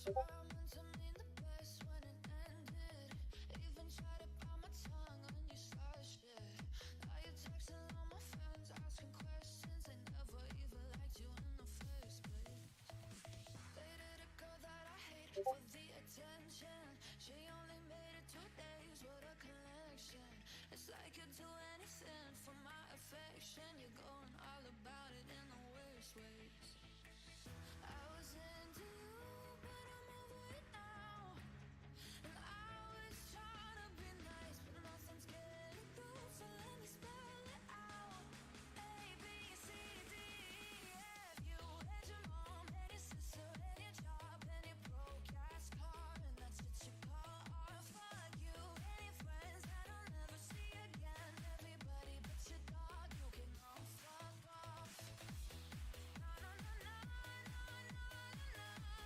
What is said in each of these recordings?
I meant to mean the best when it ended. Even tried to bite my tongue when you started shit. Now you're texting all my friends, asking questions. They never even liked you in the first place. Dated a girl that I hate for the attention. She only made it 2 days, what a connection. It's like you'd do anything for my affection. You're going all about it in the worst ways. I was into you, but I'm over it now. And I was trying to be nice, but nothing's getting through. So let me spell it out. A, B, C, D, E, F. You and your mom and your sister and your job and your broke ass car, and that's what you call art. Fuck you and your friends that I'll never see again. Everybody but your dog, you can all fuck off. No, no, no, no, no, no, no, no.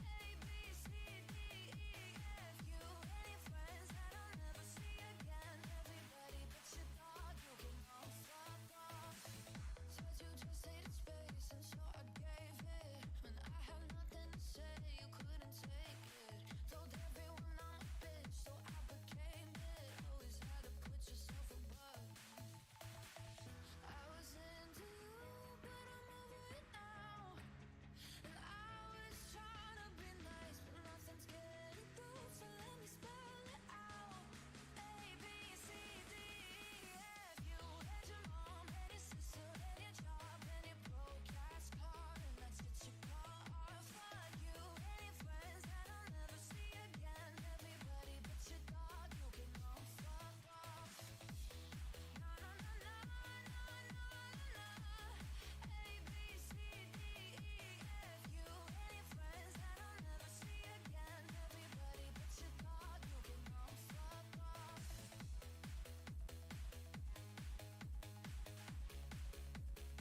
A, B, C, D, E, F. You and your friends that I'll never see again. Everybody but your dog, you can all fuck off. Said you just needed space, and so I gave it. When I had nothing to say, you couldn't take it. Told everyone I'm a bitch, so I became it. Always had to put yourself above. I was into you, but I'm over it now. And I was trying to be nice, but nothing's getting through. So let me spell it out. A, B, C, D, E, F. You and your mom and your sister and your job and your broke ass car, and that's what you call art. Fuck you and your friends that I'll never see again. Everybody but your dog, you can all fuck off. No, no, no, no, no, no, no, no. A, B, C, D, E, F. You and your friends that I'll never see again. Everybody but your dog, you can all fuck off.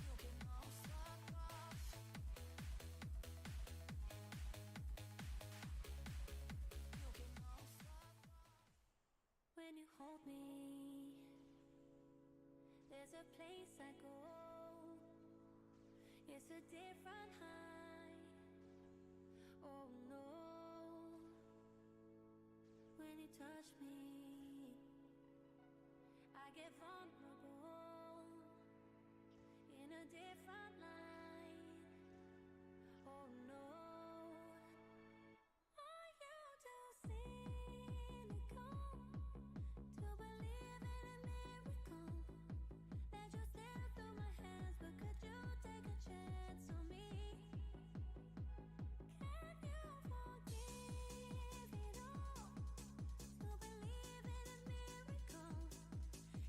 You can all fuck off. You can all fuck off. When you hold me, there's a place I go. It's a different high. Oh no. When you touch me, I get vulnerable in a different light. Oh no. Are you too cynical to believe in a miracle that just slipped through my hands? But could you take a chance on me? Can you forgive it all? To believe in a miracle.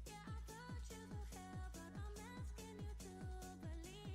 Yeah, I put you through hell, but I'm asking you to believe.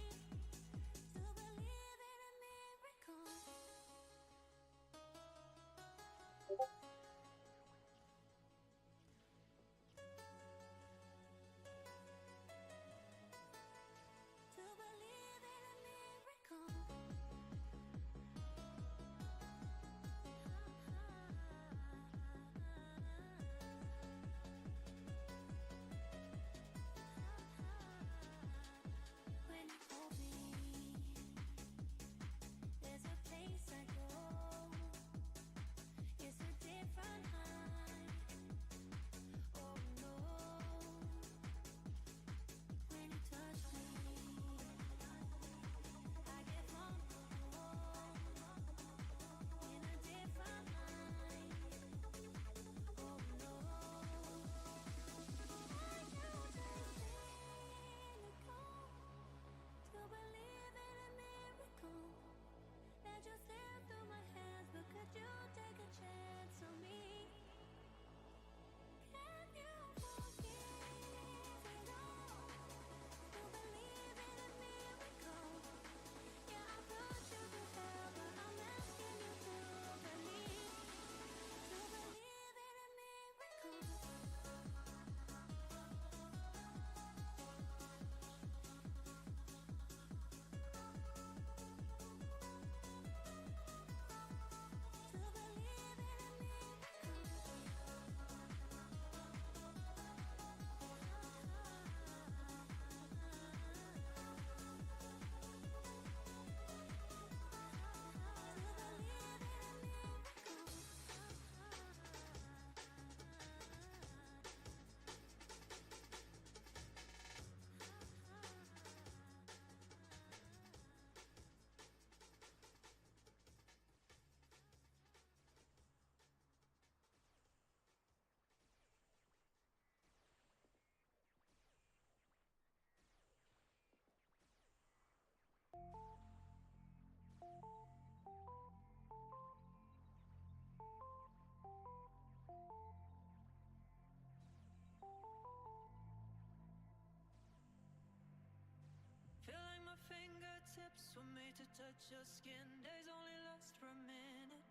touch your skin, days only last for a minute.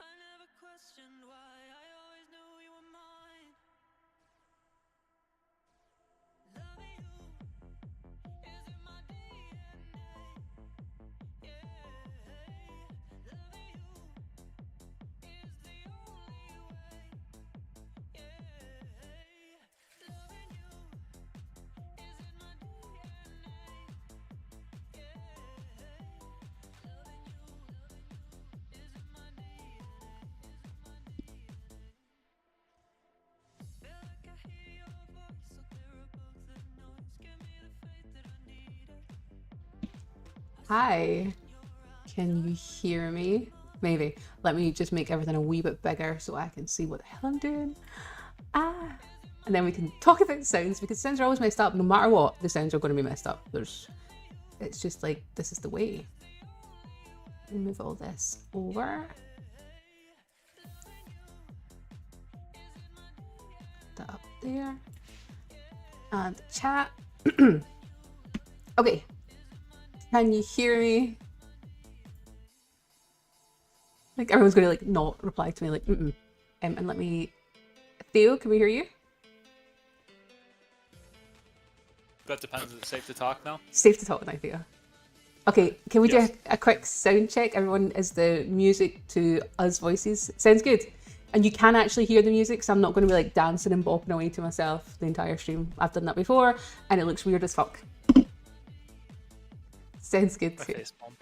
I never questioned why, I always knew you were mine. Loving you is in my DNA. Yeah, loving you is the only way. Yeah, loving you is in my DNA. Yeah, loving you is in my DNA. Feel like I hear your voice so clear above the noise. Give me the faith that I needed. Hi, can you hear me? Maybe. Let me just make everything a wee bit bigger so I can see what the hell I'm doing. And then we can talk about sounds, because sounds are always messed up. No matter what, the sounds are going to be messed up. It's just like, this is the way. Move all this over. That up there. And chat. Okay. Can you hear me? Like everyone's gonna like not reply to me like and let me. Theo, can we hear you? That depends. Is it safe to talk now? Safe to talk now, Theo. Okay, can we Yes. do a quick sound check? Everyone, is the music to us voices? Sounds good. And you can actually hear the music, so I'm not going to be like dancing and bopping away to myself the entire stream. I've done that before, and it looks weird as fuck. Sounds good My too. face palm.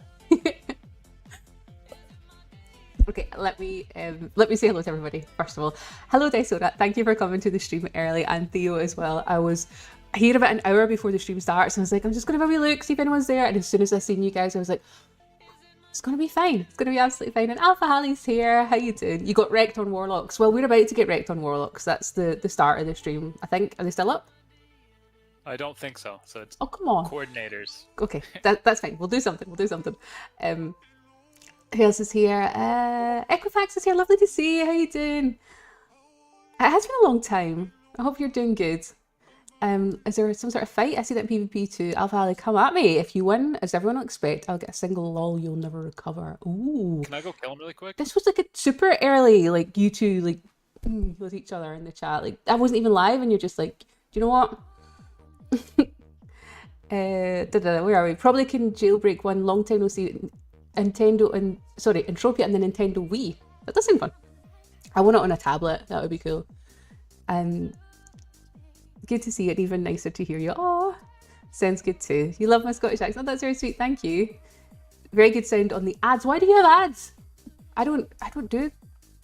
Okay, let me say hello to everybody. First of all, hello Dysona. Thank you for coming to the stream early, and Theo as well. I was here about an hour before the stream starts, and I was like, I'm just gonna have a wee look, see if anyone's there. And as soon as I seen you guys, I was like, it's gonna be fine. It's gonna be absolutely fine. And Alpha Hallie's here. How you doing? You got wrecked on Warlocks. Well, we're about to get wrecked on Warlocks. That's the start of the stream. I think. Are they still up? I don't think so. So it's Oh come on. coordinators. Okay, that's fine. We'll do something. Who else is here? Equifax is here. Lovely to see you. How you doing? It has been a long time. I hope you're doing good. Is there some sort of fight? I see that in PvP too. Alpha Ali, come at me. If you win, as everyone will expect, I'll get a single lol you'll never recover. Ooh. Can I go kill him really quick? This was like a super early, like you two like with each other in the chat. Like I wasn't even live and you're just like, do you know what? Where are we? Probably can jailbreak one. Long time no see. Nintendo and Entropia and the Nintendo Wii. That does seem fun. I want it on a tablet. That would be cool. Good to see it. Even nicer to hear you. Oh, sounds good too. You love my Scottish accent. That's very sweet. Thank you. Very good sound on the ads. Why do you have ads? I don't do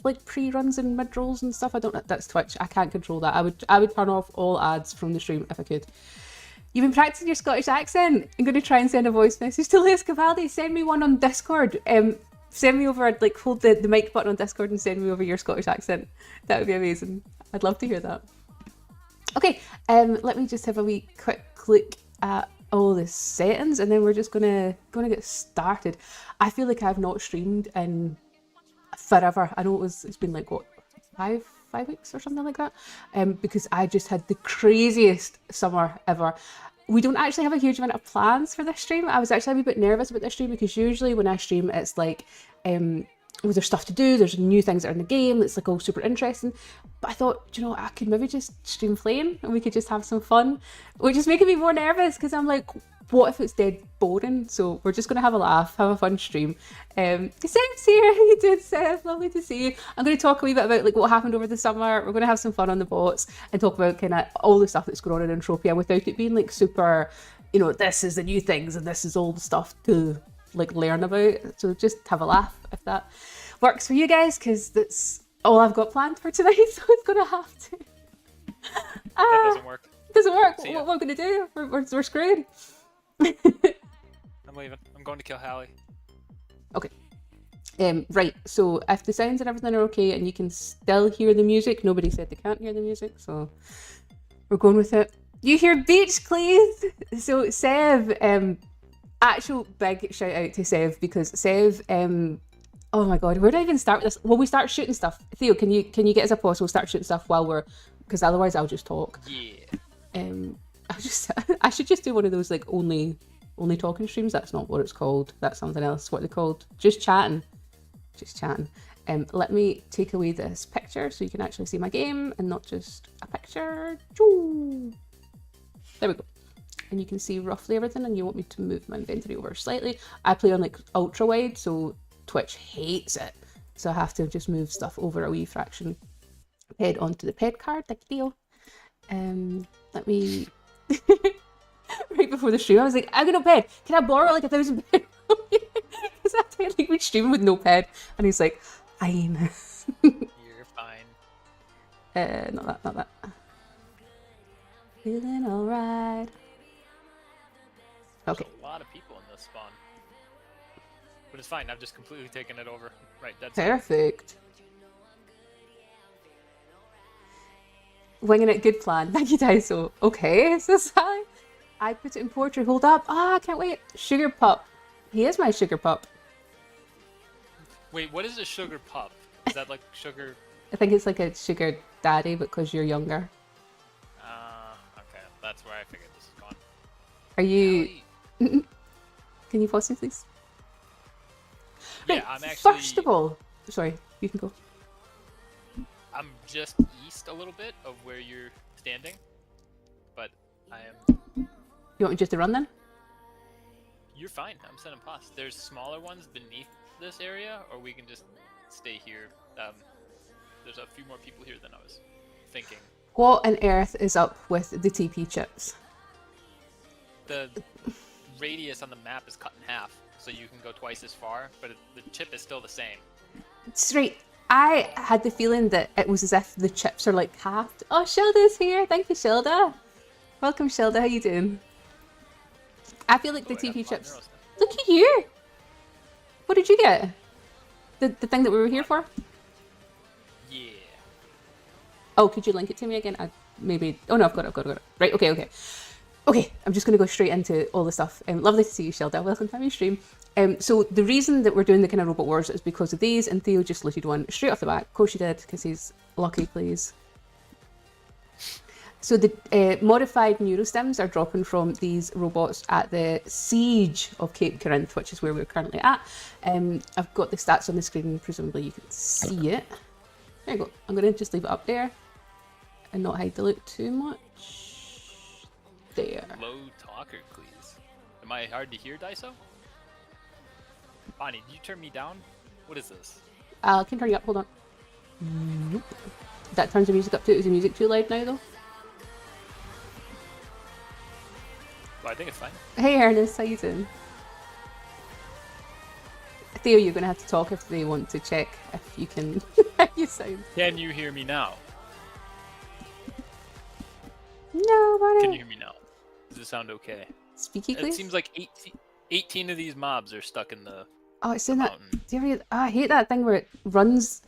like pre-runs and mid-rolls and stuff. That's Twitch. I can't control that. I would turn off all ads from the stream if I could. You've been practicing your Scottish accent. I'm going to try and send a voice message to Lewis Cavaldi. Send me one on Discord. Send me over, like, hold the mic button on Discord and send me over your Scottish accent. That would be amazing. I'd love to hear that. Okay, let me just have a wee quick look at all the settings, and then we're just gonna get started. I feel like I've not streamed in forever. I know it's been like what, five weeks or something like that, because I just had the craziest summer ever. We don't actually have a huge amount of plans for this stream. I was actually a wee bit nervous about this stream because usually when I stream it's like there's stuff to do, there's new things that are in the game, it's like all super interesting. But I thought, you know, I could maybe just stream Flame and we could just have some fun, which is making me more nervous because I'm like, what if it's dead boring? So we're just going to have a laugh, have a fun stream. Seth's here. How you doing, Seth? Lovely to see you. I'm going to talk a wee bit about like what happened over the summer. We're going to have some fun on the bots and talk about kind of all the stuff that's going on in Entropia without it being like super, you know, this is the new things and this is all the stuff to like learn about. So just have a laugh if that works for you guys, because that's all I've got planned for tonight. So it's going to have to. That doesn't work. Doesn't work. See What ya. am I going to do? We're screwed. I'm leaving. I'm going to kill Hallie. Okay. Right, so if the sounds and everything are okay and you can still hear the music, nobody said they can't hear the music, so we're going with it. You hear beach, please? So Sev, actual big shout out to Sev, because Sev, oh my god, where do I even start with this? Well, we start shooting stuff. Theo, can you get us a pause? We'll start shooting stuff while we're, because otherwise I'll just talk. Yeah. I should just do one of those like only only talking streams. That's not what it's called. That's something else. What are they called? Just chatting. Just chatting. Let me take away this picture so you can actually see my game and not just a picture. Choo! There we go. And you can see roughly everything, and you want me to move my inventory over slightly. I play on like ultra wide, so Twitch hates it. So I have to just move stuff over a wee fraction. Head onto the ped card, thank you. Let me... Right before the stream, I was like, I got no ped. Can I borrow like 1,000 ped? Because I technically we stream with no ped. And he's like, fine. You're fine. Not that. Feeling alright. Okay. There's a lot of people in this spawn. But it's fine, I've just completely taken it over. Right, that's Perfect. Winging it, good plan. Thank you, Daiso. Okay, so Sally, I put it in portrait. Hold up. Ah, I can't wait. Sugar pup. He is my sugar pup. Wait, what is a sugar pup? Is that like sugar? I think it's like a sugar daddy, but because you're younger. Okay, that's where I figured this is gone. Are you... Ellie. Can you pause me, please? Yeah, Right, I'm actually. First of all... Sorry, you can go. I'm just east a little bit of where you're standing, but I am. You want me just to run then? You're fine. I'm sending past. There's smaller ones beneath this area, or we can just stay here. There's a few more people here than I was thinking. What on earth is up with the TP chips? The radius on the map is cut in half, so you can go twice as far, but the chip is still the same. Straight. I had the feeling that it was as if the chips are like halved. Oh, Shilda's here. Thank you, Shilda. Welcome, Shilda. How you doing? I feel like the TP chips... Look at you! What did you get? The thing that we were here for? Yeah. Oh, could you link it to me again? Maybe... Oh no, I've got it. Right, okay. Okay, I'm just going to go straight into all the stuff. Lovely to see you, Shilda. Welcome to my stream. So the reason that we're doing the kind of Robot Wars is because of these, and Theo just looted one straight off the bat. Of course you did, because he's lucky, please. So the modified neurostems are dropping from these robots at the Siege of Cape Corinth, which is where we're currently at. I've got the stats on the screen, presumably you can see it. There you go. I'm going to just leave it up there and not hide the loot too much. There. Low talker, please. Am I hard to hear, Daiso? Bonnie, did you turn me down? What is this? I can turn you up, hold on. Nope. That turns the music up too. Is the music too loud now though? Well, I think it's fine. Hey Ernest, how you doing? Theo, you're going to have to talk if they want to check if you can how you sound. Can you hear me now? No, buddy. Can you hear me now? Does it sound okay? Speaky, please. It seems like 18 of these mobs are stuck in the Oh, it's in that. mountain. Do you ever, I hate that thing where it runs.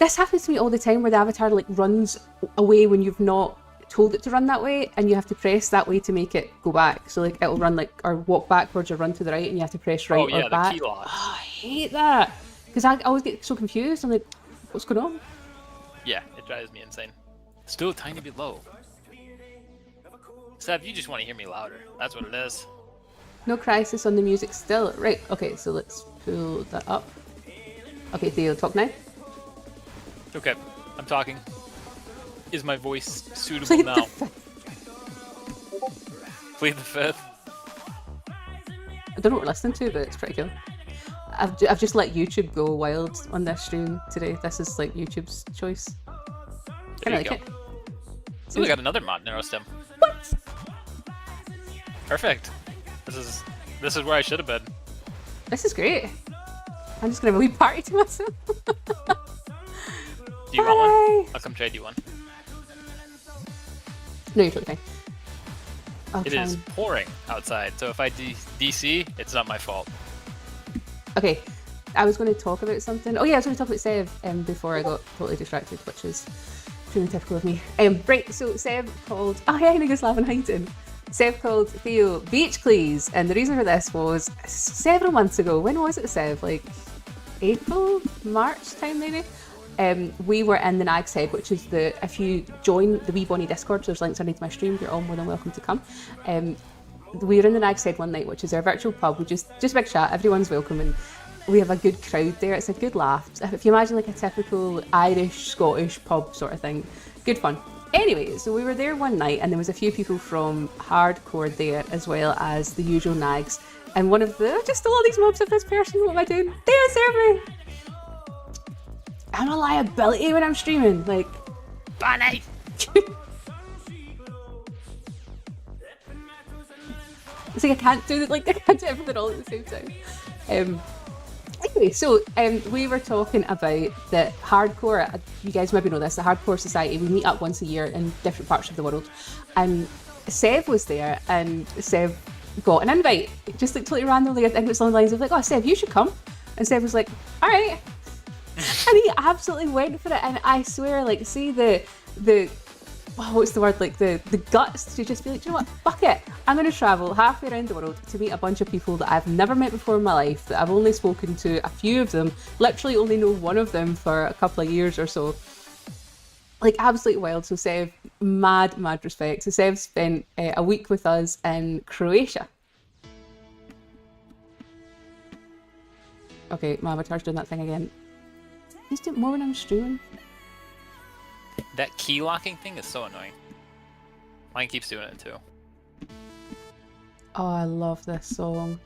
This happens to me all the time where the avatar like runs away when you've not told it to run that way, and you have to press that way to make it go back. So like it'll run like or walk backwards or run to the right, and you have to press right Oh yeah, or back. the key lock. Oh, I hate that because I always get so confused. I'm like, what's going on? Yeah, it drives me insane. Still a tiny bit low. Seb, you just want to hear me louder. That's what it is. No crisis on the music still. Right. Okay. So let's pull that up. Okay, Theo, talk now. Okay, I'm talking. Is my voice suitable Plead now? the fifth. Plead the fifth. I don't know what we're listening to, but it's pretty cool. I've just let YouTube go wild on this stream today. This is like YouTube's choice. There Kinda you like go. it. Ooh, we got another mod narrow stem. What? Perfect. This is where I should have been. This is great. I'm just gonna have a wee party to myself. Do you want one? Bye. I'll come trade you one. No, you're totally fine. I'll It try is and- pouring outside, so if I DC, it's not my fault. Okay, I was going to talk about something. Oh yeah, I was going to talk about Sev before I got totally distracted, which is truly typical of me. Right, so Sev called... Oh yeah, Yugoslav and hiding. Sev called Theo beach please, and the reason for this was several months ago. When was it, Sev? Like April, March time maybe? We were in the Nag's Head, which is if you join the Wee Bonnie Discord, so there's links underneath my stream, you're all more than welcome to come. we were in the Nag's Head one night, which is our virtual pub. We just a big chat. Everyone's welcome, and we have a good crowd there. It's a good laugh. If you imagine like a typical Irish, Scottish pub sort of thing, good fun. Anyway, so we were there one night, and there was a few people from hardcore there, as well as the usual nags. And one of the, just all these mobs of this person, what am I doing? They serve me! I'm a liability when I'm streaming, like, Bunny! it's like I can't do everything all at the same time. Anyway, so we were talking about the hardcore, you guys maybe know this, the Hardcore Society, we meet up once a year in different parts of the world. And Sev was there, and Sev got an invite, just like totally randomly. I think it was along the lines of like, oh Sev, you should come. And Sev was like, alright. And he absolutely went for it, and I swear, like, see the what's the word, like the guts to just be like, do you know what, fuck it, I'm going to travel halfway around the world to meet a bunch of people that I've never met before in my life, that I've only spoken to a few of them, literally only know one of them for a couple of years or so. Like, absolutely wild. So Sev, mad respect. So Sev spent a week with us in Croatia. Okay, my avatar's doing that thing again. Just do it more when I'm streaming. That key locking thing is so annoying. Mine keeps doing it too. Oh, I love this song.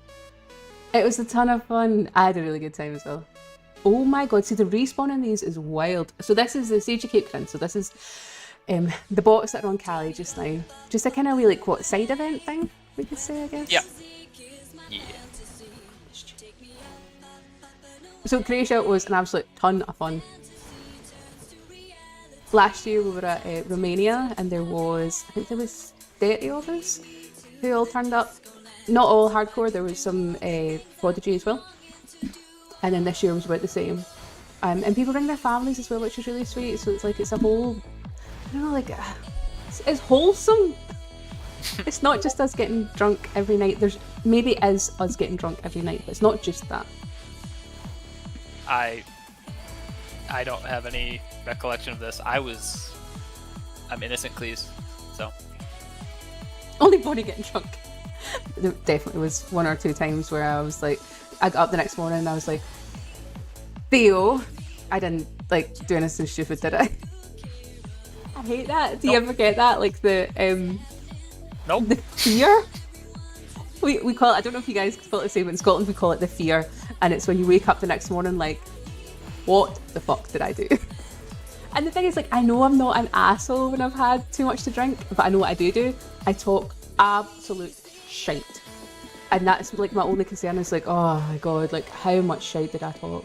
It was a ton of fun. I had a really good time as well. Oh my god, see the respawn in these is wild. So this is the Siege of Cape Town. So this is the bots that are on Cali just now. Just a kind of wee, like, what, side event thing, we could say, I guess? Yeah. Yeah. So Croatia was an absolute ton of fun. Last year we were at Romania, and there was, I think there was 30 of us who all turned up. Not all hardcore, there was some prodigy as well. And then this year was about the same. And people bring their families as well, which is really sweet. So it's like, it's a whole, I don't know, like, it's wholesome. It's not just us getting drunk every night. There's, maybe it is us getting drunk every night, but it's not just that. I don't have any recollection of this. I'm innocent, please. So. Only Bonnie getting drunk. There definitely was one or two times where I was like, I got up the next morning and I was like, Theo, I didn't like do anything stupid, did I? I hate that. Do you ever get that? Like the Nope. the fear? We call it, I don't know if you guys call it the same, but in Scotland we call it the fear, and it's when you wake up the next morning like, what the fuck did I do? And the thing is, like, I know I'm not an asshole when I've had too much to drink, but I know what I do. I talk absolute shite. And that's like my only concern is like, oh my god, like how much shite did I talk?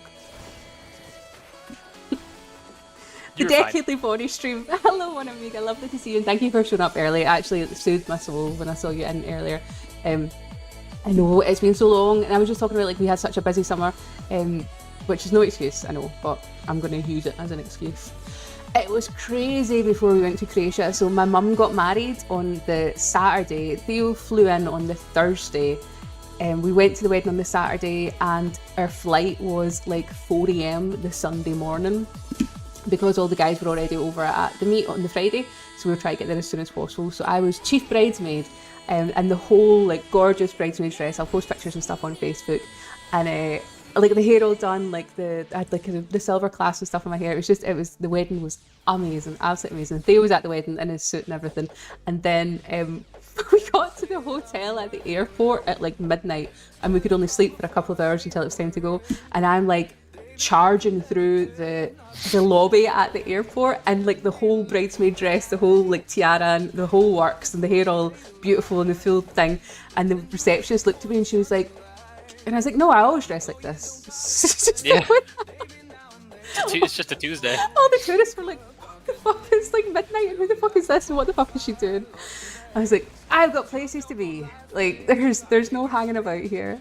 The Decadely Bonnie stream. Hello, one amiga, lovely to see you, and thank you for showing up early. It actually soothed my soul when I saw you in earlier. I know it's been so long, and I was just talking about like we had such a busy summer, which is no excuse, I know, but I'm going to use it as an excuse. It was crazy before we went to Croatia. So my mum got married on the Saturday. Theo flew in on the Thursday. We went to the wedding on the Saturday, and our flight was like 4 a.m. the Sunday morning because all the guys were already over at the meet on the Friday. So we were trying to get there as soon as possible. So I was chief bridesmaid, and the whole like gorgeous bridesmaid dress. I'll post pictures and stuff on Facebook. And like the hair all done, like I had like the silver clasp and stuff in my hair. The wedding was amazing, absolutely amazing. Theo was at the wedding in his suit and everything. And then we got to the hotel at the airport at like midnight, and we could only sleep for a couple of hours until it was time to go. And I'm like charging through the lobby at the airport, and like the whole bridesmaid dress, the whole like tiara and the whole works, and the hair all beautiful and the full thing. And the receptionist looked at me and she was like, and I was like, no, I always dress like this. Yeah. It's just a Tuesday. All the tourists were like, what the fuck? It's like midnight, and who the fuck is this, and what the fuck is she doing? I was like, I've got places to be. Like, there's no hanging about here.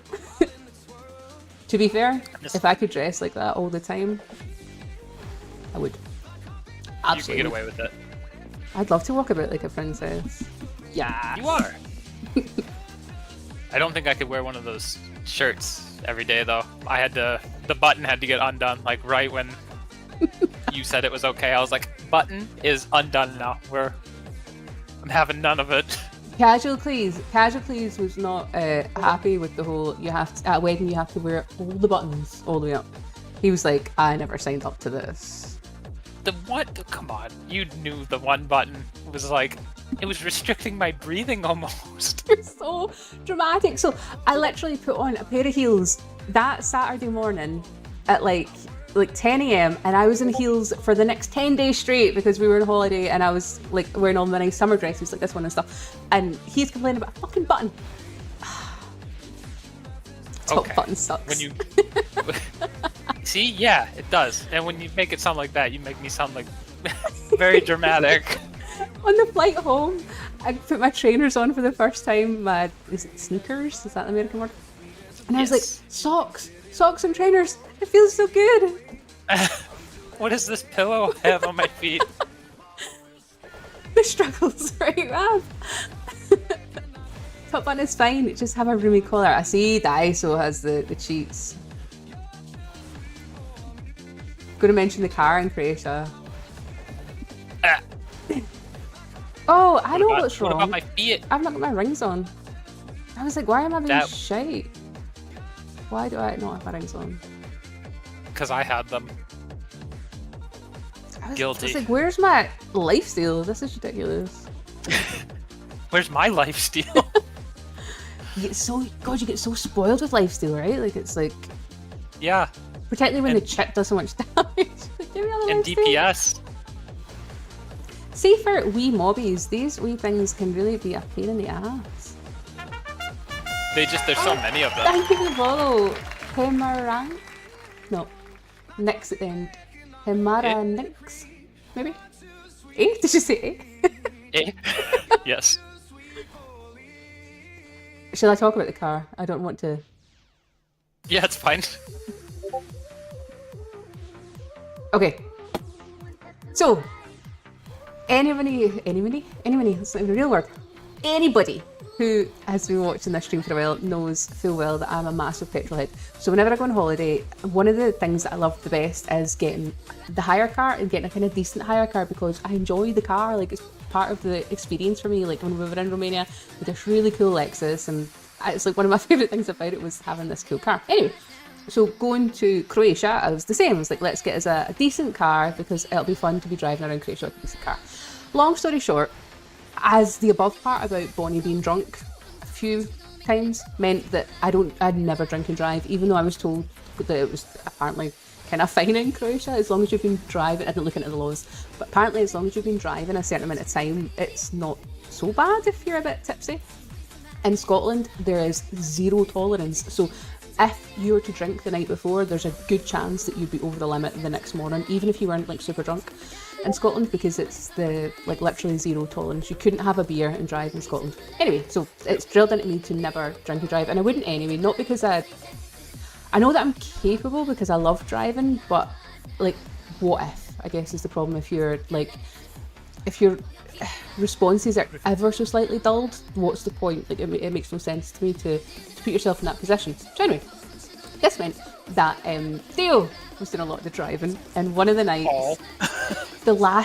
To be fair, if I could dress like that all the time, I would. Absolutely. You can get away with it. I'd love to walk about like a princess. Yeah. You are. I don't think I could wear one of those shirts every day though. I had the button had to get undone like right when you said it was okay. I was like, button is undone now. I'm having none of it. Casual Cleese was not happy with the whole at a wedding you have to wear all the buttons all the way up. He was like, I never signed up to this. The what? Come on, you knew the one button was like, it was restricting my breathing almost. You're so dramatic. So I literally put on a pair of heels that Saturday morning at like 10 a.m. and I was in heels for the next 10 days straight because we were on holiday and I was like wearing all my nice summer dresses like this one and stuff. And he's complaining about a fucking button. Top button sucks. When you see, yeah, it does. And when you make it sound like that, you make me sound like very dramatic. On the flight home, I put my trainers on for the first time. Is it sneakers? Is that the American word? And I was like, socks and trainers. It feels so good. What is this pillow I have on my feet? The struggles, right, Rav? Top button is fine. Just have a roomy collar. I see Daiso has the cheats. Going to mention the car in Croatia. Oh, I know what's wrong. What about my feet? I've not got my rings on. I was like, why am I being shite? Why do I not have my rings on? Because I had them. Guilty. I was like, where's my lifestyle? This is ridiculous. Where's my lifestyle? You get so spoiled with lifestyle, right? Like it's like, yeah. Particularly when the chip does so much damage. Like, give me all the and lifestyle. DPS. See, for wee mobbies, these wee things can really be a pain in the ass. There's so many of them. Thank you for the follow. Himarang? No. Nix at the end. Himara Nix? Maybe? Eh? Did you say eh? Eh? Yes. Shall I talk about the car? I don't want to... Yeah, it's fine. Okay. So, anybody, that's not even a real word. Anybody who has been watching this stream for a while knows full well that I'm a massive petrol head. So whenever I go on holiday, one of the things that I love the best is getting the hire car and getting a kind of decent hire car because I enjoy the car. Like it's part of the experience for me. Like when we were in Romania with this really cool Lexus, and it's like one of my favourite things about it was having this cool car. Anyway, so going to Croatia, I was the same. I was like, let's get us a decent car because it'll be fun to be driving around Croatia with a decent car. Long story short, as the above part about Bonnie being drunk a few times meant that I'd never drink and drive, even though I was told that it was apparently kind of fine in Croatia as long as you've been driving. I didn't look into the laws, but apparently as long as you've been driving a certain amount of time, it's not so bad if you're a bit tipsy. In Scotland, there is zero tolerance. So if you were to drink the night before, there's a good chance that you'd be over the limit the next morning, even if you weren't like super drunk in Scotland, because it's the like literally zero tolerance. You couldn't have a beer and drive in Scotland. Anyway, so it's drilled into me to never drink and drive, and I wouldn't anyway, not because I know that I'm capable because I love driving, but like what if, I guess is the problem. If your responses are ever so slightly dulled, what's the point? Like it makes no sense to me to put yourself in that position. So anyway, this meant that Theo was doing a lot of the driving, and one of the nights,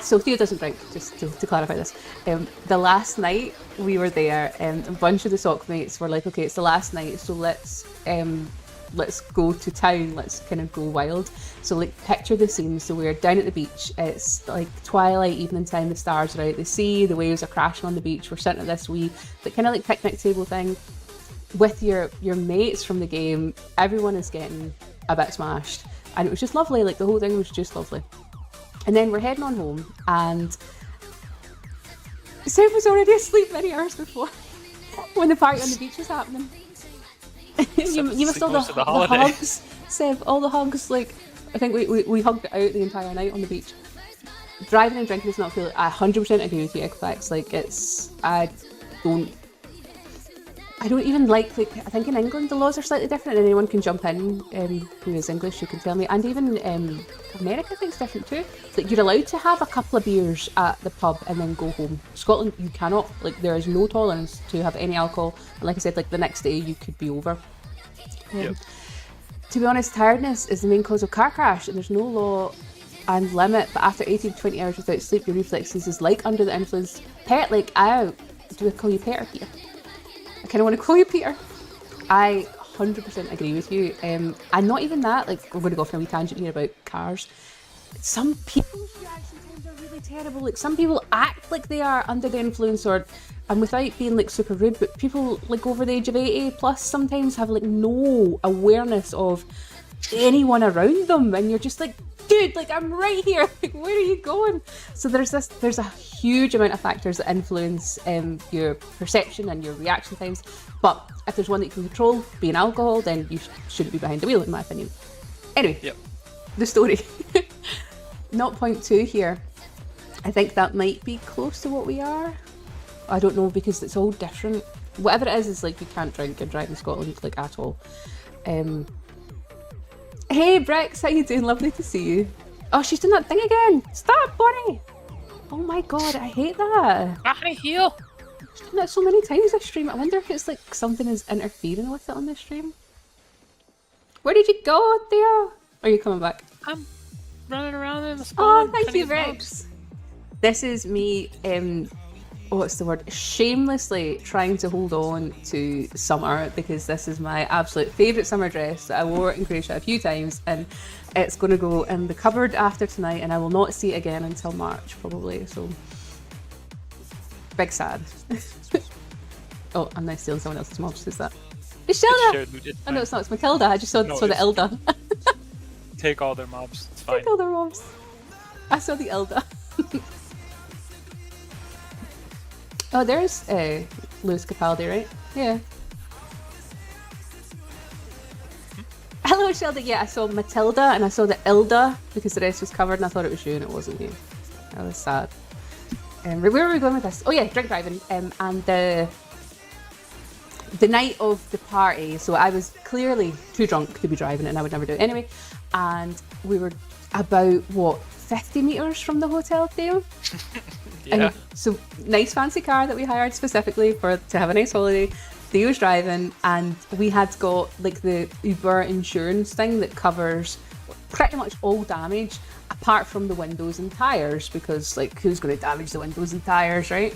so Theo doesn't drink, just to clarify this. The last night we were there, and a bunch of the sock mates were like, okay, it's the last night, so let's go to town, let's kind of go wild. So like picture the scene, so we're down at the beach, it's like twilight, evening time, the stars are out, the sea, the waves are crashing on the beach, we're sitting at this wee kind of like picnic table thing with your mates from the game. Everyone is getting a bit smashed, and it was just lovely. Like the whole thing was just lovely. And then we're heading on home, and Seb was already asleep many hours before when the party on the beach was happening. you missed all the hugs, Seb, all the hugs. Like I think we hugged it out the entire night on the beach. Driving and drinking is not cool. I 100% agree with you, Equifax. Like I don't even like I think in England the laws are slightly different, and anyone can jump in who is English, you can tell me. And even America I think it's different too. Like you're allowed to have a couple of beers at the pub and then go home. Scotland you cannot. Like there is no tolerance to have any alcohol, and like I said, like the next day you could be over. Yep. To be honest, tiredness is the main cause of car crash, and there's no law and limit, but after 18 to 20 hours without sleep, your reflexes is like under the influence. do I call you Peter, Peter? I kind of want to call you Peter. I 100% agree with you. And not even that, like, we're going to go off on a wee tangent here about cars. Some people's reaction times are really terrible. Like, some people act like they are under the influence, and without being like super rude, but people like over the age of 80 plus sometimes have like no awareness of anyone around them, and you're just like, dude, like, I'm right here, like, where are you going? So there's a huge amount of factors that influence your perception and your reaction times, but if there's one that you can control, being alcohol, then you shouldn't be behind the wheel, in my opinion. Anyway, Yep. the story. 0.2 here. I think that might be close to what we are. I don't know, because it's all different. Whatever it is like, you can't drink and drive in Scotland, like, at all. Hey Brex, how you doing? Lovely to see you. Oh, she's doing that thing again. Stop, Bonnie. Oh my god, I hate that. I heal. She's done that so many times this stream. I wonder if it's like something is interfering with it on this stream. Where did you go, Theo? Are you coming back? I'm running around in the spawn. Oh, thank you, Brex. This is me, what's the word? Shamelessly trying to hold on to summer, because this is my absolute favourite summer dress that I wore in Croatia a few times, and it's going to go in the cupboard after tonight, and I will not see it again until March probably, so big sad. Oh, I'm now stealing someone else's mobs. Who's that? It's Shelda! Oh no, it's not, it's Matilda. I just saw the Elda. Take all their mobs, it's fine. Take all their mobs. I saw the Elda. Oh, there's Lewis Capaldi, right? Yeah. Hello, Sheldon. Yeah, I saw Matilda and I saw the Ilda because the rest was covered, and I thought it was you and it wasn't you. I was sad. Where were we going with this? Oh yeah, drink driving. And the night of the party, so I was clearly too drunk to be driving, and I would never do it anyway. And we were about 50 meters from the hotel, Theo. Yeah. And so nice fancy car that we hired specifically to have a nice holiday. Theo's driving, and we had got like the Uber insurance thing that covers pretty much all damage apart from the windows and tires, because like, who's going to damage the windows and tires, right?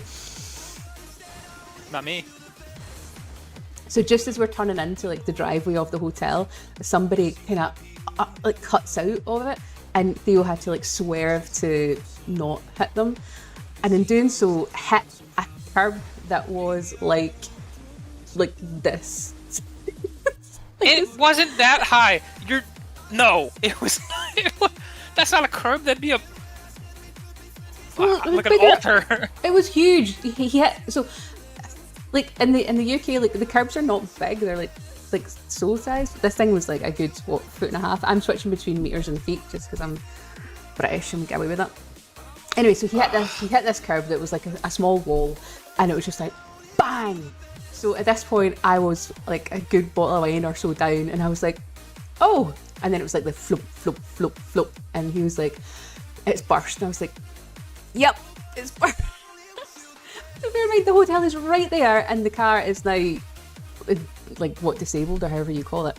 Not me. So just as we're turning into like the driveway of the hotel, somebody kind of like cuts out of it, and Theo had to like swerve to not hit them, and in doing so hit a curb that was like this. It wasn't that high. No, it was. That's not a curb. That'd be a like an altar. It was huge. He hit, so like in the UK, like the curbs are not big. They're like so size. This thing was like a good 1.5 foot. I'm switching between meters and feet just because I'm British and get away with that. Anyway, so he hit this curb that was like a small wall, and it was just like bang. So at this point, I was like a good bottle of wine or so down, and I was like, oh, and then it was like the flop, flop, flop, flop, and he was like, it's burst, and I was like, yep, it's burst. So bear in mind, the hotel is right there, and the car is now like disabled or however you call it.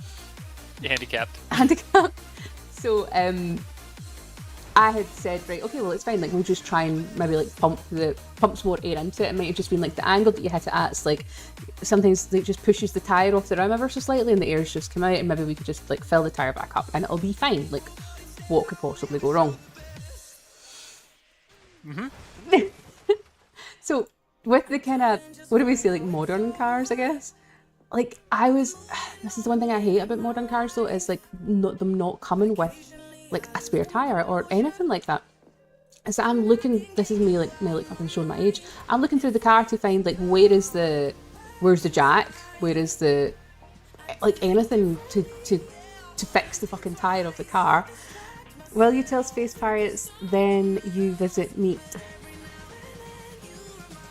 You're handicapped. Handicapped. So I had said, right, okay, well, it's fine, like, we'll just try and maybe like pump some more air into it. It might have just been like the angle that you hit it at. It's like sometimes it just pushes the tyre off the rim ever so slightly, and the air's just come out, and maybe we could just like fill the tyre back up and it'll be fine. Like, what could possibly go wrong? Mm-hmm. So with the kind of, what do we say, like modern cars, I guess, like this is the one thing I hate about modern cars though, is like them not coming with like a spare tire or anything like that. So I'm looking, this is me like fucking showing my age, I'm looking through the car to find like where's the jack, where is the like anything to fix the fucking tire of the car. Will you tell Space Pirates then you visit meat?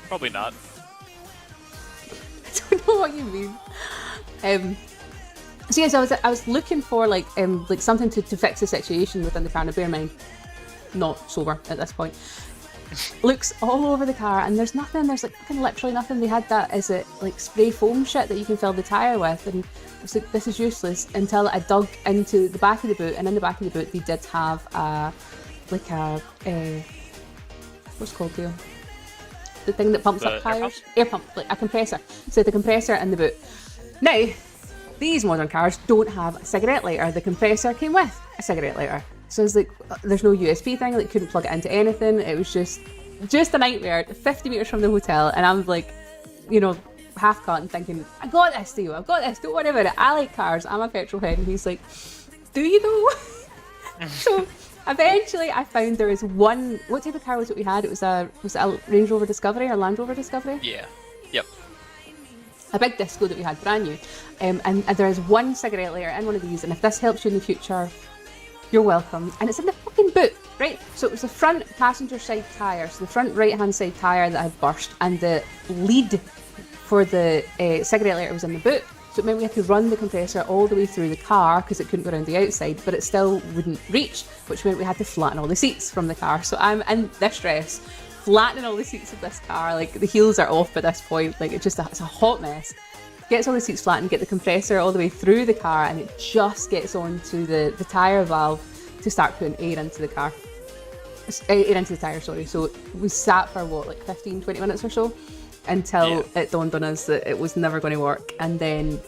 Probably not. I don't know what you mean. So yes, I was looking for like something to fix the situation within the car. Now bear in mind, not sober at this point. Looks all over the car, and there's nothing. There's like fucking literally nothing. They had that as it like spray foam shit that you can fill the tire with, and I was like, this is useless, until I dug into the back of the boot, and in the back of the boot they did have what's it called, Theo? the thing that pumps The up air tires. pump? Air pump, like a compressor. So the compressor in the boot. Now, these modern cars don't have a cigarette lighter. The compressor came with a cigarette lighter. So it's like, there's no USB thing, like couldn't plug it into anything. It was just a nightmare. 50 metres from the hotel, and I'm like, you know, half caught and thinking, I got this, Theo, I've got this, don't worry about it. I like cars, I'm a petrol head. And he's like, do you though? So eventually I found there was one, what type of car was it we had? Was it a Range Rover Discovery or Land Rover Discovery? Yeah. Yep. A big disco that we had brand new. And there is one cigarette lighter in one of these, and if this helps you in the future, you're welcome. And it's in the fucking boot, right? So it was the front passenger side tyre, so the front right hand side tyre that had burst, and the lead for the cigarette lighter was in the boot. So it meant we had to run the compressor all the way through the car because it couldn't go around the outside, but it still wouldn't reach, which meant we had to flatten all the seats from the car. So I'm in distress, flattening all the seats of this car. Like, the heels are off by this point. Like, it's a hot mess. Gets all the seats flattened, get the compressor all the way through the car, and it just gets onto the tyre valve to start putting air into the car. Air into the tyre, sorry. So we sat for what, like 15, 20 minutes or so, until it dawned on us that it was never going to work. And then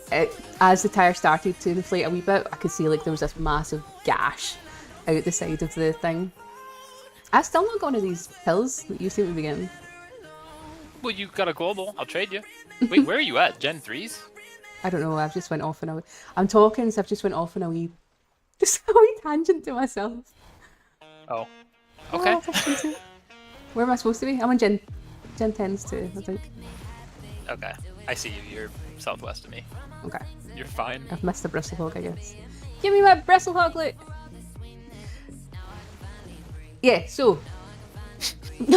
as the tyre started to inflate a wee bit, I could see like there was this massive gash out the side of the thing. I've still not got one of these pills that you seem to be getting. Well, you got a global. I'll trade you. Wait, where are you at? Gen 3s? I don't know, I've just went off on a wee... I'm talking, so I've just went off on a wee... Just a wee tangent to myself. Oh. Okay. Oh, where am I supposed to be? I'm on Gen 10s too, I think. Okay. I see you. You're southwest of me. Okay. You're fine. I've missed the bristle hog, I guess. Give me my bristle hog, look! Yeah, so...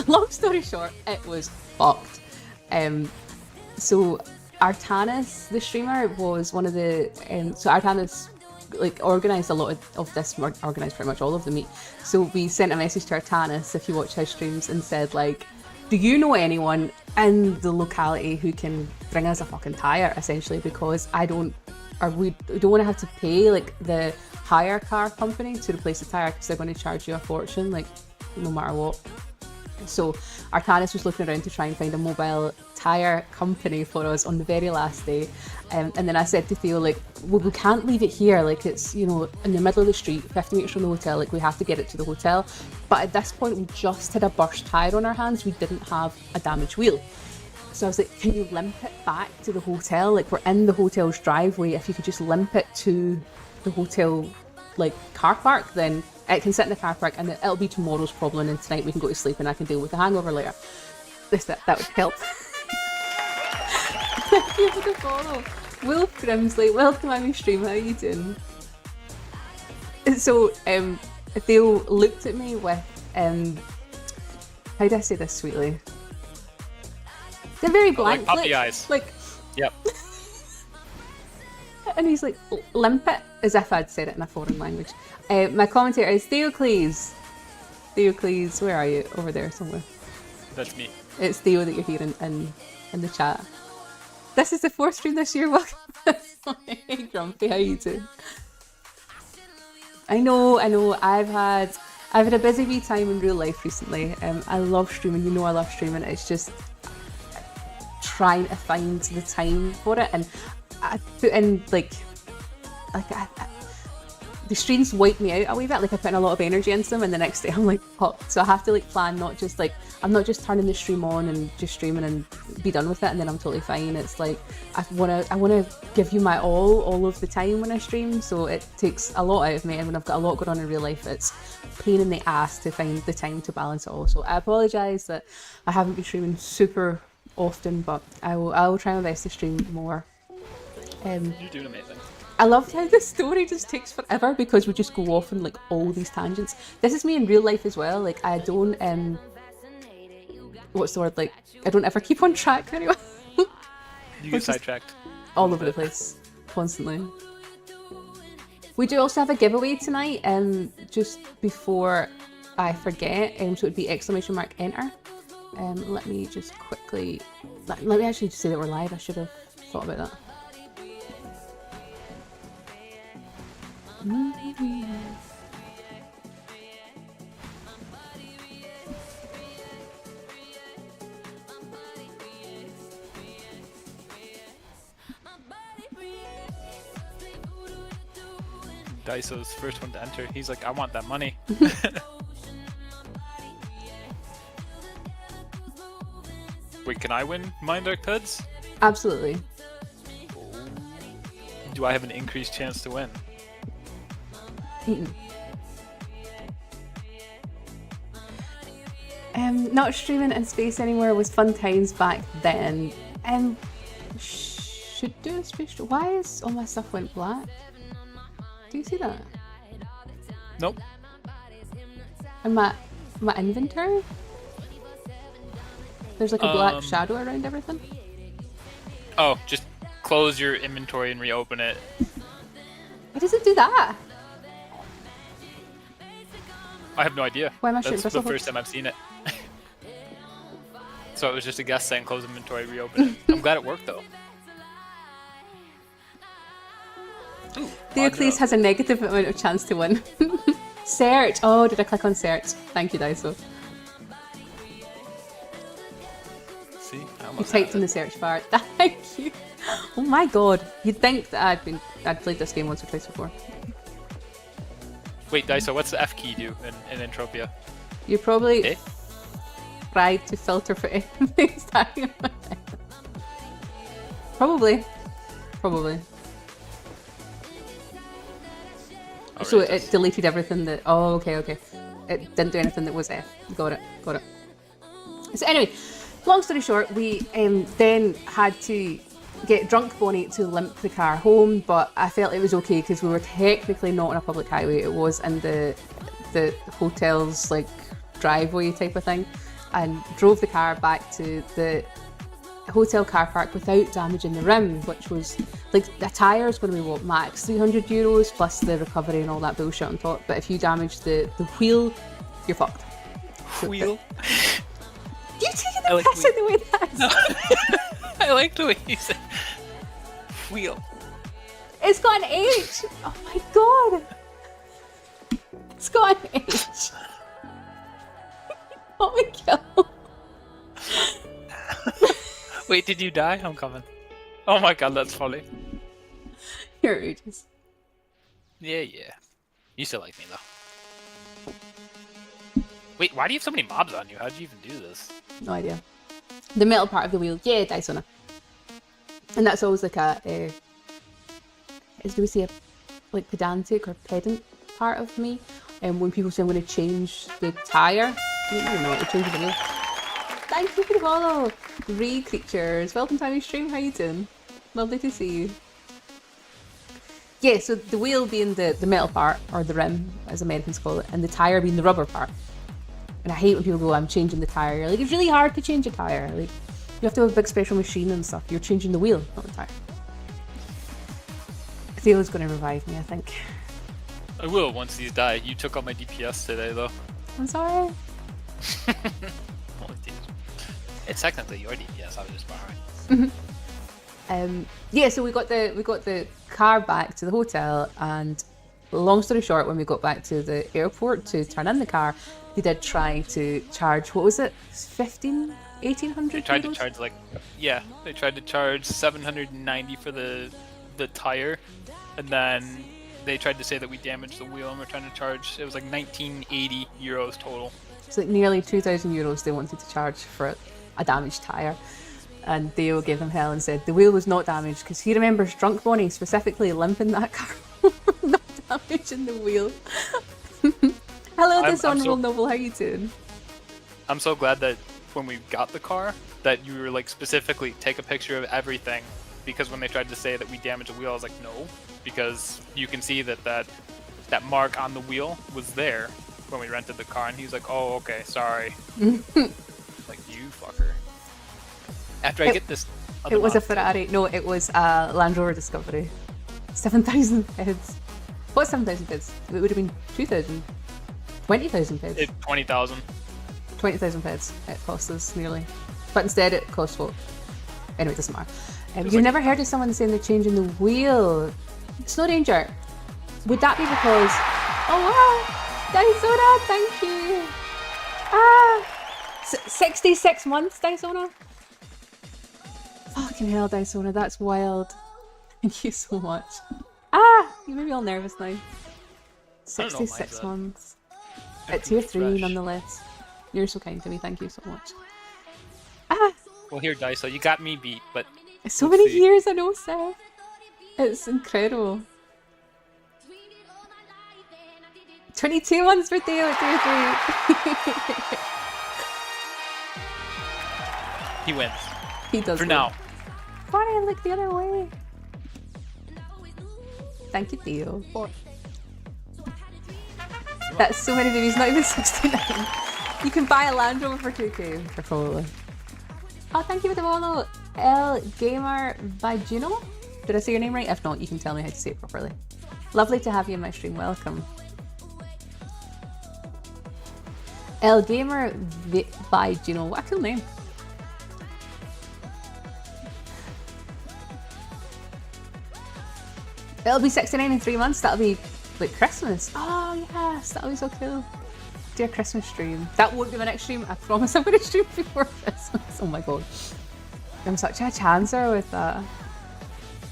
long story short, it was fucked. So Artanis, the streamer, was one of the... so Artanis like organised a lot of this, organised pretty much all of the meet. So we sent a message to Artanis, if you watch his streams, and said like, do you know anyone in the locality who can bring us a fucking tyre, essentially, because we don't want to have to pay like the hire car company to replace the tyre because they're going to charge you a fortune, like no matter what. So Artanis was looking around to try and find a mobile tyre company for us on the very last day. And then I said to Theo, like, well, we can't leave it here. Like, it's, you know, in the middle of the street, 50 metres from the hotel. Like, we have to get it to the hotel. But at this point, we just had a burst tyre on our hands. We didn't have a damaged wheel. So I was like, can you limp it back to the hotel? Like, we're in the hotel's driveway. If you could just limp it to the hotel, like, car park, then it can sit in the car park, and it'll be tomorrow's problem, and tonight we can go to sleep and I can deal with the hangover later. That would help. Thank you for the follow. Wolf Grimsley, welcome to my stream, how are you doing? So, Theo looked at me with, how do I say this sweetly? They're very blank. Like puppy eyes. Like, yep. And he's like, limpet, as if I'd said it in a foreign language. My commentator is Theocles. Theocles, where are you? Over there somewhere. That's me. It's Theo that you're hearing in the chat. This is the 4th stream this year. Welcome. Hey, Grumpy, how you doing? I know. I've had a busy wee time in real life recently. I love streaming. You know I love streaming. It's just trying to find the time for it, and I put in like the streams wipe me out a wee bit. Like, I put in a lot of energy into them, and the next day I'm like fucked. So I have to like plan, not just like, I'm not just turning the stream on and just streaming and be done with it and then I'm totally fine. It's like I wanna give you my all of the time when I stream, so it takes a lot out of me, and when I've got a lot going on in real life, it's a pain in the ass to find the time to balance it all. So I apologise that I haven't been streaming super often, but I will try my best to stream more. You're doing amazing. I loved how the story just takes forever because we just go off on like all these tangents. This is me in real life as well. Like, I don't what's the word, like, I don't ever keep on track very well. You get sidetracked. All over the place, constantly. We do also have a giveaway tonight, just before I forget, so it would be !enter. Let me just quickly, let me actually just say that we're live. I should have thought about that. Daiso's first one to enter. He's like, I want that money. Wait, can I win Mind Dark Peds? Absolutely. Do I have an increased chance to win? Not streaming in space anymore was fun times back then. Should do a space. Why is all my stuff went black? Do you see that? Nope. In my inventory? There's like a black shadow around everything. Oh, just close your inventory and reopen it. Why does it do that? I have no idea. Why am I shooting That's the bristlehook? first time I've seen it. So it was just a guess saying close inventory, reopen it. I'm glad it worked though. Ooh, Theocles has a negative amount of chance to win. Search! Oh, did I click on search? Thank you, Daiso. See, I You almost typed had in it. the search bar. Thank you. Oh my god. You'd think that I'd played this game once or twice before. Wait, Daiso, what's the F key do in Entropia? You probably Eh? tried to filter for enemies dying on my head. Probably. So Alright, it deleted everything that... Oh, okay. It didn't do anything that was F. Got it. So anyway, long story short, we then had to get Drunk Bonnie to limp the car home, but I felt it was okay because we were technically not on a public highway. It was in the hotel's like driveway type of thing, and drove the car back to the hotel car park without damaging the rim, which was like the tyres going to be what, max €300 plus the recovery and all that bullshit on top. But if you damage the wheel, you're fucked. Wheel? You taking I the like piss wheel. in the way that I like the way you said wheel. it's got an H. Oh my god, it's got an H. Oh my god. Wait, did you die? I'm coming. Oh my god, that's funny. You're outrageous. Yeah. You still like me though. Wait, why do you have so many mobs on you? How'd you even do this? No idea. The metal part of the wheel, yeah, Dysona. And that's always like do we say a like pedantic or pedant part of me? And when people say I'm going to change the tyre, I don't know what to change the wheel. Thank you for the follow, Re Creatures. Welcome to my stream. How you doing? Lovely to see you. Yeah, so the wheel being the metal part, or the rim, as Americans call it, and the tyre being the rubber part. And I hate when people go, I'm changing the tyre. Like, it's really hard to change a tyre. Like, you have to have a big special machine and stuff. You're changing the wheel, not the tyre. Theo's going to revive me, I think. I will once these die. You took out my DPS today though. I'm sorry. It's technically your DPS, I was just borrowing. Yeah, so we got the car back to the hotel, and long story short, when we got back to the airport to turn in the car, they did try to charge, what was it, 1,800 They tried to euros? charge they tried to charge 790 for the tire, and then they tried to say that we damaged the wheel, and we're trying to charge, it was like 1980 euros total. It's like nearly 2,000 euros they wanted to charge for a damaged tyre. And Dale gave them hell and said the wheel was not damaged because he remembers Drunk Bonnie specifically limping that car, not damaging the wheel. Hello, Dishonorable Noble, how you doing? I'm so glad that when we got the car, that you were like specifically take a picture of everything, because when they tried to say that we damaged the wheel, I was like, no, because you can see that mark on the wheel was there when we rented the car, and he was like, oh, okay, sorry. Like, you fucker. After I get this other It was a mod- Ferrari. No, it was a Land Rover Discovery. 7,000 heads. What's 7,000 heads? It would have been 2,000. 20,000 heads. 20,000. 20,000 heads it cost us nearly. But instead it cost what? Anyway, it doesn't matter. You've like- never heard of someone saying they're changing the wheel. Snow Danger. Would that be because... Oh wow! Dysona, thank you! 66 months, Dysona? Fucking hell, Dysona, that's wild. Thank you so much. You made me all nervous now. don't know, 66 mine's months. a At tier 3 refresh. nonetheless. You're so kind to me, thank you so much. Ah! Well, here, Daiso, you got me beat, but So let's many see. years, I know, Seth. It's incredible. 22 months for Theo at tier 3. He wins. He does For win. now. Funny, look the other way. Thank you, Theo. That's so many babies, not even 69. You can buy a Land Rover for 2k, for probably. Oh, thank you for the follow, El Gamer Vajuno. Did I say your name right? If not, you can tell me how to say it properly. Lovely to have you in my stream. Welcome. El Gamer Vajuno. What a cool name. It'll be 69 in 3 months. That'll be like Christmas. Oh yes, that'll be so cool. Do a Christmas stream. That won't be my next stream. I promise I'm going to stream before Christmas. Oh my god. I'm such a chancer with that.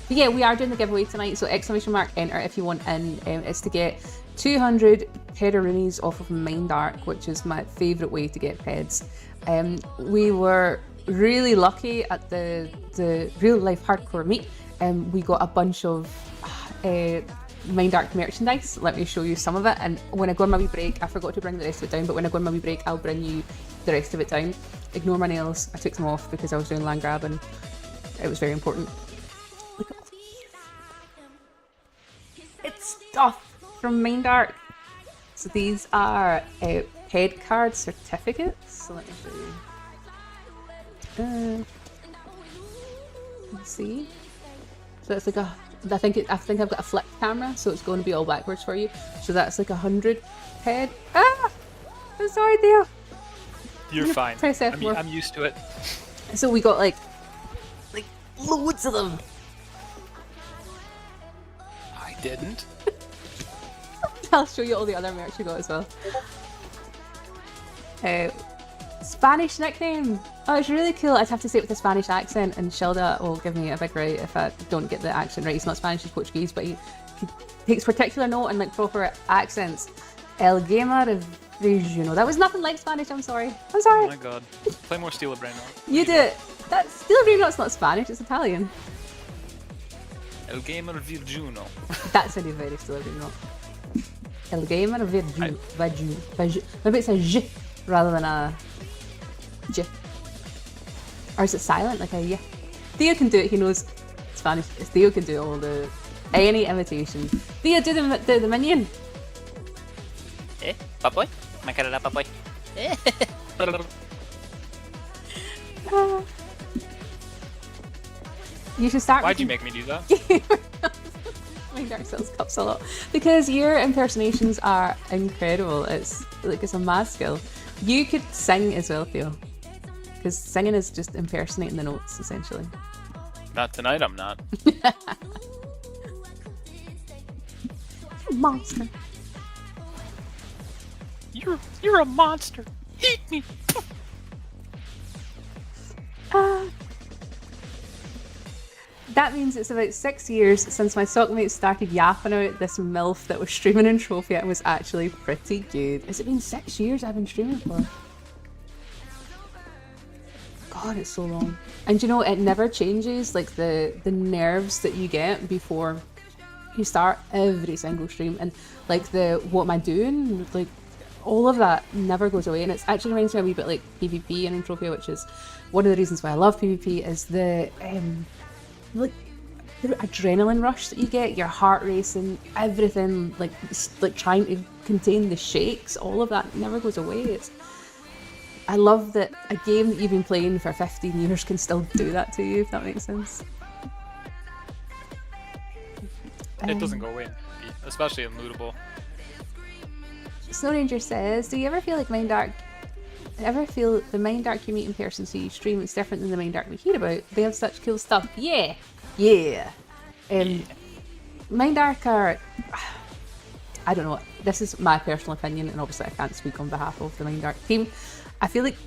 But yeah, we are doing the giveaway tonight. So ! Enter if you want in. It's to get 200 Pederoonies off of Mindark, which is my favourite way to get peds. We were really lucky at the real life hardcore meet. We got a bunch of Mindark merchandise. Let me show you some of it. And when I go on my wee break, I forgot to bring the rest of it down, but when I go on my wee break, I'll bring you the rest of it down. Ignore my nails. I took them off because I was doing land grab and it was very important. Look at all these. It's stuff from Mindark. So these are head card certificates. So let me show you. Let's see. So it's like a. I think I've got a flip camera, so it's going to be all backwards for you. So that's like 100 head. Ah! I'm sorry, Theo. You're fine. Press F4. I'm used to it. So we got like loads of them. I didn't. I'll show you all the other merch we got as well. Spanish nickname. Oh, it's really cool. I'd have to say it with a Spanish accent, and Shilda will give me a big right if I don't get the accent right. He's not Spanish, he's Portuguese, but he takes particular note in like proper accents. El Gamer Regional. That was nothing like Spanish. I'm sorry. I'm sorry. Oh my god. Play more Steel Brain. You do it. That's Steel Brainrot's not Spanish. It's Italian. El Gamer Virgiuno. That sounded very Steel Brainrot. El Gamer Virgiuno. Maybe it's a J rather than a J. Or is it silent like a yeah? Theo can do it. He knows Spanish. Theo can do all the any imitation. Theo, do the minion. Eh? Papoy? My cara papoy. You should start. Why'd you make me do that? Dark Souls cups a lot because your impersonations are incredible. It's like it's a mad skill. You could sing as well, Theo, because singing is just impersonating the notes essentially. Not tonight, I'm not. Monster. You're a monster. Eat me. That means it's about 6 years since my sockmates started yapping out this MILF that was streaming in Trophy and was actually pretty good. Has it been 6 years I've been streaming for? God, it's so long. And you know, it never changes, like the nerves that you get before you start every single stream. And like the what am I doing? Like all of that never goes away. And it actually reminds me a wee bit like PvP in Trophy, which is one of the reasons why I love PvP is the like the adrenaline rush that you get, your heart racing, everything like trying to contain the shakes, all of that never goes away. I love that a game that you've been playing for 15 years can still do that to you, if that makes sense. It doesn't go away in PvP, especially in lootable. Snow Ranger says, do you ever feel like Mindark? Ever feel the Mindark you meet in person, so you stream, it's different than the Mindark we hear about? They have such cool stuff. Yeah. Mindark are, I don't know, this is my personal opinion, and obviously I can't speak on behalf of the Mindark team. I feel like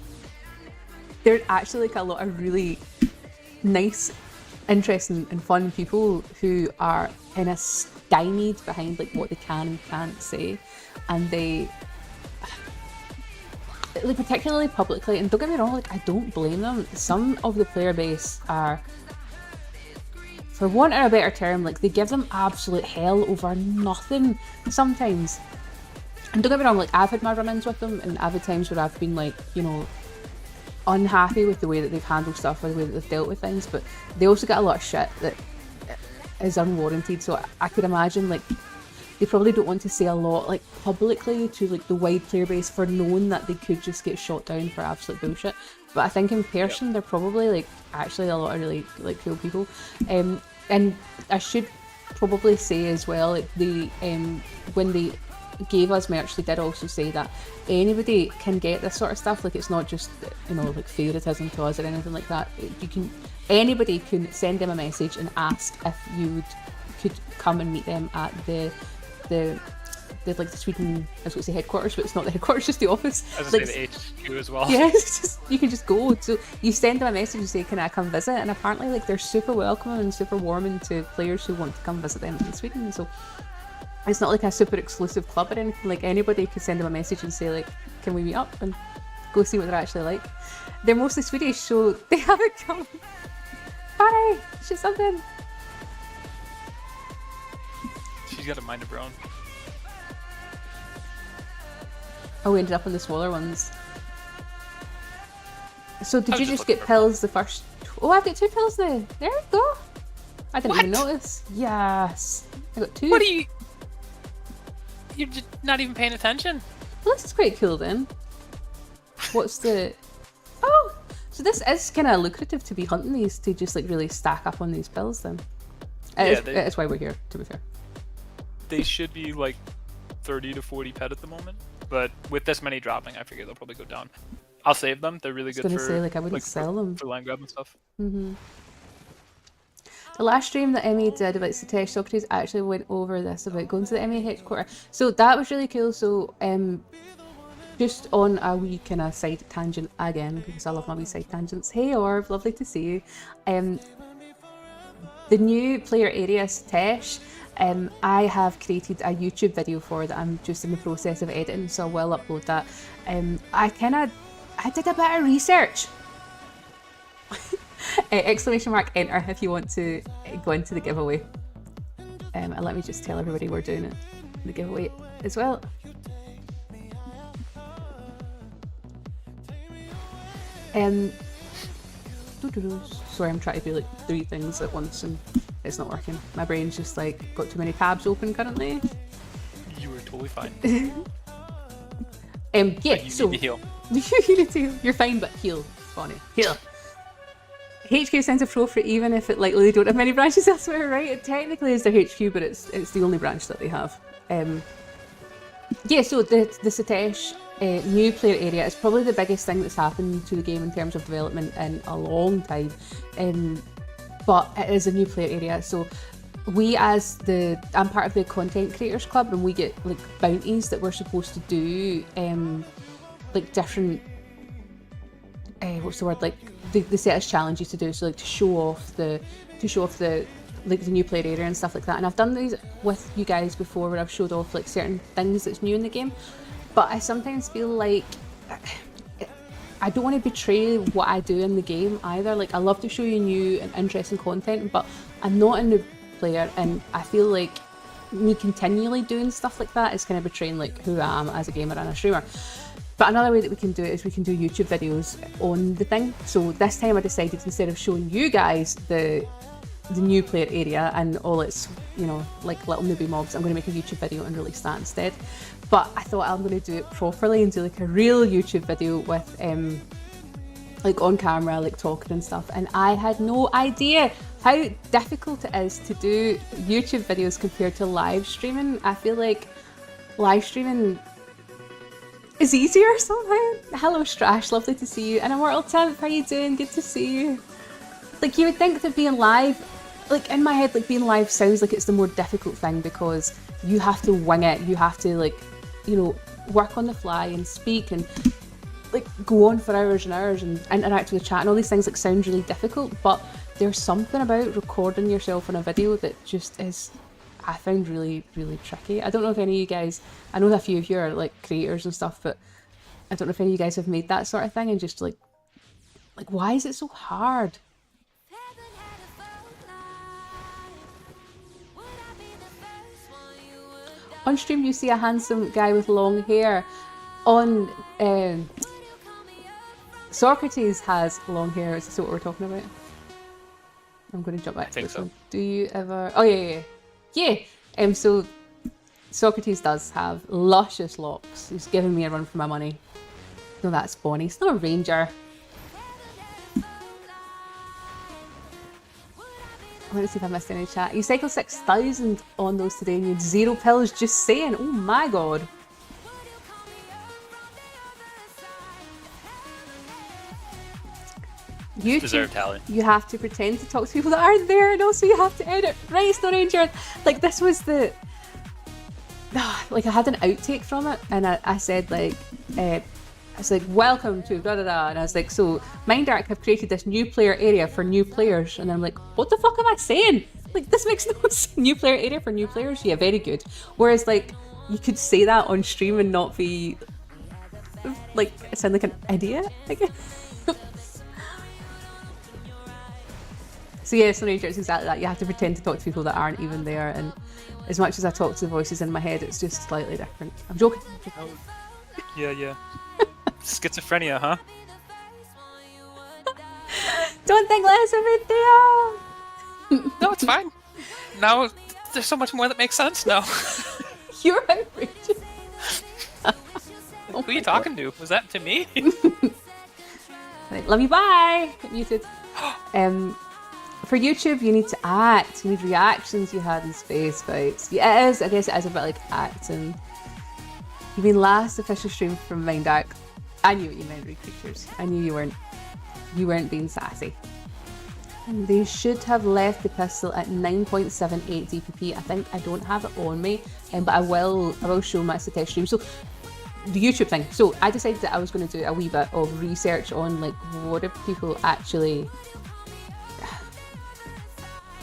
there's actually like a lot of really nice interesting and fun people who are kind of stymied behind like what they can and can't say, and they like particularly publicly, and don't get me wrong, like I don't blame them. Some of the player base are, for want of a better term, like they give them absolute hell over nothing sometimes. And don't get me wrong, like I've had my run-ins with them, and I've had times where I've been like, you know, unhappy with the way that they've handled stuff or the way that they've dealt with things, but they also get a lot of shit that is unwarranted. So I could imagine like they probably don't want to say a lot like publicly to like the wide player base for knowing that they could just get shot down for absolute bullshit. But I think in person they're probably like actually a lot of really like cool people. And I should probably say as well, like they when they gave us merch, they did also say that anybody can get this sort of stuff. Like it's not just, you know, like favoritism to us or anything like that. Anybody can send them a message and ask if you could come and meet them at the like the Sweden, I was going to say headquarters, but it's not the headquarters, just the office. I was like, going to say the HQ as well. Yeah, you can just go. So you send them a message and say, can I come visit? And apparently like they're super welcoming and super warming to players who want to come visit them in Sweden. So it's not like a super exclusive club or anything. Like anybody could send them a message and say like, can we meet up and go see what they're actually like. They're mostly Swedish, so they haven't come. Bye, shoot something. She's got a mind of her own. Oh, we ended up on the smaller ones. So did I was you just just get looking for pills the first... Oh, I've got 2 pills now. There we go. I didn't even What? notice. Yes. I got 2. What are you? You're just not even paying attention. Well, this is quite cool then. What's the... Oh! So this is kind of lucrative to be hunting these, to just like really stack up on these pills then. It's why we're here, to be fair. They should be like 30 to 40 pet at the moment, but with this many dropping, I figure they'll probably go down. I'll save them. They're really good I was for. gonna say, like, I wouldn't sell them. For line grab and stuff. Mm-hmm. The last stream that Emmy did about Satesh Socrates actually went over this about going to the Emmy headquarters. So that was really cool. So just on a wee kind of side tangent again, because I love my wee side tangents. Hey Orv, lovely to see you. The new player area Satesh, I have created a YouTube video for that I'm just in the process of editing, so I will upload that. I did a bit of research. Exclamation mark enter if you want to go into the giveaway. And let me just tell everybody we're doing it, the giveaway as well. Sorry, I'm trying to do like 3 things at once and it's not working. My brain's just like got too many tabs open currently. You were totally fine. Yeah, but you so need to heal. you need to heal. You're fine, but heal, Bonnie. Heal. HQ sends a pro for even if it likely they don't have many branches elsewhere, right? It technically is their HQ, but it's the only branch that they have. Yeah, so the Satesh new player area is probably the biggest thing that's happened to the game in terms of development in a long time. But it is a new player area, so we I'm part of the content creators club, and we get like bounties that we're supposed to do, like different what's the word, like they set us challenges to do, so like to show off the like the new player area and stuff like that. And I've done these with you guys before where I've showed off like certain things that's new in the game, but I sometimes feel like I don't want to betray what I do in the game either. Like I love to show you new and interesting content, but I'm not a new player, and I feel like me continually doing stuff like that is kind of betraying like who I am as a gamer and a streamer. But another way that we can do it is we can do YouTube videos on the thing. So this time I decided, instead of showing you guys the new player area and all its, you know, like little newbie mobs, I'm going to make a YouTube video and release that instead. But I thought I'm going to do it properly and do like a real YouTube video with like on camera, like talking and stuff. And I had no idea how difficult it is to do YouTube videos compared to live streaming. I feel like live streaming is easier somehow. Hello Strash, lovely to see you. And Immortal Temp, how you doing? Good to see you. Like you would think that being live, like in my head, like being live sounds like it's the more difficult thing because you have to wing it. You have to like, you know, work on the fly and speak and like go on for hours and hours and interact with the chat and all these things like sound really difficult. But there's something about recording yourself in a video that just is, I found really, really tricky. I don't know if any of you guys, I know a few of you are like creators and stuff, but I don't know if any of you guys have made that sort of thing and just like why is it so hard? Heaven had a full life. Would I be the first one you would On stream you see a handsome guy with long hair. On Socrates has long hair. Is this what we're talking about? I'm going to jump back to think this so. one. Do you ever... Oh, yeah. So Socrates does have luscious locks. He's giving me a run for my money. No, that's Bonnie. It's not a ranger. I want to see if I missed any chat. You cycled 6,000 on those today and you had 0 pills, just saying. Oh my god. YouTube, Deserved tally. you have to pretend to talk to people that aren't there, and also you have to edit. Right, Stone Ranger. Like, this was the... like, I had an outtake from it, and I said, like... I was like, welcome to da da da, and I was like, so Mind Arc have created this new player area for new players, and then I'm like, what the fuck am I saying? Like, this makes no sense. New player area for new players? Yeah, very good. Whereas, like, you could say that on stream and not be, like, sound like an idiot, I guess. So yeah, Stone Ranger, it's exactly that. You have to pretend to talk to people that aren't even there, and as much as I talk to the voices in my head, it's just slightly different. I'm joking. Yeah. Schizophrenia, huh? Don't think less of it, Theo! No, it's fine. Now there's so much more that makes sense now. You're outrageous. Who are you talking to? Was that to me? Right, love you, bye! Get muted. For YouTube, you need to act. You need reactions you had in space fights. Yeah, it is. I guess it is a bit like acting. You mean last official stream from Mind Arc? I knew what you meant, Reed Creatures. I knew you weren't being sassy. And they should have left the pistol at 9.78 DPP. I think I don't have it on me, but I will show my test stream. So the YouTube thing. So I decided that I was going to do a wee bit of research on like what do people actually.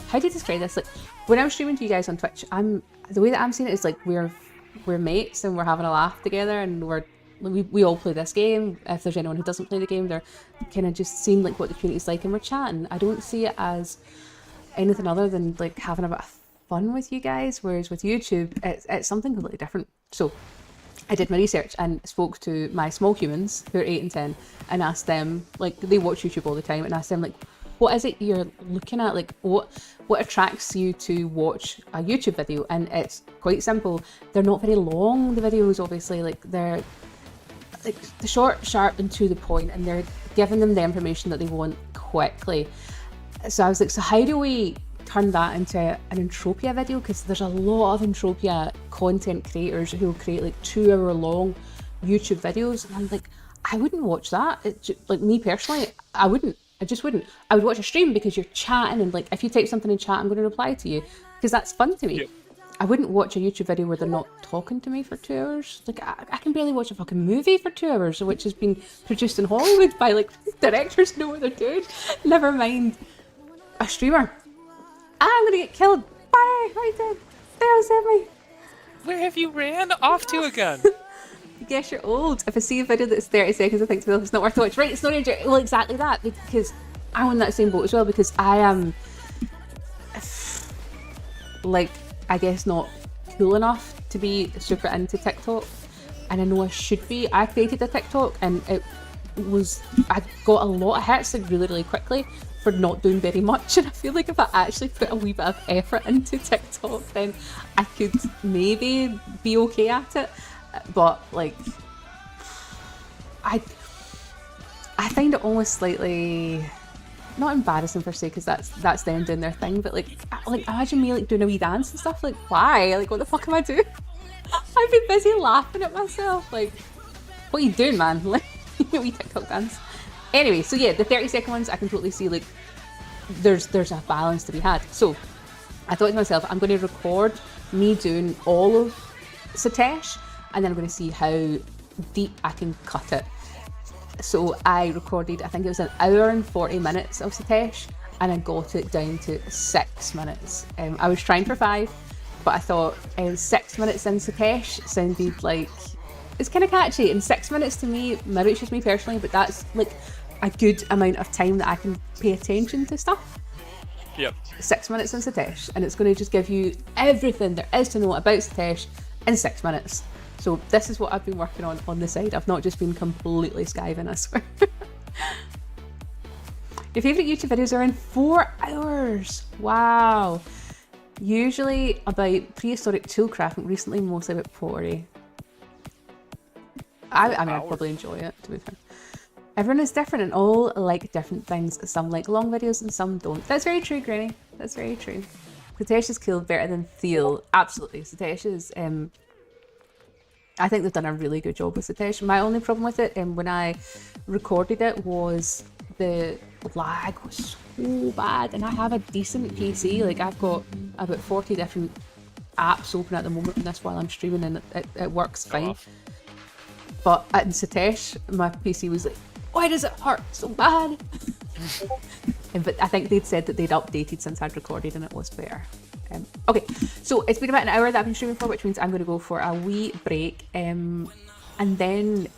How do you describe this? Like when I'm streaming to you guys on Twitch, the way that I'm seeing it is like we're mates and we're having a laugh together and we all play this game. If there's anyone who doesn't play the game, they're kind of just seeing like what the community's like and we're chatting. I don't see it as anything other than like having a bit of fun with you guys. Whereas with YouTube, it's something completely different. So I did my research and spoke to my small humans who are 8 and 10 and asked them, like they watch YouTube all the time, and asked them like, what is it you're looking at? Like what attracts you to watch a YouTube video? And it's quite simple. They're not very long, the videos, obviously. Like they're like the short, sharp and to the point, and they're giving them the information that they want quickly. So I was like, so how do we turn that into an Entropia video? Because there's a lot of Entropia content creators who will create like 2-hour long YouTube videos, and I'm like, I wouldn't watch that. Like me personally, I wouldn't. I just wouldn't. I would watch a stream because you're chatting, and like if you type something in chat, I'm going to reply to you because that's fun to me. Yep. I wouldn't watch a YouTube video where they're not talking to me for 2 hours. Like I can barely watch a fucking movie for 2 hours, which has been produced in Hollywood by like directors who know what they're doing. Never mind a streamer. I'm gonna get killed. Bye. Right then. There, save me. Where have you ran off to again? I guess you're old. If I see a video that's 30 seconds, I think to myself, it's not worth the watch. Right, it's not Ranger. Well, exactly that, because I'm on that same boat as well, because I am, like, I guess not cool enough to be super into TikTok, and I know I should be. I created a TikTok, and I got a lot of hits like really, really quickly for not doing very much, and I feel like if I actually put a wee bit of effort into TikTok, then I could maybe be okay at it. But like I find it almost slightly not embarrassing per se, because that's them doing their thing, but like imagine me like doing a wee dance and stuff. Like why? Like what the fuck am I doing? I've been busy laughing at myself. Like what are you doing, man? Like a wee TikTok dance. Anyway, so yeah, the 30-second ones I can totally see like there's a balance to be had. So I thought to myself, I'm going to record me doing all of Satesh, and then I'm going to see how deep I can cut it. So I recorded, I think it was 1 hour and 40 minutes of Satesh, and I got it down to 6 minutes. I was trying for 5, but I thought 6 minutes in Satesh sounded like it's kind of catchy. And 6 minutes to me, maybe it's just me personally, but that's like a good amount of time that I can pay attention to stuff. Yep. 6 minutes in Satesh, and it's going to just give you everything there is to know about Satesh in 6 minutes. So this is what I've been working on the side. I've not just been completely skiving, I swear. Your favourite YouTube videos are in 4 hours. Wow. Usually about prehistoric toolcraft, and recently mostly about pottery. I mean, I probably enjoy it, to be fair. Everyone is different and all like different things. Some like long videos and some don't. That's very true, Granny. That's very true. Satesh is cool better than Theo. Absolutely. Satesh is, I think they've done a really good job with Satesh. My only problem with it, when I recorded it, was the lag was so bad. And I have a decent PC. Like, I've got about 40 different apps open at the moment on this while I'm streaming, and it works fine. But in Satesh, my PC was like, why does it hurt so bad? But I think they'd said that they'd updated since I'd recorded and it was better. Okay, so it's been about an hour that I've been streaming for, which means I'm going to go for a wee break. And then,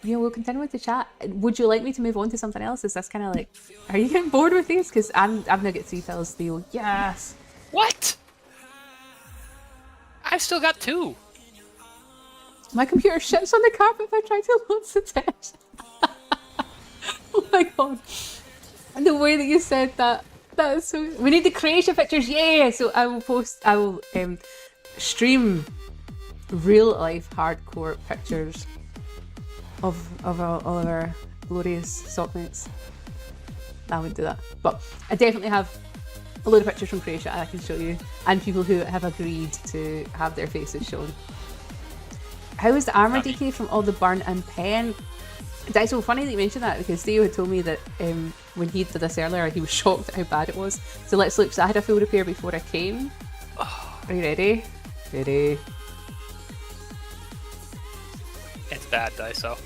we'll continue with the chat. Would you like me to move on to something else? Is this kind of like, are you getting bored with these? Because I've now got 3 pills, Theo. Yes! What? I've still got 2. My computer shits on the carpet if I try to load Satesh. Oh my god. And the way that you said that, that is so... We need the Croatia pictures, yeah! So I will stream real life hardcore pictures of all of our glorious sockmates. I would do that. But I definitely have a load of pictures from Croatia I can show you, and people who have agreed to have their faces shown. How was the armour decay from all the burn and pen? That's so funny that you mentioned that, because Theo had told me that when he did this earlier, he was shocked at how bad it was. So let's look. So I had a full repair before I came. Are you ready? Ready? It's bad, Daiso.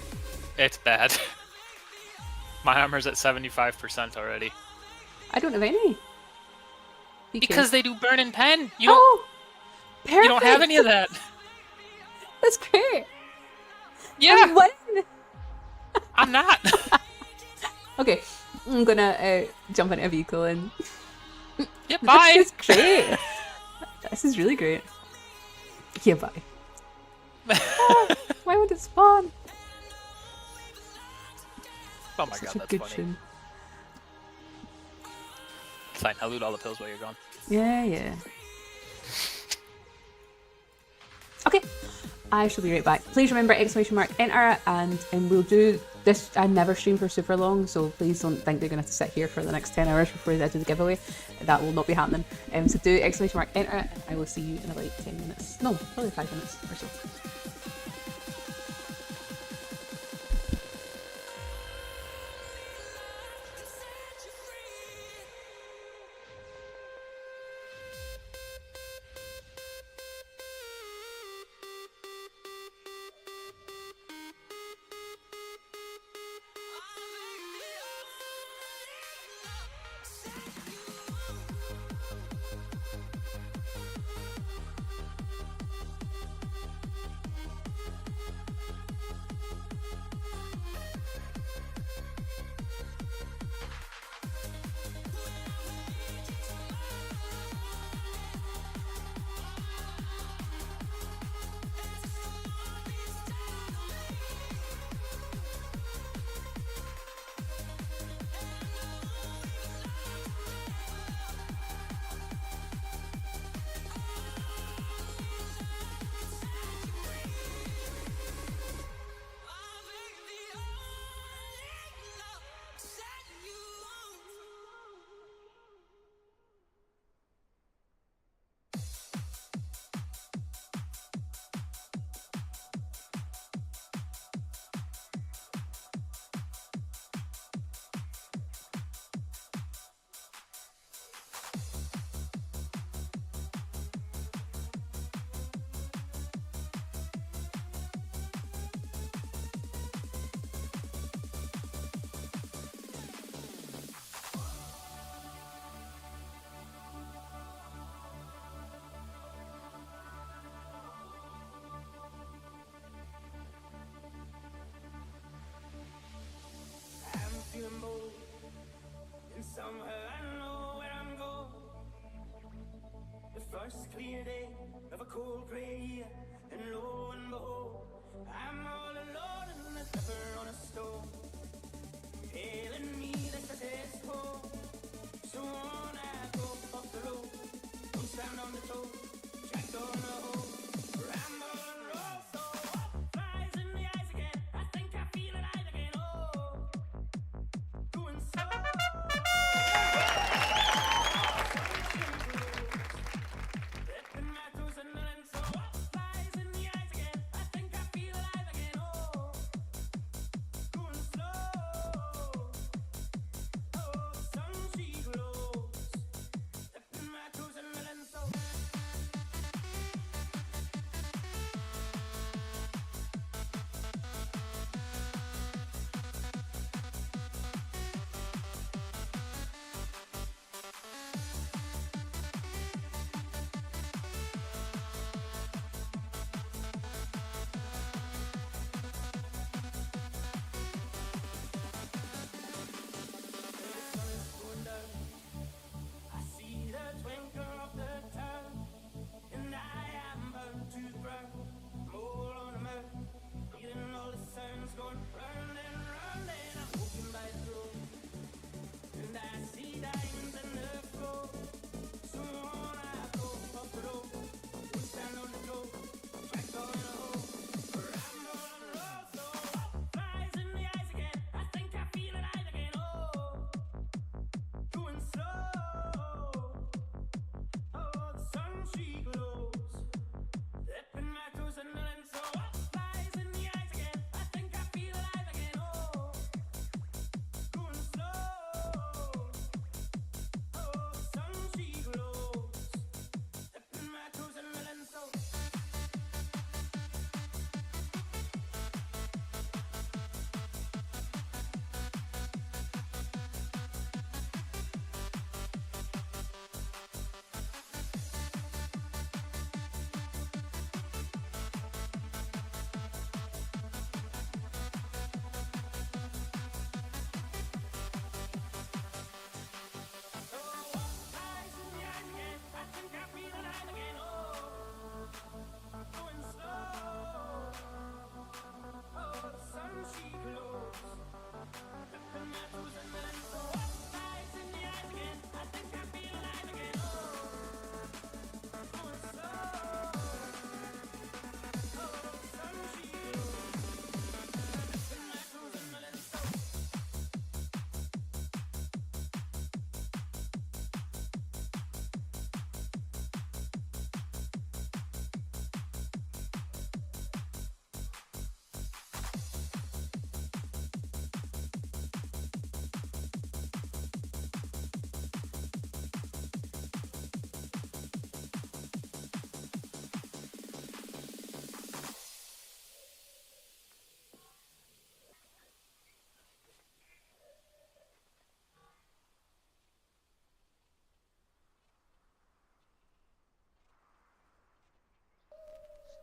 It's bad. My armor's at 75% already. I don't have any. Because they do burn and pen. Perfect. You don't have any of that. That's great. Yeah. What? I'm not. Okay, I'm gonna jump into a vehicle and. Yeah, bye. This is great. This is really great. Yeah, bye. Why would it spawn? Oh my Such god, a that's good funny. tune. It's fine, I'll loot all the pills while you're gone. Yeah. Okay, I shall be right back. Please remember !enter, and we'll do this. I never stream for super long, so please don't think they're going to have to sit here for the next 10 hours before they do the giveaway. That will not be happening. So do !enter, and I will see you in about 10 minutes. No, probably 5 minutes or so. First clear day of a cold grey year, and lo and behold, I'm all alone in the pepper on a stone. Telling me that success home. So on I go off the road, don't stand on the toe, track on the hole, ramble and roll. So up flies in the eyes again, I think I feel alive again. Oh, going slow. Dipping my toes in the lens. So up flies in the eyes again, I think I feel alive again. Oh, going slow. Oh, the sun she glows. Dipping my toes in the lens. So I see the twinkle of the town, and I am burned to the ground. I'm all on the map, feeling all the sounds going round and round, and I'm walking by the road, and I see diamonds in the floor. So on I go off the road, don't stand on the toe, track on the hole, ramble and roll. So up flies in the eyes again, I think I feel alive again. Oh, going slow. Oh, the sun she glows. Dipping my toes in the lens. So up flies in the eyes again, I think I feel alive again. Oh, going slow. Oh, the sun she glows. Dipping my toes in the lens. So flies in the eyes again, I think I feel alive again. Oh, going slow. Oh, the sun she glows. Dipping my toes in the lens. So up flies in the eyes again, I think I feel alive again. Oh, going slow. Oh, the sun she glows. Dipping my toes in the lens. So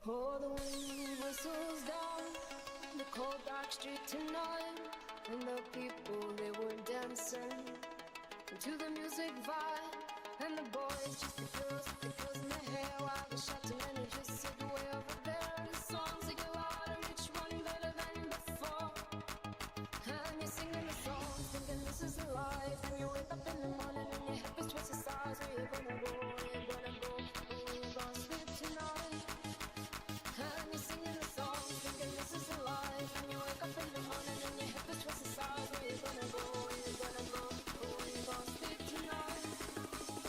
Oh, the wind whistles down the cold dark street tonight, and the people they were dancing to the music vibe, and the boys just the girls with the girls in their hair, while the shouting and it just sit way over there. The songs they go out and each one better than before, and you're singing the songs thinking this is the life, and you wake up in the morning and your hip is twisted sides. Where you gonna go? Where you gonna go? Where you gonna sleep tonight? And you're singing the song, thinking this is the life, and you wake up in the morning and your hip is twisted sides. Where you gonna go? Where you gonna go? Where you gonna sleep tonight?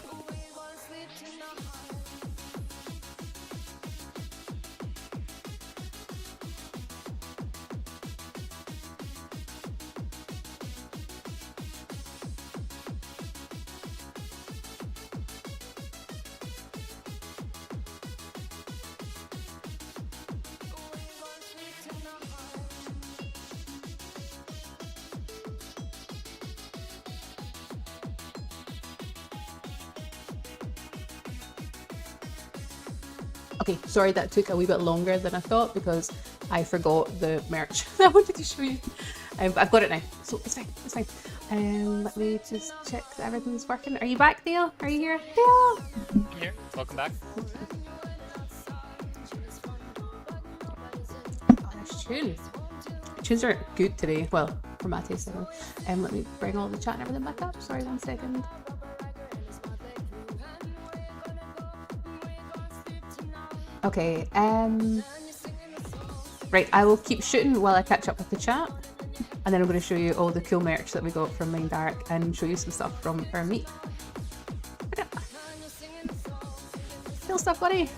Where you gonna sleep tonight? Okay, sorry that took a wee bit longer than I thought because I forgot the merch that I wanted to show you. But I've got it now, so it's fine, it's fine. Let me just check that everything's working. Are you back, Theo? Are you here? Theo! I'm here. Welcome back. Oh, there's tunes. Tunes are good today. Well, for my taste anyway. Let me bring all the chat and everything back up. Sorry, 1 second. Okay, right, I will keep shooting while I catch up with the chat. And then I'm going to show you all the cool merch that we got from Mind Dark and show you some stuff from our meet. Cool stuff, buddy.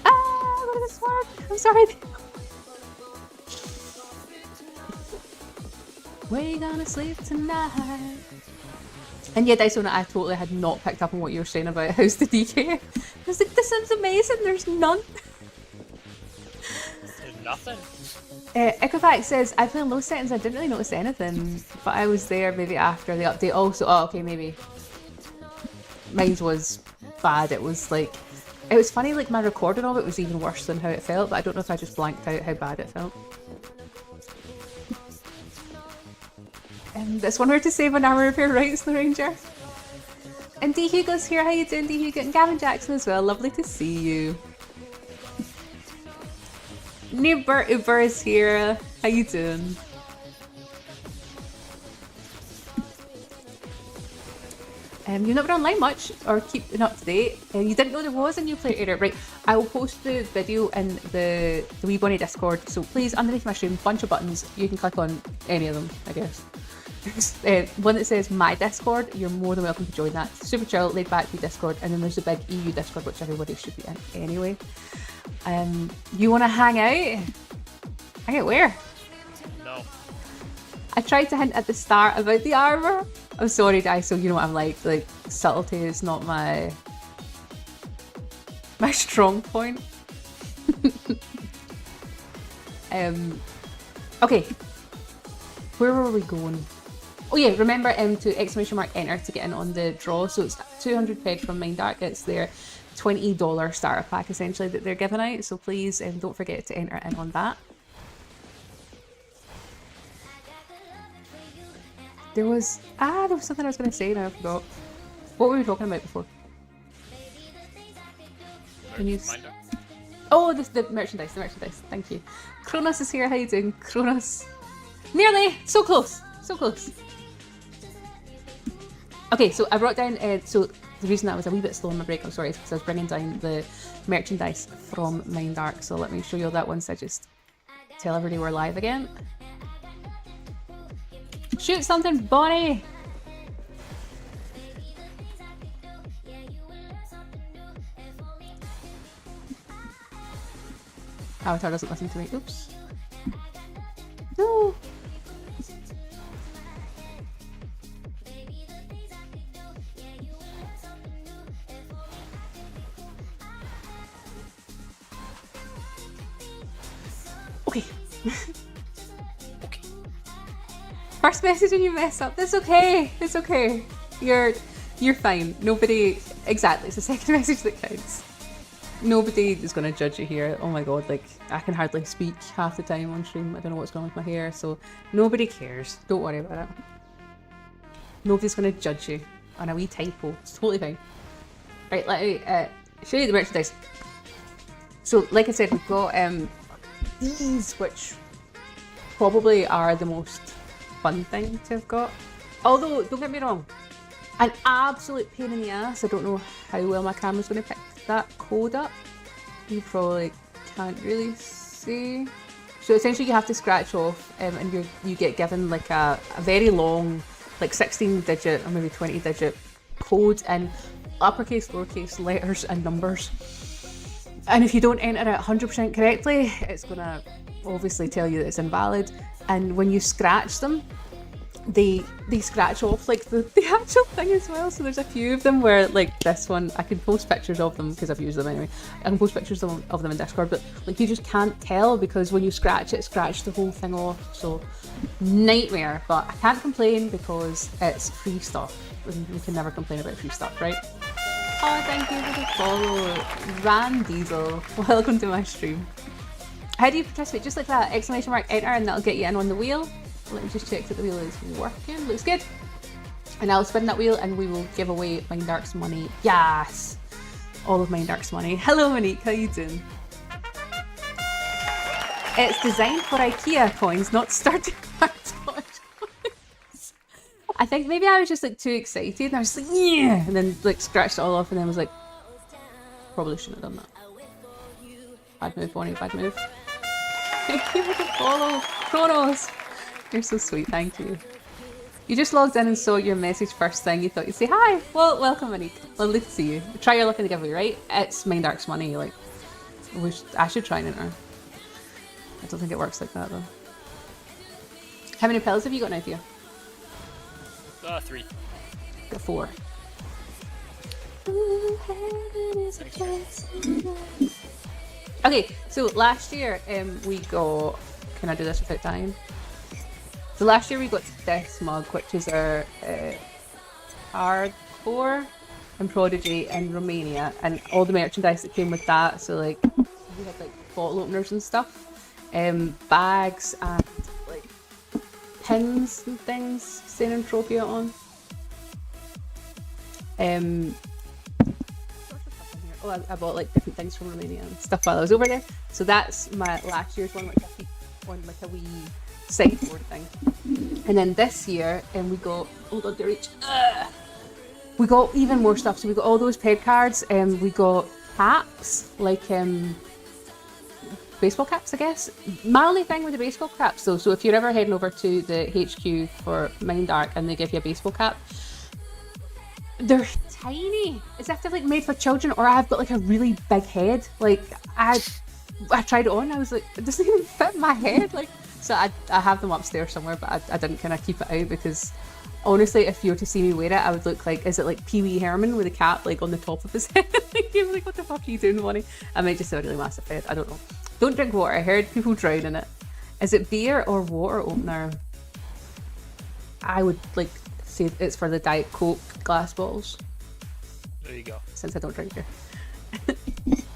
Ah, look at this word. I'm sorry. Where you gonna sleep tonight? And yeah, Dysona, I totally had not picked up on what you were saying about how's the DK. I was like, this sounds amazing. There's none. There's nothing. Equifax says, I play in low settings, I didn't really notice anything, but I was there maybe after the update also. Oh, okay, maybe. Mine was bad. It was like, it was funny, like my recording of it was even worse than how it felt, but I don't know if I just blanked out how bad it felt. This one where to save an hour repair rights, the Ranger. And D Hugo's here, how you doing D Hugo? And Gavin Jackson as well, lovely to see you. New Bert Uber is here. How you doing? You've not been online much or keeping up to date. You didn't know there was a new player area, right? I will post the video in the Wee Bonnie Discord. So please, underneath my stream, bunch of buttons. You can click on any of them, I guess. One that says My Discord. You're more than welcome to join that. Super chill, laid back Discord, and then there's the big EU Discord, which everybody should be in anyway. You want to hang out? Hang out where? No. I tried to hint at the start about the armor. I'm sorry, Daiso, you know what I'm like. Like, subtlety is not my strong point. Okay. Where were we going? Oh yeah, remember to ! enter to get in on the draw. So it's 200 peg from Mind Dark. It's their $20 starter pack essentially that they're giving out. So please don't forget to enter in on that. There was something I was going to say and I forgot. What were we talking about before? Can you... Oh, the merchandise, Thank you. Kronos is here. How you doing, Kronos? Nearly! So close! So close. Okay, so I brought down... so the reason that was a wee bit slow on my break, I'm sorry, is because I was bringing down the merchandise from Mind Dark. So let me show you all that once I just tell everybody we're live again. Shoot something, Bonnie! Avatar doesn't listen to me. Oops. No! Okay. First message and you mess up. That's okay. It's okay. You're fine. Nobody... Exactly. It's the second message that counts. Nobody is going to judge you here. Oh my god, like, I can hardly speak half the time on stream. I don't know what's going on with my hair, so nobody cares. Don't worry about it. Nobody's going to judge you on a wee typo. It's totally fine. Right, let me show you the merchandise. So, like I said, we've got these, which probably are the most fun thing to have got. Although, don't get me wrong, an absolute pain in the ass. I don't know how well my camera's going to pick that code up. You probably can't really see. So essentially you have to scratch off and you get given like a very long, like 16 digit or maybe 20 digit code in uppercase, lowercase, letters and numbers. And if you don't enter it 100% correctly, it's going to obviously tell you that it's invalid. And when you scratch them, they scratch off like the actual thing as well. So there's a few of them where, like this one, I can post pictures of them because I've used them anyway. I can post pictures of them in Discord, but like you just can't tell because when you scratch it, scratch the whole thing off. So nightmare, but I can't complain because it's free stuff. And you can never complain about free stuff, right? Oh, thank you for the follow. Ran Diesel. Welcome to my stream. How do you participate? Just like that, exclamation mark enter, and that'll get you in on the wheel. Let me just check that the wheel is working. Looks good. And I'll spin that wheel and we will give away Mind Dark's money. Yes! All of Mind Dark's money. Hello Monique, how you doing? It's designed for IKEA coins, not starting cards. I think maybe I was just like too excited and I was like, yeah! And then like scratched it all off and then was like, probably shouldn't have done that. Bad move, Bonnie, bad move. Thank you for the follow. Chronos! You're so sweet, thank you. You just logged in and saw your message first thing. You thought you'd say hi. Well, welcome, Monique. Lovely to see you. Try your luck in the giveaway, right? It's Mind Dark's money. Like, I should try and enter. I don't think it works like that though. How many pills have you got now, Thea? 3. Got 4. Okay, so last year we got. Can I do this without dying? So last year we got this mug, which is our hardcore and Prodigy in Romania, and all the merchandise that came with that. So like we had like bottle openers and stuff, bags and like pins and things saying Entropia on. Oh, I bought like different things from Romania and stuff while I was over there. So that's my last year's one, which I keep on like a wee sideboard thing. And then this year, we got, hold on to reach, we got even more stuff. So we got all those peg cards, we got caps, like baseball caps, I guess. My only thing with the baseball caps though, so if you're ever heading over to the HQ for Mind Dark and they give you a baseball cap, they're tiny. It's if they're like made for children, or I've got like a really big head. Like I tried it on, I was like, it doesn't even fit my head. Like, so I have them upstairs somewhere, but I didn't kind of keep it out because honestly, if you were to see me wear it, I would look like, is it like Pee Wee Herman with a cap like on the top of his head? Like, you're like, what the fuck are you doing, Bonnie? I might just have a really massive head. I don't know. Don't drink water. I heard people drown in it. Is it beer or water opener? I would like say it's for the Diet Coke glass bottles. There you go. Since I don't drink beer.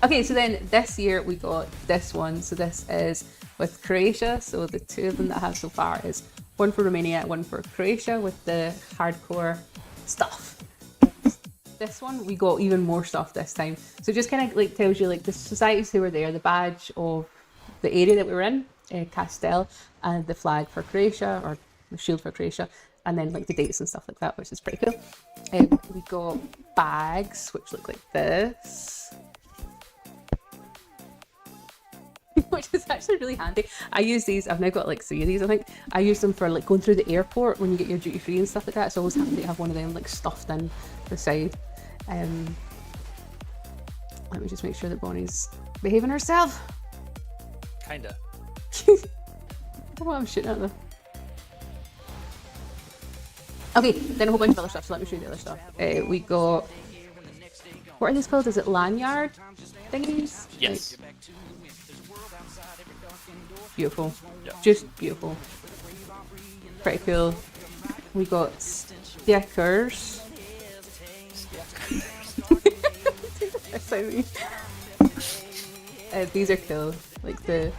Okay, so then this year we got this one. So this is with Croatia. So the two of them that I have so far is one for Romania, one for Croatia with the hardcore stuff. This one we got even more stuff this time. So it just kind of like tells you like the societies who were there, the badge of the area that we were in, Castel, and the flag for Croatia, or the shield for Croatia, and then like the dates and stuff like that, which is pretty cool. We got bags which look like this, which is actually really handy. I use these, I've now got like 3 of these I think. I use them for like going through the airport when you get your duty free and stuff like that. It's always handy to have one of them like stuffed in the side. Let me just make sure that Bonnie's behaving herself. Kinda. I don't know what I'm shooting at though. Okay, then a whole bunch of other stuff, so let me show you the other stuff. We got, what are these called? Is it lanyard thingies? Yes. Like, beautiful. Yep. Just beautiful. Pretty cool. We got stickers. These are cool. Like the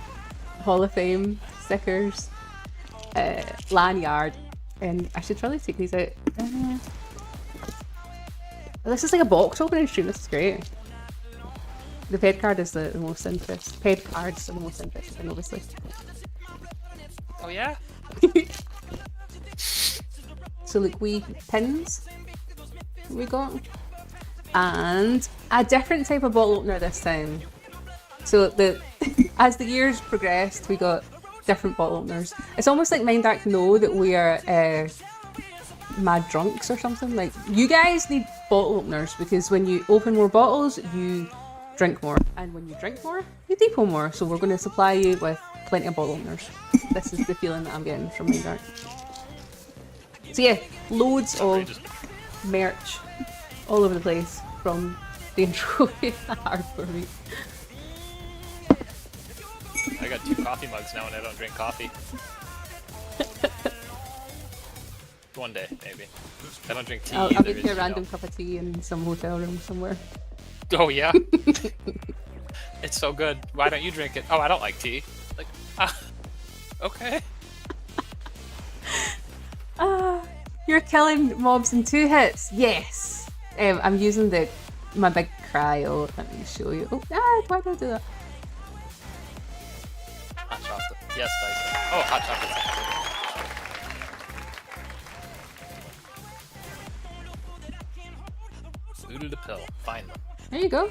Hall of Fame stickers. Lanyard. And I should probably take these out. This is like a box opening stream. This is great. The ped card is the most interesting. Ped cards are the most interesting, obviously. Oh yeah? So like wee pins we got. And a different type of bottle opener this time. So as the years progressed, we got different bottle openers. It's almost like Mind Dark know that we are mad drunks or something. Like, you guys need bottle openers because when you open more bottles, you drink more, and when you drink more, you depot more. So we're going to supply you with plenty of bottle openers. This is the feeling that I'm getting from Mind Dark. So yeah, loads of merch all over the place from the intro to the hardcore week. I got 2 coffee mugs now and I don't drink coffee. One day, maybe. I don't drink tea I'll either. get you a as random know. cup of tea in some hotel room somewhere. Oh yeah. It's so good. Why don't you drink it? Oh, I don't like tea. Like, okay. You're killing mobs in 2 hits. Yes. I'm using my big cryo. Let me show you. Oh, why did I do that? Hot chocolate. Yes, Dyson. Oh, hot chocolate. Voodoo the pill. Find them. There you go.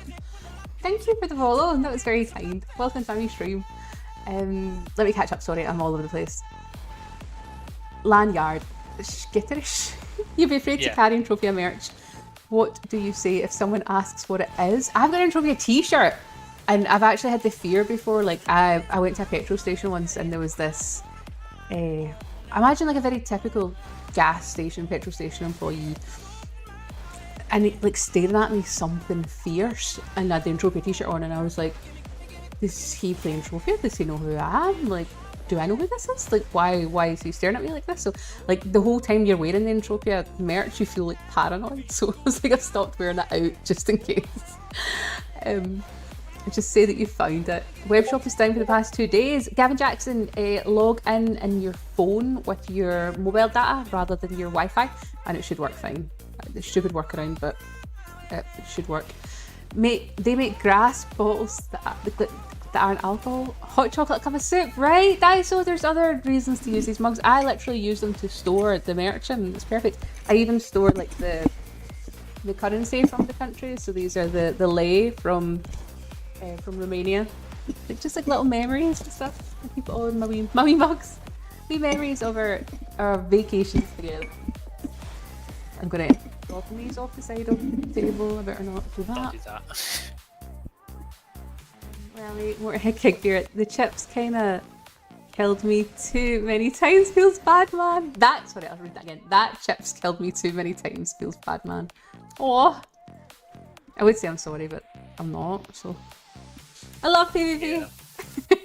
Thank you for the follow. That was very kind. Welcome to my stream. Let me catch up. Sorry, I'm all over the place. Lanyard. Skitterish. You'd be afraid to Yeah. carry Entropia merch. What do you say if someone asks what it is? I've got an Entropia t-shirt. And I've actually had the fear before. Like, I went to a petrol station once and there was this... imagine like a very typical gas station, petrol station employee. And he, like, staring at me something fierce. And I had the Entropia t-shirt on and I was like, is he playing Entropia? Does he know who I am? Like, do I know who this is? Like, why is he staring at me like this? So, like, the whole time you're wearing the Entropia merch, you feel like paranoid. So I was like, I've stopped wearing it out just in case. Just say that you found it. Webshop is down for the past 2 days. Gavin Jackson, log in your phone with your mobile data rather than your Wi-Fi, and it should work fine. The stupid workaround, but it should work. They make grass bottles that aren't alcohol. Hot chocolate cup of soup, right? So there's other reasons to use these mugs. I literally use them to store the merch in. It's perfect. I even store like the currency from the country. So these are the lei from Romania. Like, just like little memories and stuff. I keep it all in my wee mugs. Wee memories of our vacations together. I'm gonna drop these off the side of the table. I better not do Don't that. do that. Well, more kick beer. The chips kind of killed me too many times. Feels bad, man. That's what I'll read that again. That chips killed me too many times. Feels bad, man. Oh, I would say I'm sorry, but I'm not. So I love PvP. Yeah.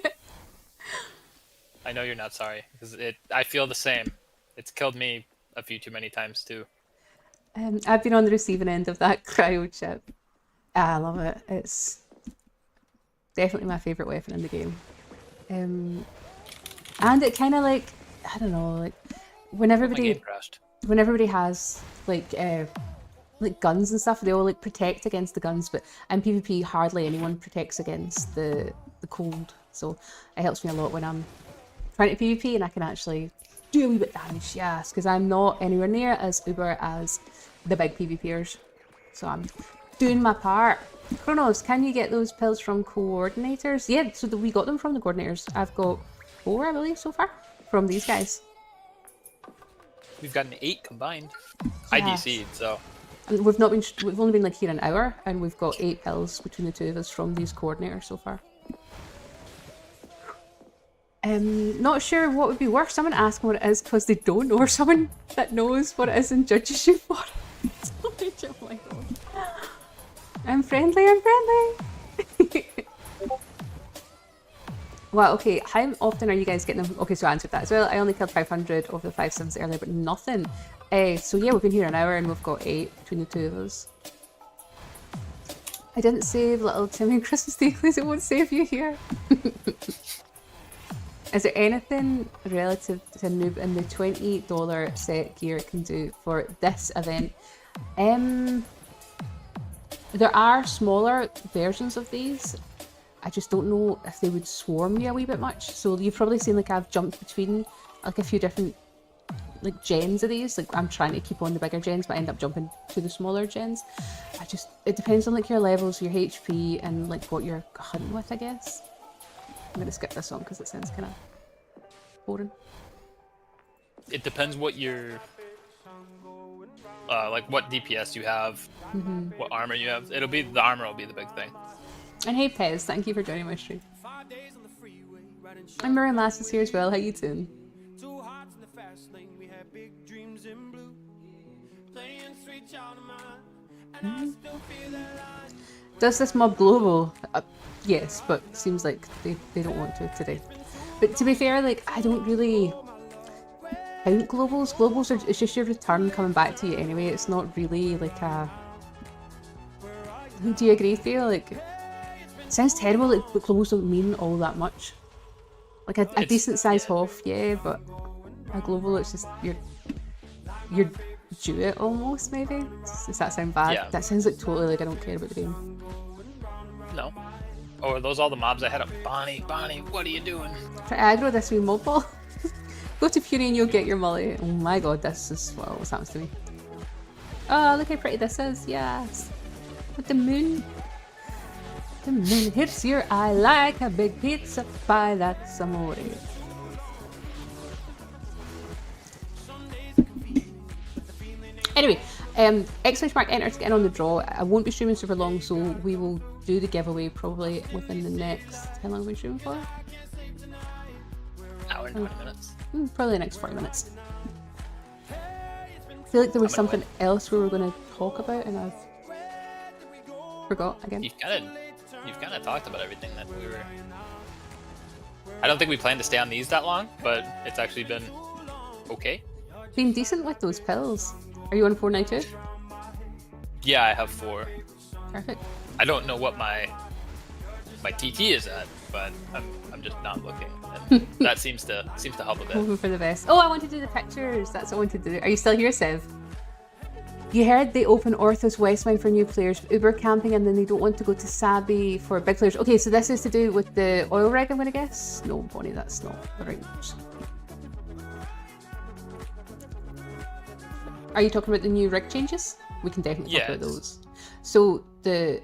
I know you're not sorry because I feel the same. It's killed me a few too many times too. I've been on the receiving end of that cryo chip. I love it. It's definitely my favourite weapon in the game. And it kind of like, I don't know, like when My everybody game crashed. has like guns and stuff, they all like protect against the guns, but in PvP hardly anyone protects against the cold. So it helps me a lot when I'm trying to PvP and I can actually do a wee bit of damage, yes, because I'm not anywhere near as uber as the big PvPers. So I'm doing my part. Chronos, can you get those pills from coordinators? Yeah, so we got them from the coordinators. I've got 4, I believe, so far from these guys. We've gotten 8 combined. Yes. IDC'd, so And we've only been like here an hour, and we've got 8 pills between the two of us from these coordinators so far. Not sure what would be worse. Someone asking what it is because they don't know, or someone that knows what it is and judges you for it. Oh my god. I'm friendly. Well, okay, how often are you guys getting them? Okay, so I answered that as well. I only killed 500 of the 5-7s earlier, but nothing. So yeah, we've been here an hour and we've got 8 between the two of us. I didn't save little Timmy and Christmas Day, please, it won't save you here. Is there anything relative to Noob in the $20 set gear can do for this event? There are smaller versions of these. I just don't know if they would swarm you a wee bit much. So you've probably seen like I've jumped between like a few different like gens of these. Like I'm trying to keep on the bigger gens, but I end up jumping to the smaller gens. It depends on like your levels, your HP, and like what you're hunting with, I guess. I'm gonna skip this one because it sounds kind of boring. it depends what your like what DPS you have, what armor you have. The armor will be the big thing. And hey Pez, thank you for joining my stream. And Miriam Lass is here as well. How you doing? Two hearts in the fast lane, we had big dreams in blue. Playing sweet child of mine, and I still feel that line. Does this mob global? Yes, but seems like they don't want to today. But to be fair, like I don't really count globals. Globals are, it's just your return coming back to you anyway. It's not really like a. Do you agree, Theo? Like, it sounds terrible. Like, but globals don't mean all that much. Like a decent sized Hoff, yeah, but a global, it's just you're due it almost. Maybe does that sound bad? Yeah. That sounds like totally like I don't care about the game. No. Oh, are those all the mobs I had up? Bonnie, what are you doing? Try to aggro this wee mob ball. Go to Fury and you'll get your mullet. Oh my god, this is what always happens to me. Oh, look how pretty this is. Yes. With the moon. The moon hits your eye like a big pizza pie. That's amore. Anyway, exclamation mark enter to get in on the draw. I won't be streaming super long, so we will do the giveaway probably within the next. How long are we streaming for? Hour and 20 minutes. Probably the next 40 minutes. I feel like there was something else we were going to talk about, and I've forgot again. You've kind of talked about everything that we were. I don't think we planned to stay on these that long, but it's actually been okay. Been decent with those pills. Are you on 492? Yeah, I have 4. Perfect. I don't know what my TT is at, but I'm just not looking, and that seems to help a bit. Hoping for the best. Oh, I want to do the pictures. That's what I wanted to do. Are you still here, Sev? You heard they open Orthos Westmine for new players, Uber camping, and then they don't want to go to Sabi for big players. Okay, so this is to do with the oil rig, I'm going to guess? No, Bonnie, that's not the right news. Are you talking about the new rig changes? We can definitely talk about those. So let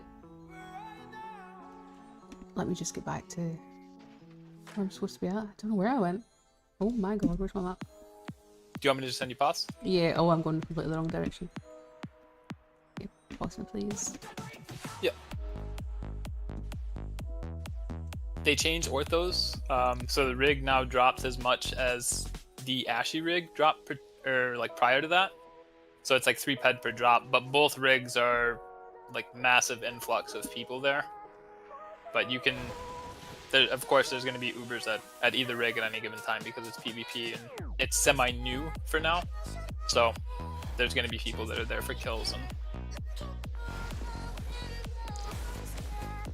me just get back to where I'm supposed to be at. I don't know where I went. Oh my god, where's my map? Do you want me to just send you pass? Yeah, oh, I'm going completely the wrong direction. Okay, pause me, please. Yeah. They changed orthos, so the rig now drops as much as the Ashy rig dropped prior to that. So it's like 3 ped per drop, but both rigs are like massive influx of people there. But you can, of course, there's going to be Ubers at either rig at any given time because it's PvP and it's semi-new for now. So there's going to be people that are there for kills. And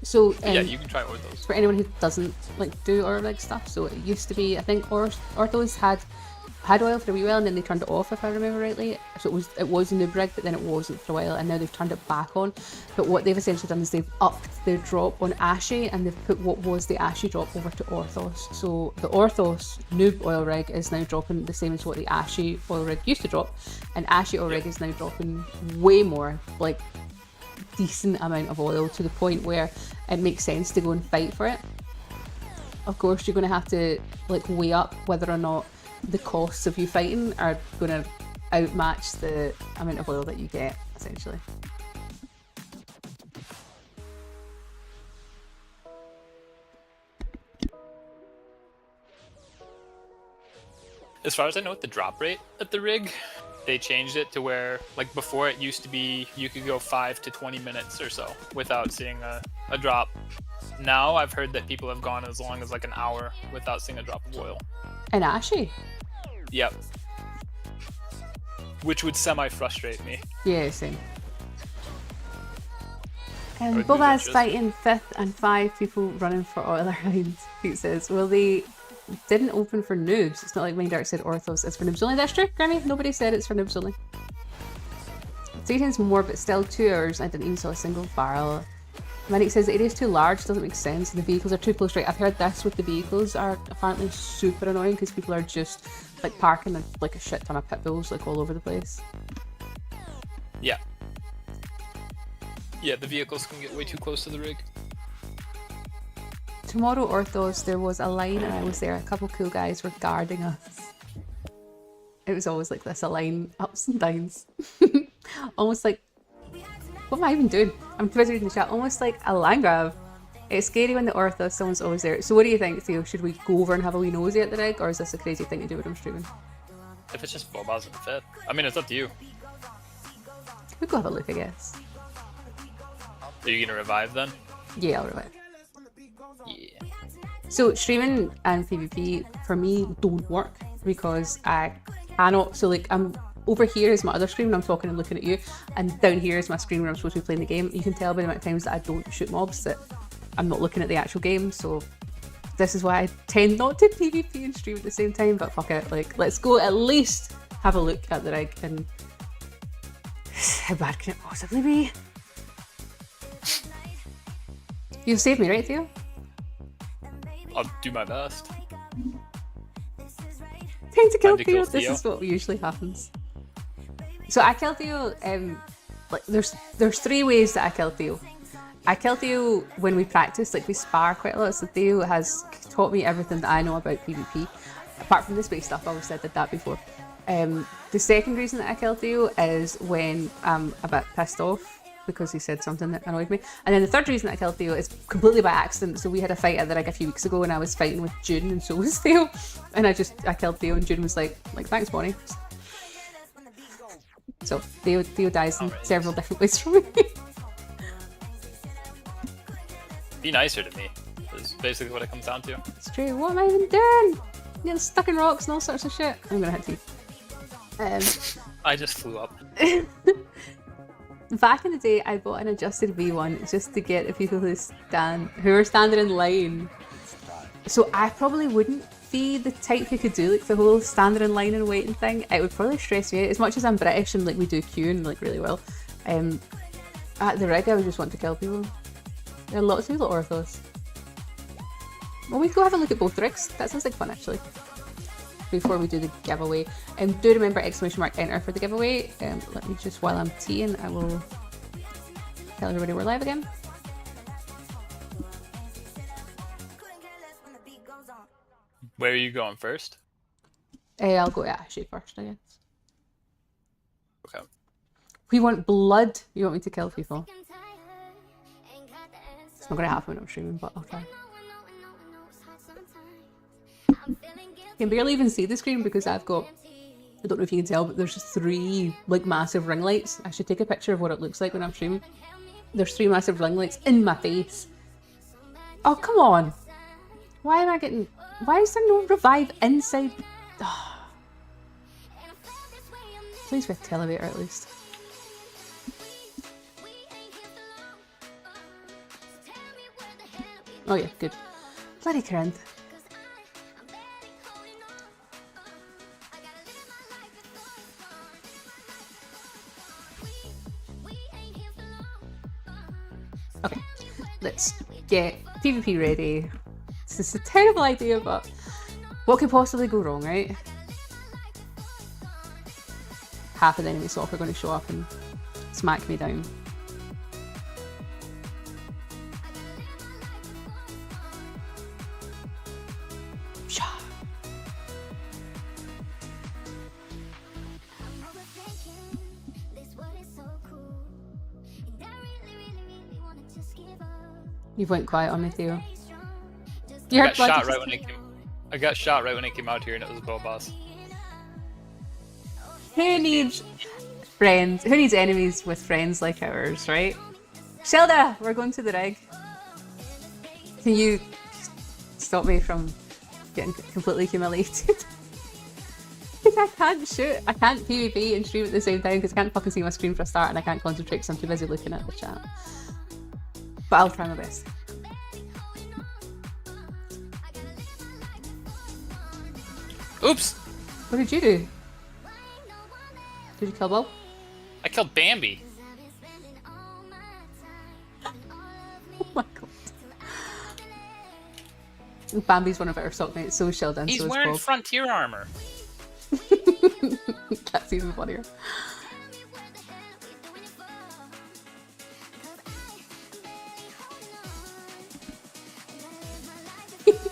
so yeah, you can try orthos. For anyone who doesn't like do oil rig stuff, so it used to be, I think orthos had oil for a wee while and then they turned it off, if I remember rightly. So it was a noob rig, but then it wasn't for a while, and now they've turned it back on. But what they've essentially done is they've upped the drop on Ashy, and they've put what was the Ashy drop over to Orthos. So the Orthos noob oil rig is now dropping the same as what the Ashy oil rig used to drop, and Ashy oil rig is now dropping way more, like decent amount of oil, to the point where it makes sense to go and fight for it. Of course, you're going to have to like weigh up whether or not the costs of you fighting are going to outmatch the amount of oil that you get, essentially. As far as I know, with the drop rate at the rig, they changed it to where, like before, it used to be you could go 5 to 20 minutes or so without seeing a drop. Now I've heard that people have gone as long as like an hour without seeing a drop of oil. And Ashy? Yep. Which would semi-frustrate me. Yeah, same. Would Boba's lose interest. fighting 5th and 5 people running for oil lines, Pete says. Well, they didn't open for noobs. It's not like Mind Dark said Orthos is for noobs only. That's true, Granny. Nobody said it's for noobs only. 3 times more, but still 2 hours. I didn't even saw a single barrel. Manic says the area's too large, doesn't make sense. The vehicles are too close. Right, I've heard this with the vehicles are apparently super annoying because people are just like parking like a shit ton of pit bulls like all over the place. Yeah. Yeah, the vehicles can get way too close to the rig. Tomorrow Orthos, there was a line and I was there. A couple cool guys were guarding us. It was always like this, a line, ups and downs. Almost like, what am I even doing? I'm busy reading the chat. Almost like a land grab. It's scary when the Orthos, someone's always there. So what do you think, Theo? Should we go over and have a wee nosy at the rig, or is this a crazy thing to do when I'm streaming? If it's just Bobas and Fit. I mean, it's up to you. We'll go have a look, I guess. Are you gonna revive then? Yeah, I'll revive. Yeah. So streaming and PvP for me don't work because I cannot. So like I'm over here is my other screen when I'm talking and looking at you, and down here is my screen when I'm supposed to be playing the game. You can tell by the amount of times that I don't shoot mobs that I'm not looking at the actual game. So this is why I tend not to PvP and stream at the same time. But fuck it, like let's go at least have a look at the rig and how bad can it possibly be? You've saved me, right, Theo? I'll do my best. Time to kill Time to Theo. kill This Theo. is what usually happens. So I kill Theo. Like there's 3 ways that I kill Theo. I kill Theo when we practice, like we spar quite a lot. So Theo has taught me everything that I know about PvP, apart from the space stuff. I obviously did that before. The second reason that I kill Theo is when I'm a bit pissed off because he said something that annoyed me. And then the third reason that I killed Theo is completely by accident. So we had a fight at the rig a few weeks ago and I was fighting with June and so was Theo. And I killed Theo and June was like thanks Bonnie. So Theo dies in several different ways from me. Be nicer to me. Is basically what it comes down to. It's true. What am I even doing? Getting stuck in rocks and all sorts of shit. I'm gonna hit T. I just flew up. Back in the day, I bought an adjusted V1 just to get the people who are standing in line. So I probably wouldn't be the type who could do like the whole standing in line and waiting thing. It would probably stress me out. As much as I'm British and like we do queuing like really well, at the rig I would just want to kill people. There are lots of little orthos. Well, we go have a look at both rigs. That sounds like fun actually. Before we do the giveaway, do remember ! Enter for the giveaway. Let me just, while I'm teeing, I will tell everybody we're live again. Where are you going first? I'll go to Ashley first, I guess. Okay. We want blood. You want me to kill people? It's not going to happen when I'm streaming, but I'll try. I can barely even see the screen because I've got, I don't know if you can tell, but there's 3 like massive ring lights. I should take a picture of what it looks like when I'm streaming. There's 3 massive ring lights in my face. Oh, come on. Why is there no revive inside? Oh. Please with the elevator at least. Oh yeah, good. Bloody Corinth. Okay, let's get PvP ready. This is a terrible idea, but what could possibly go wrong, right? Half of the enemy sock are going to show up and smack me down. You went quiet on me, Theo. I got shot right when I came out here and it was a bow boss. Who needs friends? Who needs enemies with friends like ours, right? Shelda, we're going to the rig. Can you stop me from getting completely humiliated? Because I can't shoot. I can't PvP and stream at the same time because I can't fucking see my screen for a start and I can't concentrate because I'm too busy looking at the chat. But I'll try my best. Oops! What did you do? Did you kill Bob? I killed Bambi. Oh my god. Bambi's one of our sockmates, so is Sheldon, He's so is wearing Bob. frontier armor. That's even funnier.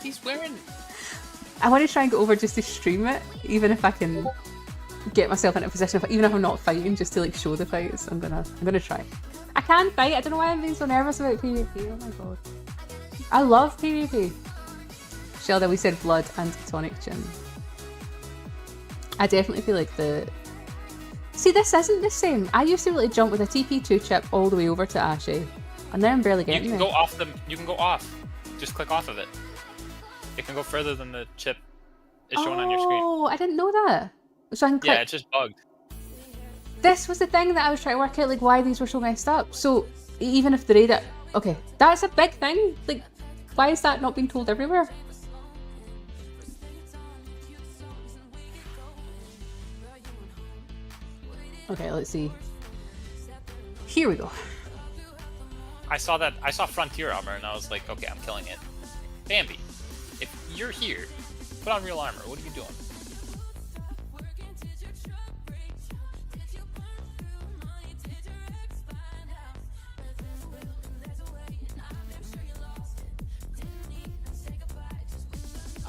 He's wearing... I want to try and go over just to stream it, even if I can get myself in a position, even if I'm not fighting, just to like show the fights. I'm gonna try. I can fight. I don't know why I'm being so nervous about PvP. Oh my god. I love PvP. Shelda, we said blood and tonic gin. I definitely feel like the... See, this isn't the same. I used to really jump with a TP2 chip all the way over to Ashe, and now I'm barely getting You can there. go off them. You can go off. Just click off of it. It can go further than the chip is shown on your screen. Oh, I didn't know that. So I can click. Yeah, it's just bugged. This was the thing that I was trying to work out, like why these were so messed up. So even if the radar, okay, that's a big thing. Like, why is that not being told everywhere? Okay, let's see. Here we go. I saw Frontier armor and I was like, okay, I'm killing it. Bambi, if you're here, put on real armor. What are you doing?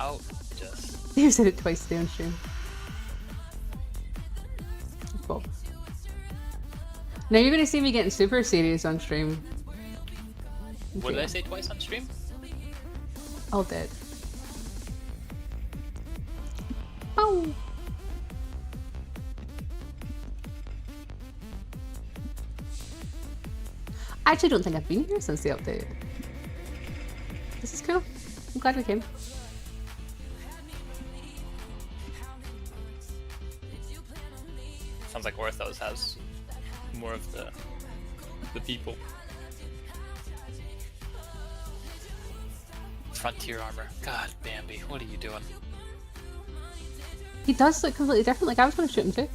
Oh, just. You said it twice today on stream. Cool. Now you're gonna see me getting super serious on stream. What did I say twice on stream? All dead. Oh. I actually don't think I've been here since the update. This is cool. I'm glad we came. Sounds like Orthos has more of the people. Frontier armor. God, Bambi, what are you doing? He does look completely different. Like I was gonna shoot him too.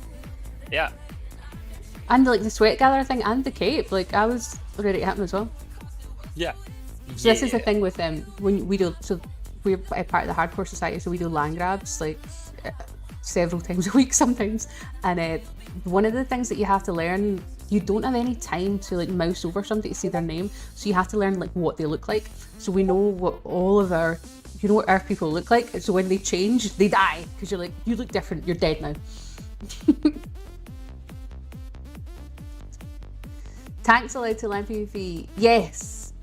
Yeah. And like the sweat gather thing and the cape. Like I was ready to hit him as well. Yeah. So this is the thing with when we do, so we're a part of the hardcore society, so we do land grabs like several times a week sometimes, and one of the things that you have to learn, you don't have any time to like mouse over somebody to see their name, so you have to learn like what they look like, so we know what all of our, you know what Earth people look like, so when they change they die because you're like, you look different, you're dead now. Tanks allowed to land PvP? Yes.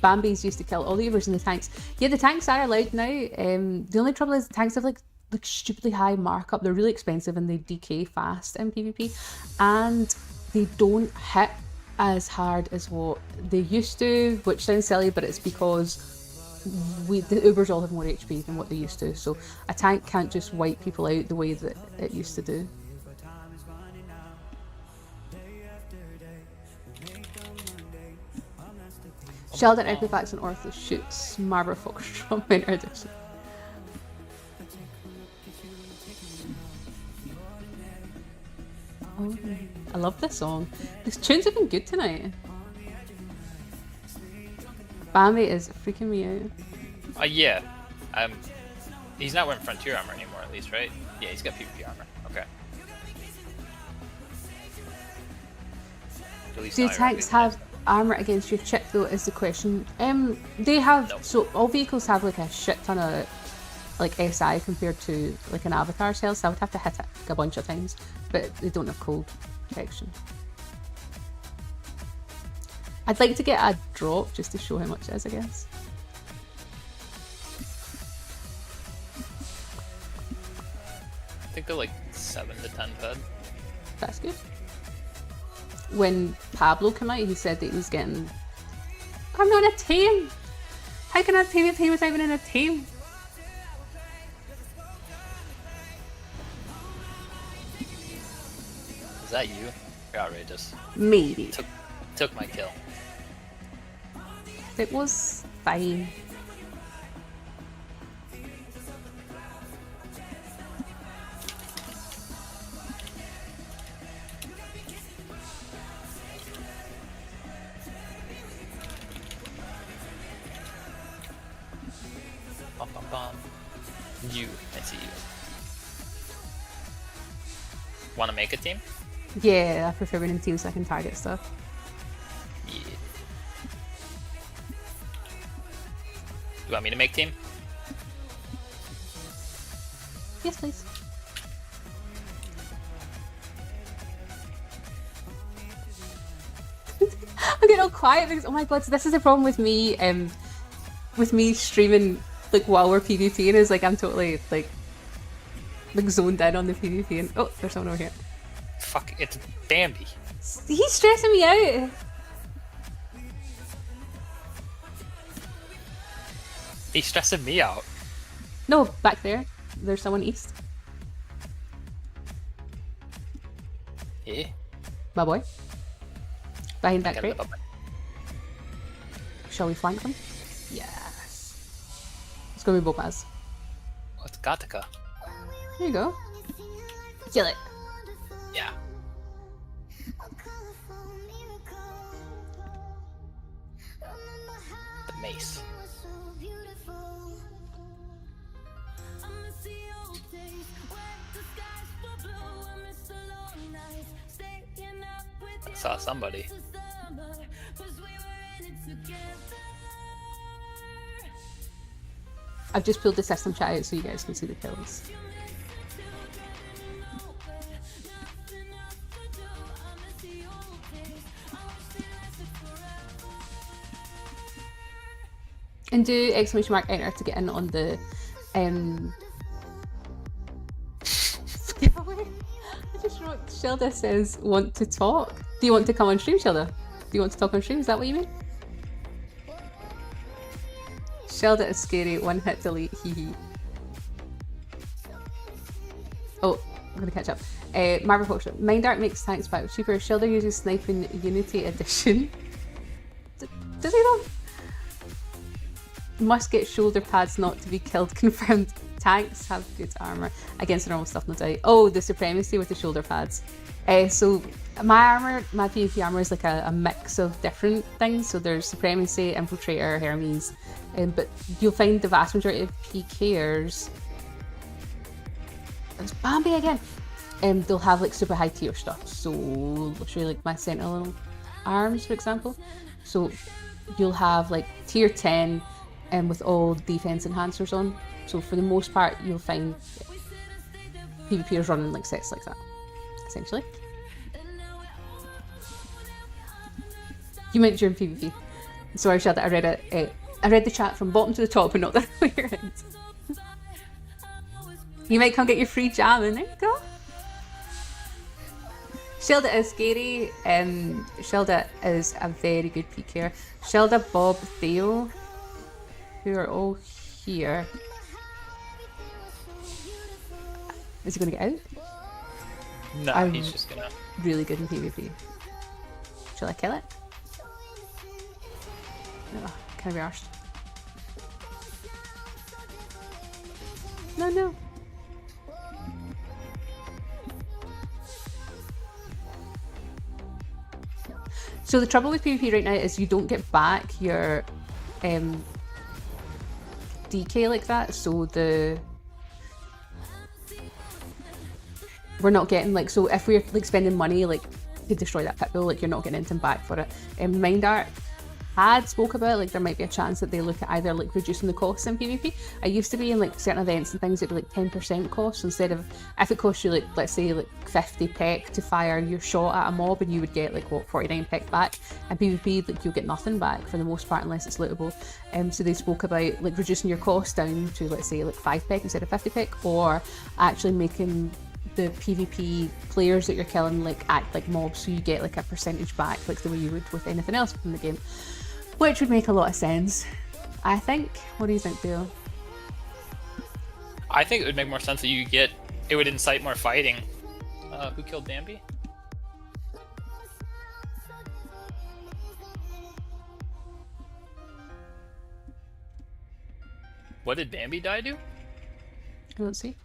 Bambi's used to kill all the Ubers in the tanks. Yeah, the tanks are allowed now. The only trouble is the tanks have like stupidly high markup. They're really expensive and they decay fast in PvP, and they don't hit as hard as what they used to, which sounds silly, but it's because the Ubers all have more HP than what they used to. So a tank can't just wipe people out the way that it used to do. Sheldon Equifax and Ortho shoots Marber Foxtrot in addition. Oh, I love this song. These tunes have been good tonight. Bambi is freaking me out. Yeah. He's not wearing Frontier armor anymore, at least, right? Yeah, he's got PvP armor. Okay. Do tanks have armor against your chip though is the question. They have, no. So all vehicles have like a shit ton of like SI compared to like an Avatar's health, so I would have to hit it like a bunch of times, but they don't have cold protection. I'd like to get a drop just to show how much it is, I guess. I think they're like 7 to 10 fed. That's good. When Pablo came out, he said that he was getting... I'm not in a team! How can I PvP without being in a team? Is that you? You're outrageous. Maybe. Took my kill. It was fine. Bum, bum, bum. You, I see you. Want to make a team? Yeah, I prefer winning teams so I can target stuff. Yeah. You want me to make team? Yes, please. I'm getting all quiet because, oh my god, so this is the problem with me streaming like while we're PvPing, is like I'm totally like zoned in on the PvP, and oh, there's someone over here. Fuck, it's Bambi. He's stressing me out. He's stressing me out. No, back there. There's someone east. Yeah. My boy. Behind that Get crate. it up. Shall we flank them? Yes. Let's go with Bopaz. What's Gattaca? There you go. Kill it. Yeah. The mace. I saw somebody. I've just pulled the system chat out so you guys can see the kills. And do exclamation mark enter to get in on the giveaway. I just wrote Shilda says want to talk. Do you want to come on stream, Shilda? Do you want to talk on stream? Is that what you mean? Shilda is scary, one hit delete, hee hee. Oh, I'm gonna catch up. Marvel Potion. Mind Art makes tanks back cheaper. Shilda uses sniping Unity Edition. Does he though? Must get shoulder pads not to be killed. Confirmed. Tanks have good armor against the normal stuff, no doubt. Oh, the supremacy with the shoulder pads. So my armor, my PvP armor is like a mix of different things. So there's supremacy, infiltrator, Hermes, but you'll find the vast majority of PKers. There's Bambi again. They'll have like super high tier stuff. So I'll show you like my Sentinel arms, for example. So you'll have like tier 10 with all defense enhancers on. So for the most part, you'll find PvPers running like sets like that, essentially. You meant during PvP. Sorry, Shad, I read it. I read the chat from bottom to the top and not the other way around. You might come get your free jam, and there you go. Shilda is scary. Shilda is a very good PKer. Shilda, Bob, Theo, who are all here. Is he going to get out? No, I'm he's just gonna. really good in PvP. Shall I kill it? No, can I be arsed? No. So the trouble with PvP right now is you don't get back your DK like that. So we're not getting like, so if we're like spending money like to destroy that pit bull, like you're not getting anything back for it. Mind Art had spoke about like there might be a chance that they look at either like reducing the costs in PvP. I used to be in like certain events and things it'd be like 10% cost instead of, if it costs you like, let's say like 50 pec to fire your shot at a mob, and you would get like what, 49 pec back. In PvP like you'll get nothing back for the most part unless it's lootable. So they spoke about like reducing your cost down to, let's say, like 5 pec instead of 50 pec, or actually making the PvP players that you're killing like act like mobs, so you get like a percentage back like the way you would with anything else in the game, which would make a lot of sense, I think. What do you think, Theo? I think it would make more sense that you get. It would incite more fighting. Who killed Bambi? What did Bambi die to? I don't see.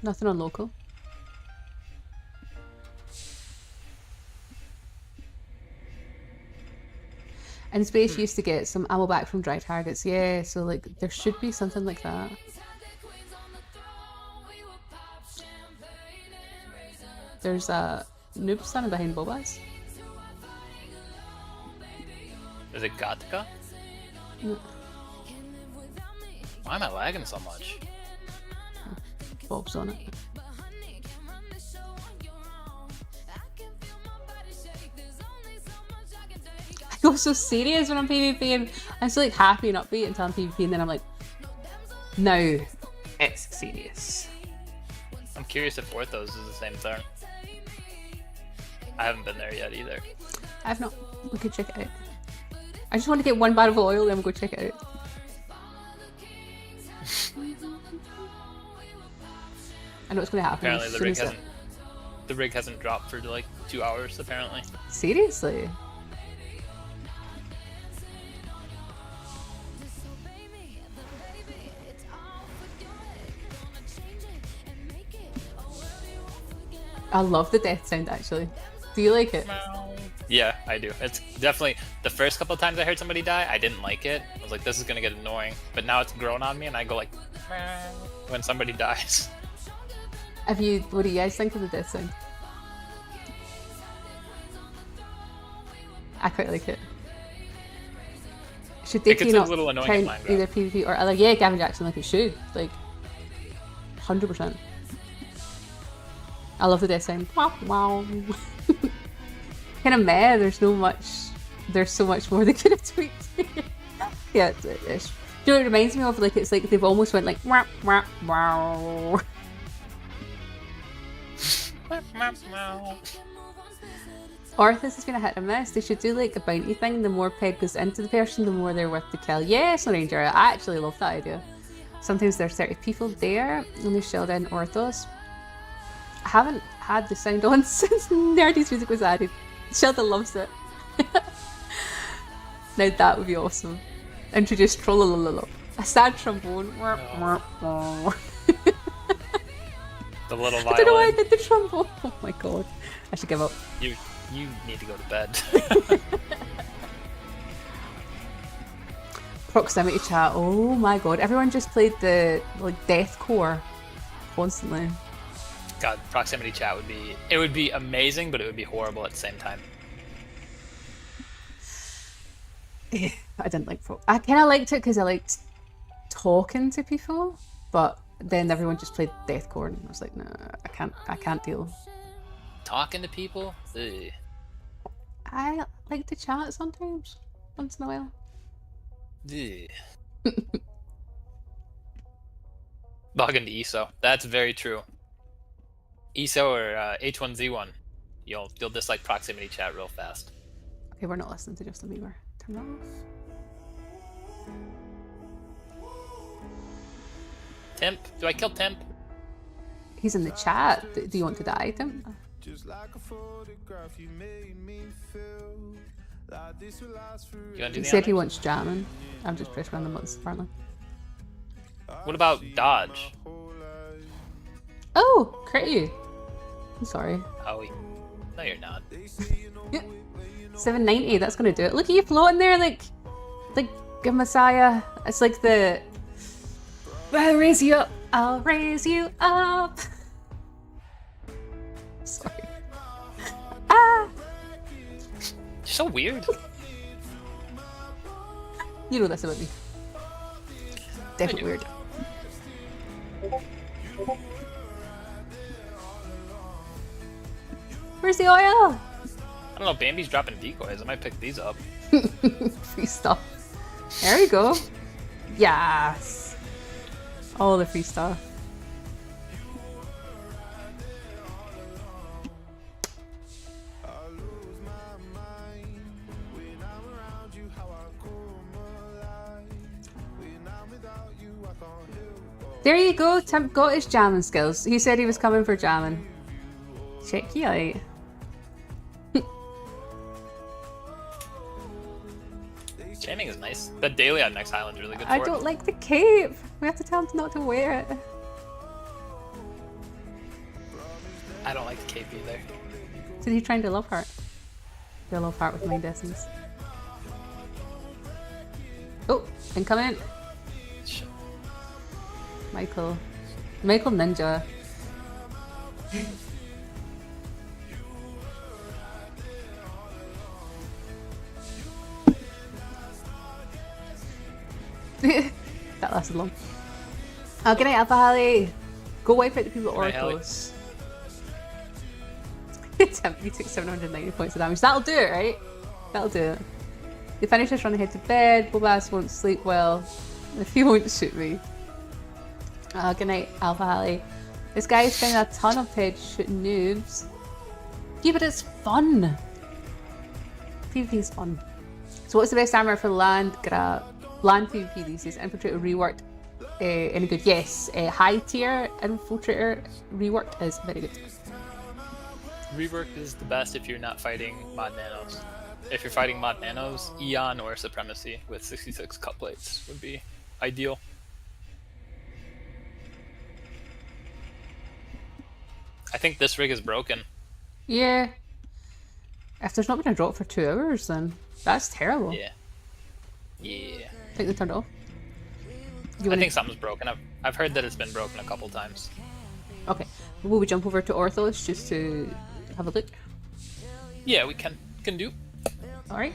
Nothing on local. And Space used to get some ammo back from dry targets, yeah, so like there should be something like that. There's a noob standing behind Bobas. Is it Gattaca? No, Why am I lagging so much? Bob's on it. I go so serious when I'm PvP, and I'm so like happy and upbeat until I'm PvP, and then I'm like, now it's serious. I'm curious if Orthos is the same thing. I haven't been there yet either. I've not. We could check it out. I just want to get one bar of oil, then we'll go check it out. I know what's going to happen. Apparently as the soon rig as it hasn't the rig hasn't dropped for like 2 hours apparently. Seriously? Disobey me, the baby, it's all for your head. Gonna change it and make it a world you won't forget. I love the death sound actually. Do you like it? Yeah, I do. It's definitely the first couple of times I heard somebody die, I didn't like it. I was like, this is gonna get annoying. But now it's grown on me, and I go like, "Meow," when somebody dies. What do you guys think of the death sound? I quite like it. Should they It gets a not little annoying count in Minecraft. either PvP or other? Yeah, Gavin Jackson, like it should. Like, 100%. I love the death sound. Wow, wow. Kind of meh, there's so much more they could have tweaked. Yeah, it's, you know what it reminds me of? Like, it's like they've almost went like, wah, wah, wow. Or if this has been a hit and miss, they should do like a bounty thing. The more peg goes into the person, the more they're worth to kill. Yes, Ranger, I actually love that idea. Sometimes there's 30 people there and they shelled in Orthos. I haven't had the sound on since Nerdy's music was added. Sheldon loves it. Now that would be awesome. Introduce Trollolololo. A sad trombone. The little I don't know why I violin. did the trombone. Oh my god. I should give up. You need to go to bed. Proximity chat. Oh my god. Everyone just played the like deathcore constantly. God, proximity chat would be amazing, but it would be horrible at the same time. Yeah, I didn't like I kind of liked it because I liked talking to people, but then everyone just played deathcore and I was like, nah, I can't deal. Talking to people? Ugh. I like to chat sometimes, once in a while. Ugh. Log into ESO. That's very true. ESO or H1Z1. You'll dislike proximity chat real fast. Okay, we're not listening to Justin Bieber. Turn that off. Temp? Do I kill Temp? He's in the chat. Do you want to die, Tim? Just like a photograph, you made me feel like this will last You wanna do He the said he honors? wants jamming. I've just pressed random buttons apparently. What about dodge? Oh, crit you. I'm sorry. Oh, no, you're not. 790, that's gonna do it. Look at you floating there like a messiah. It's like the I'll raise you up. I'll raise you up. Sorry. Ah! You're so weird. You know this about me. Definitely do. weird. Where's the oil? I don't know, Bambi's dropping decoys. I might pick these up. Free stuff. There we go. Yes. All the free stuff. There you go. Tim got his jamming skills. He said he was coming for jamming. Check you out. Jamming is nice. That daily on Next Island is really good for I it. don't like the cape. We have to tell him not to wear it. I don't like the cape either. Did he trying to love heart? Do a love heart with mind essence. Oh, incoming. Shit. Michael Ninja. That lasted long. Oh, good night, Alpha Holly. Go wipe out the people at Good night, Hallie. Oracles. You took 790 points of damage. That'll do it, right? That'll do it. They finish this run ahead to bed. Bobas won't sleep well if he won't shoot me. Good night, Alpha Holly. This guy is spending a ton of heads shooting noobs. Yeah, but it's fun. PvP is fun. So what's the best armor for land PvP these days? Infiltrator reworked. Any good? Yes. High tier infiltrator reworked is very good. rework is the best if you're not fighting mod nanos. If you're fighting mod nanos, Eon or Supremacy with 66 cut plates would be ideal. I think this rig is broken. Yeah. If there's not been a drop for 2 hours, then that's terrible. Yeah. Yeah. I think they turned it off. I think something's broken. I've heard that it's been broken a couple times. Okay. Will we jump over to Orthos just to have a look? Yeah, we can do. Alright.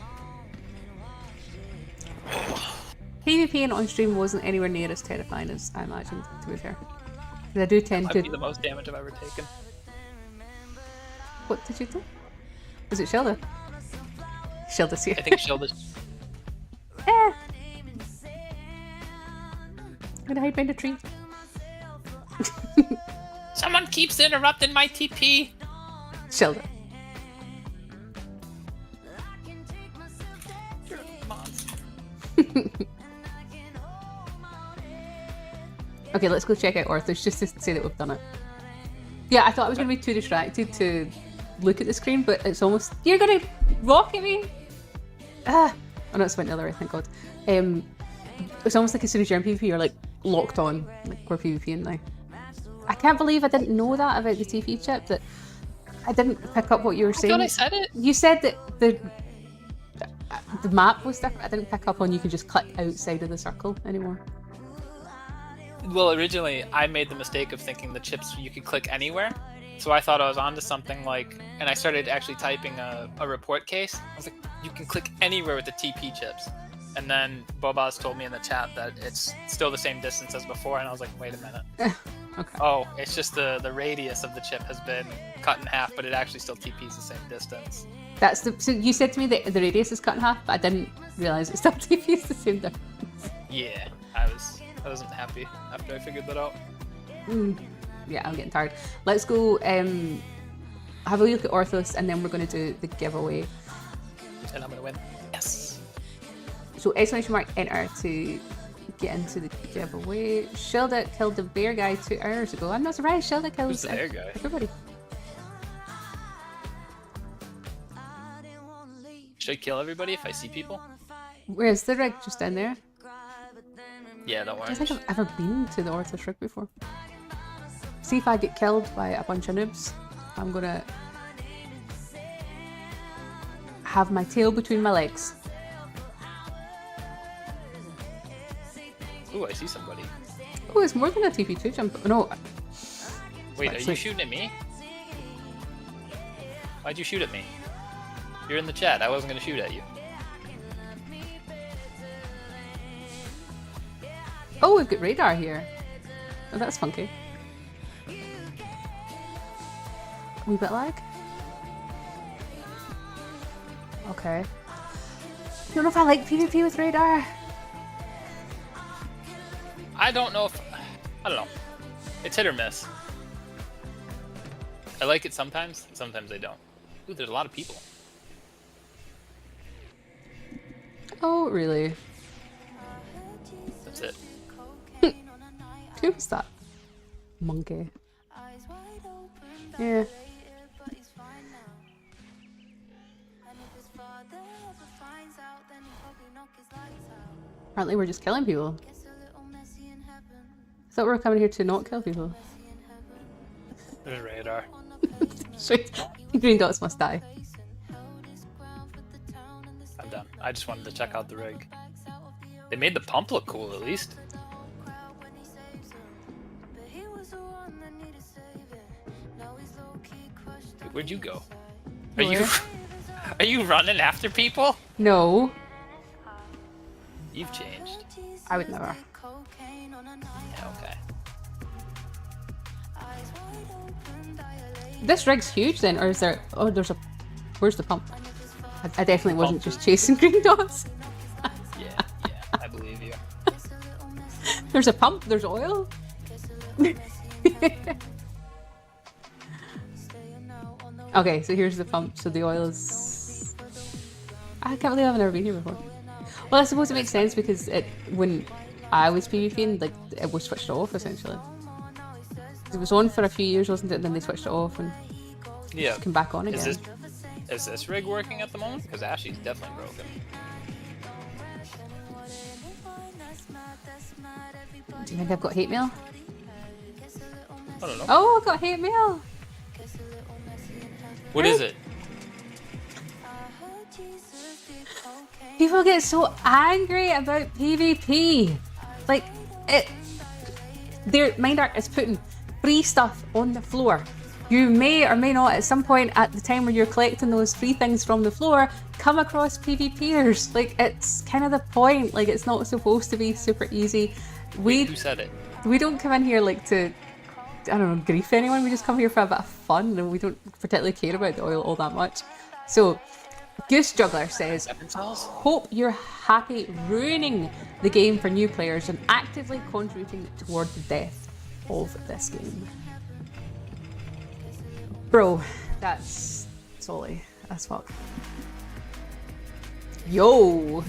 PvP on stream wasn't anywhere near as terrifying as I imagined, to be fair. 'Cause I do tend Might to... be the most damage I've ever taken. What did you do? Was it Shelda? Shelda's here. I think Shield is. Eh. I'm gonna hide behind a tree. Someone keeps interrupting my TP. Shelda. You're a monster. Okay, let's go check out Orthos just to say that we've done it. Yeah, I thought I was going to be too distracted to look at the screen, but it's almost... You're going to rock at me? Ah! Oh no, it's went the other way, thank God. It's almost like as soon as you're in PvP, you're like locked on. Like, we're PvPing now. I can't believe I didn't know that about the TP chip, that I didn't pick up what you were saying. I thought I said it. You said that the map was different. I didn't pick up on you could just click outside of the circle anymore. Well, originally I made the mistake of thinking the chips you could click anywhere. So I thought I was onto something like, and I started actually typing a report case. I was like, you can click anywhere with the TP chips. And then Bobaz told me in the chat that it's still the same distance as before, and I was like, wait a minute. Okay. Oh, it's just the radius of the chip has been cut in half, but it actually still TPs the same distance. That's the... So you said to me that the radius is cut in half, but I didn't realise it still TP's the same difference. Yeah, I wasn't happy after I figured that out. Yeah, I'm getting tired. Let's go have a look at Orthos, and then we're going to do the giveaway. And I'm gonna win. Yes. So !enter to get into the giveaway. Shilda killed the bear guy 2 hours ago. I'm not surprised. Shilda kills Who's the bear guy? everybody. Should I kill everybody if I see people? Where's the rig? Just down there? Yeah, don't I worry. don't think I've ever been to the Orthos rig before. See if I get killed by a bunch of noobs. I'm gonna have my tail between my legs. Ooh, I see somebody. Oh, it's more than a TP2 jump. No. Wait, are Actually- you shooting at me? Why'd you shoot at me? You're in the chat. I wasn't gonna shoot at you. Oh, we've got radar here. Oh, that's funky. Wee bit lag. Okay. Don't know if I like PvP with radar. I don't know if... I don't know. It's hit or miss. I like it sometimes I don't. Ooh, there's a lot of people. Oh, really? That's it. Who was that? Monkey. Yeah. Apparently we're just killing people. I thought we were coming here to not kill people. There's radar. Sweet. The green dots must die. I'm done. I just wanted to check out the rig. They made the pump look cool, at least. Wait, where'd you go? Are you... Where? Are you running after people? No, You've changed. I would never. Yeah, okay. This rig's huge then, or is there... Oh, there's a... Where's the pump? I definitely wasn't just chasing green dots. Yeah, I believe you. There's a pump, there's oil. Okay, so here's the pump. So the oil is... I can't believe I've never been here before. Well, I suppose it makes sense because when I was PvPing, like, it was switched off essentially. It was on for a few years, wasn't it? And then they switched it off, and Yeah. Come back on again. Is this rig working at the moment? Because Ashley's definitely broken. Do you think I've got hate mail? I don't know. Oh, I've got hate mail. What is it? People get so angry about PvP. Like, their mind art is putting free stuff on the floor. You may or may not, at some point at the time where you're collecting those free things from the floor, come across PvPers. Like, it's kind of the point. Like, it's not supposed to be super easy. Wait, who said it? We don't come in here like to, I don't know, grief anyone. We just come here for a bit of fun, and we don't particularly care about the oil all that much. So, Goose Juggler says, hope you're happy ruining the game for new players and actively contributing toward the death of this game. Bro, that's solely as fuck. Yo!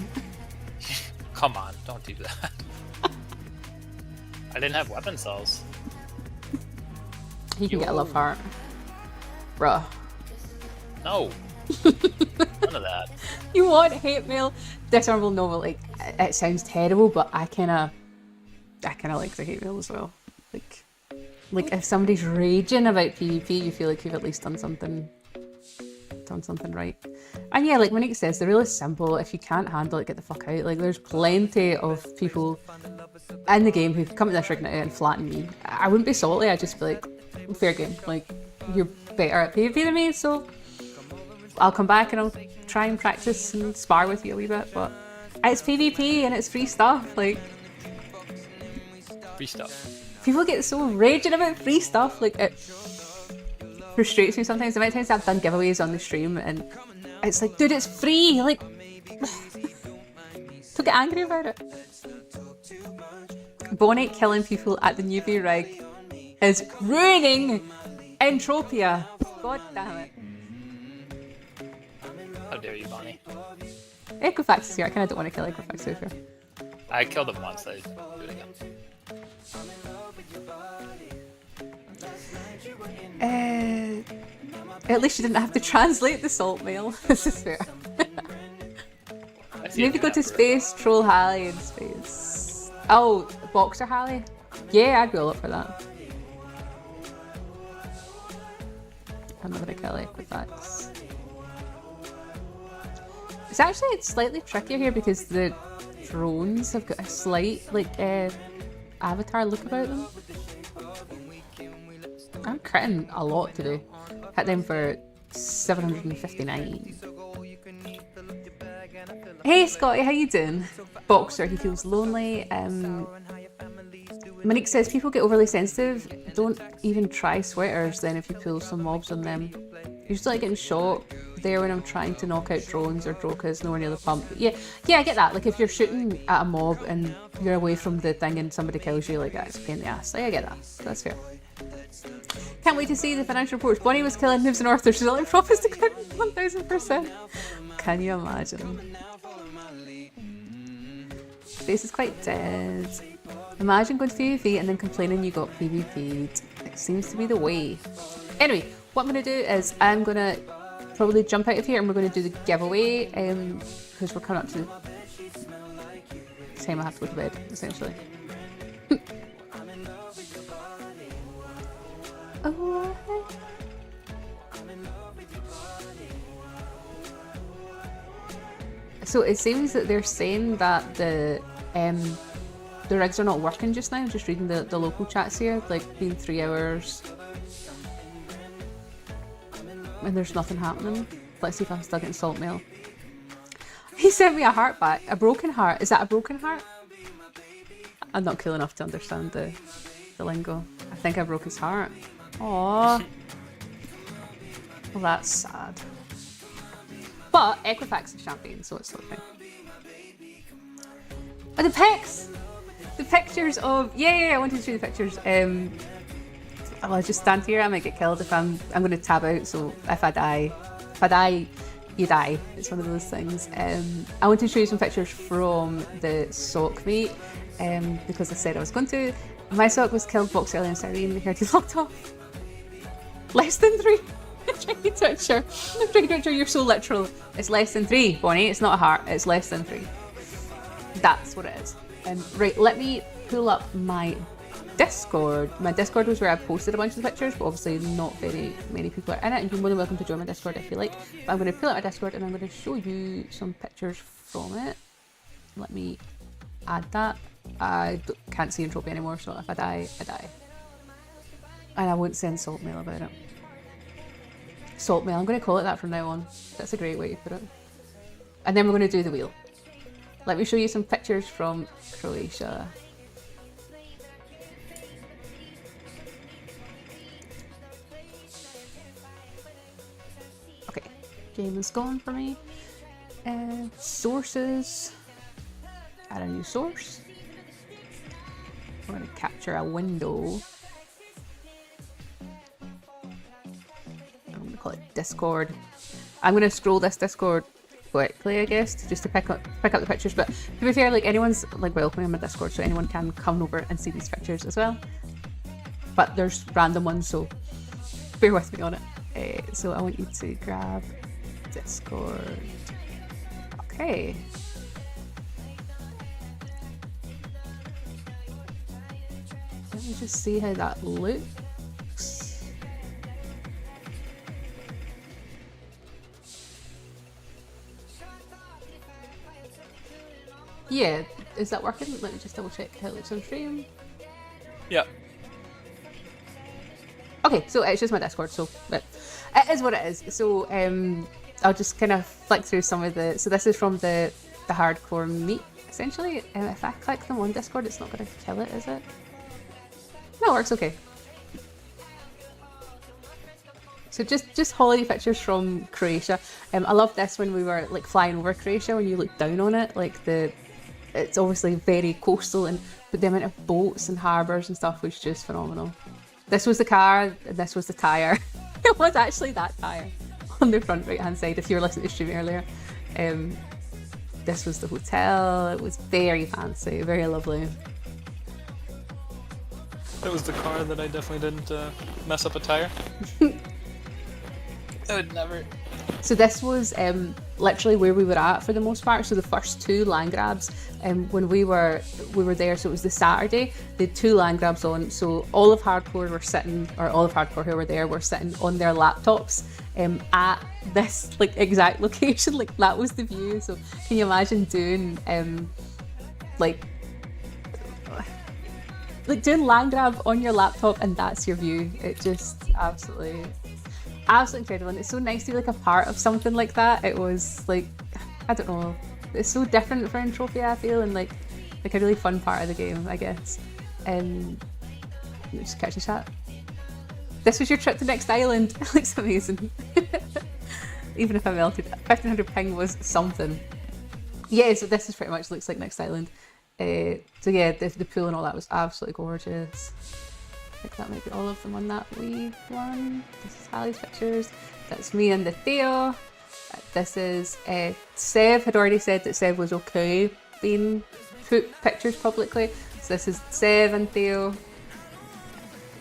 Come on, don't do that. I didn't have weapon cells. He can get a love heart. Bruh. No. None of that. You want hate mail? Dishonorable novel, like, it sounds terrible, but I kinda like the hate mail as well. Like if somebody's raging about PvP, you feel like you've at least done something right. And yeah, like Monique says, they're really simple. If you can't handle it, get the fuck out. Like, there's plenty of people in the game who come to this rig now and flatten me. I wouldn't be salty, I'd just be like, fair game. Like, you're better at PvP than me, so I'll come back and I'll try and practice and spar with you a wee bit, but it's PvP and it's free stuff. Like, Free stuff. people get so raging about free stuff, like, it frustrates me sometimes. The amount of times I've done giveaways on the stream and it's like, dude, it's free, like, don't get angry about it. Bonnie killing people at the newbie rig is ruining Entropia. God damn it. How dare you, Bonnie? Equifax is here. I kind of don't want to kill Equifax so far. I killed him once, I do it again. At least you didn't have to translate the salt mail. This is fair. Maybe go to space, troll Hallie in space. Oh, Boxer Hallie? Yeah, I'd be all up for that. I'm not gonna kill Equifax. It's slightly trickier here because the drones have got a slight, like, avatar look about them. I'm critting a lot today. Hit them for 759. Hey Scotty, how you doing? Boxer, he feels lonely. Monique says people get overly sensitive. Don't even try sweaters then if you pull some mobs on them. Usually like getting shot there when I'm trying to knock out drones or drokas nowhere near the pump. Yeah, I get that. Like, if you're shooting at a mob and you're away from the thing and somebody kills you, like, that's a pain in the ass. Like, I get that. That's fair. Can't wait to see the financial reports. Bonnie was killing Noobs and Arthur. She's only profits to 1000%. Can you imagine? Space is quite dead. Imagine going to PvP and then complaining you got PvP'd. It seems to be the way. Anyway, what I'm going to do is I'm going to probably jump out of here and we're going to do the giveaway because we're coming up to the time I have to go to bed, essentially. Oh. So it seems that they're saying that the rigs are not working just now. I'm just reading the local chats here, like, being 3 hours and there's nothing happening. Let's see if I'm still getting salt mail. He sent me a heart back. A broken heart. Is that a broken heart? I'm not cool enough to understand the lingo. I think I broke his heart. Aww. Well, that's sad. But Equifax is champion, so it's okay. Oh, the pics! The pictures of... Yeah, I wanted to show you the pictures. I'll just stand here. I might get killed if I'm going to tab out, so if I die, you die. It's one of those things. I want to show you some pictures from the sock meet, because I said I was going to. My sock was killed box early in Cyrene. The hair locked off. Less than 3 Tricky Twitcher. Tricky Twitcher, you're so literal. It's less than 3, Bonnie. It's not a heart. It's less than 3. That's what it is. Right, let me pull up my Discord. My Discord was where I posted a bunch of the pictures, but obviously not very many people are in it, and you're more than welcome to join my Discord if you like. But I'm going to pull out my Discord and I'm going to show you some pictures from it. Let me add that. Can't see Entropy anymore, so if I die, I die. And I won't send salt mail about it. Salt mail, I'm going to call it that from now on. That's a great way to put it. And then we're going to do the wheel. Let me show you some pictures from Croatia. Okay, game is gone for me. Sources. Add a new source. We're going to capture a window. I'm going to call it Discord. I'm going to scroll this Discord quickly, I guess, just to pick up the pictures. But to be fair, like anyone's like welcome on my Discord, so anyone can come over and see these pictures as well. But there's random ones, so bear with me on it. So I want you to grab Discord. Okay. Let me just see how that looks. Yeah, is that working? Let me just double check how it looks on stream. Yeah. Okay, so it's just my Discord, so but it is what it is. So I'll just kind of flick through some of the. So this is from the hardcore meet essentially. If I click them on Discord, it's not going to kill it, is it? No, it works okay. So just holiday pictures from Croatia. I love this when we were like flying over Croatia. When you look down on it, like it's obviously very coastal, but the amount of boats and harbours and stuff was just phenomenal. This was the car, and this was the tyre. It was actually that tyre on the front right hand side if you were listening to stream earlier. This was the hotel. It was very fancy, very lovely. That was the car that I definitely didn't mess up a tire. I would never. So this was literally where we were at for the most part. So the first 2 land grabs, when we were there, so it was the Saturday, they had 2 land grabs on. So all of hardcore were sitting, or all of hardcore who were there were sitting on their laptops at this like exact location. Like that was the view. So can you imagine doing like doing land grab on your laptop and that's your view? It just absolutely incredible, and it's so nice to be like a part of something like that. It was like, I don't know, it's so different for Entropy, I feel, and like a really fun part of the game, I guess. Let me just catch the chat. This was your trip to Next Island. It looks amazing. Even if I melted, 1500 ping was something. Yeah, so this is pretty much looks like Next Island. So yeah, the pool and all that was absolutely gorgeous. I think that might be all of them on that wee one. This is Hallie's pictures. That's me and the Theo. This is Sev had already said that Sev was okay being put pictures publicly. So this is Sev and Theo.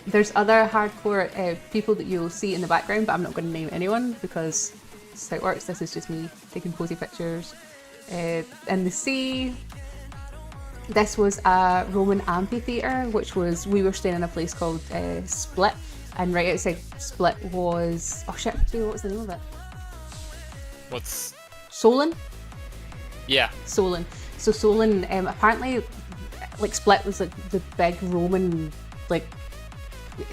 There's other hardcore people that you'll see in the background, but I'm not going to name anyone because that's how it works. This is just me taking posy pictures. In the sea. This was a Roman amphitheatre, which was, we were staying in a place called Split, and right outside Split was, oh shit, what was the name of it? What's... Solon? Yeah. Solon. So Solon, apparently, like Split was like the big Roman, like,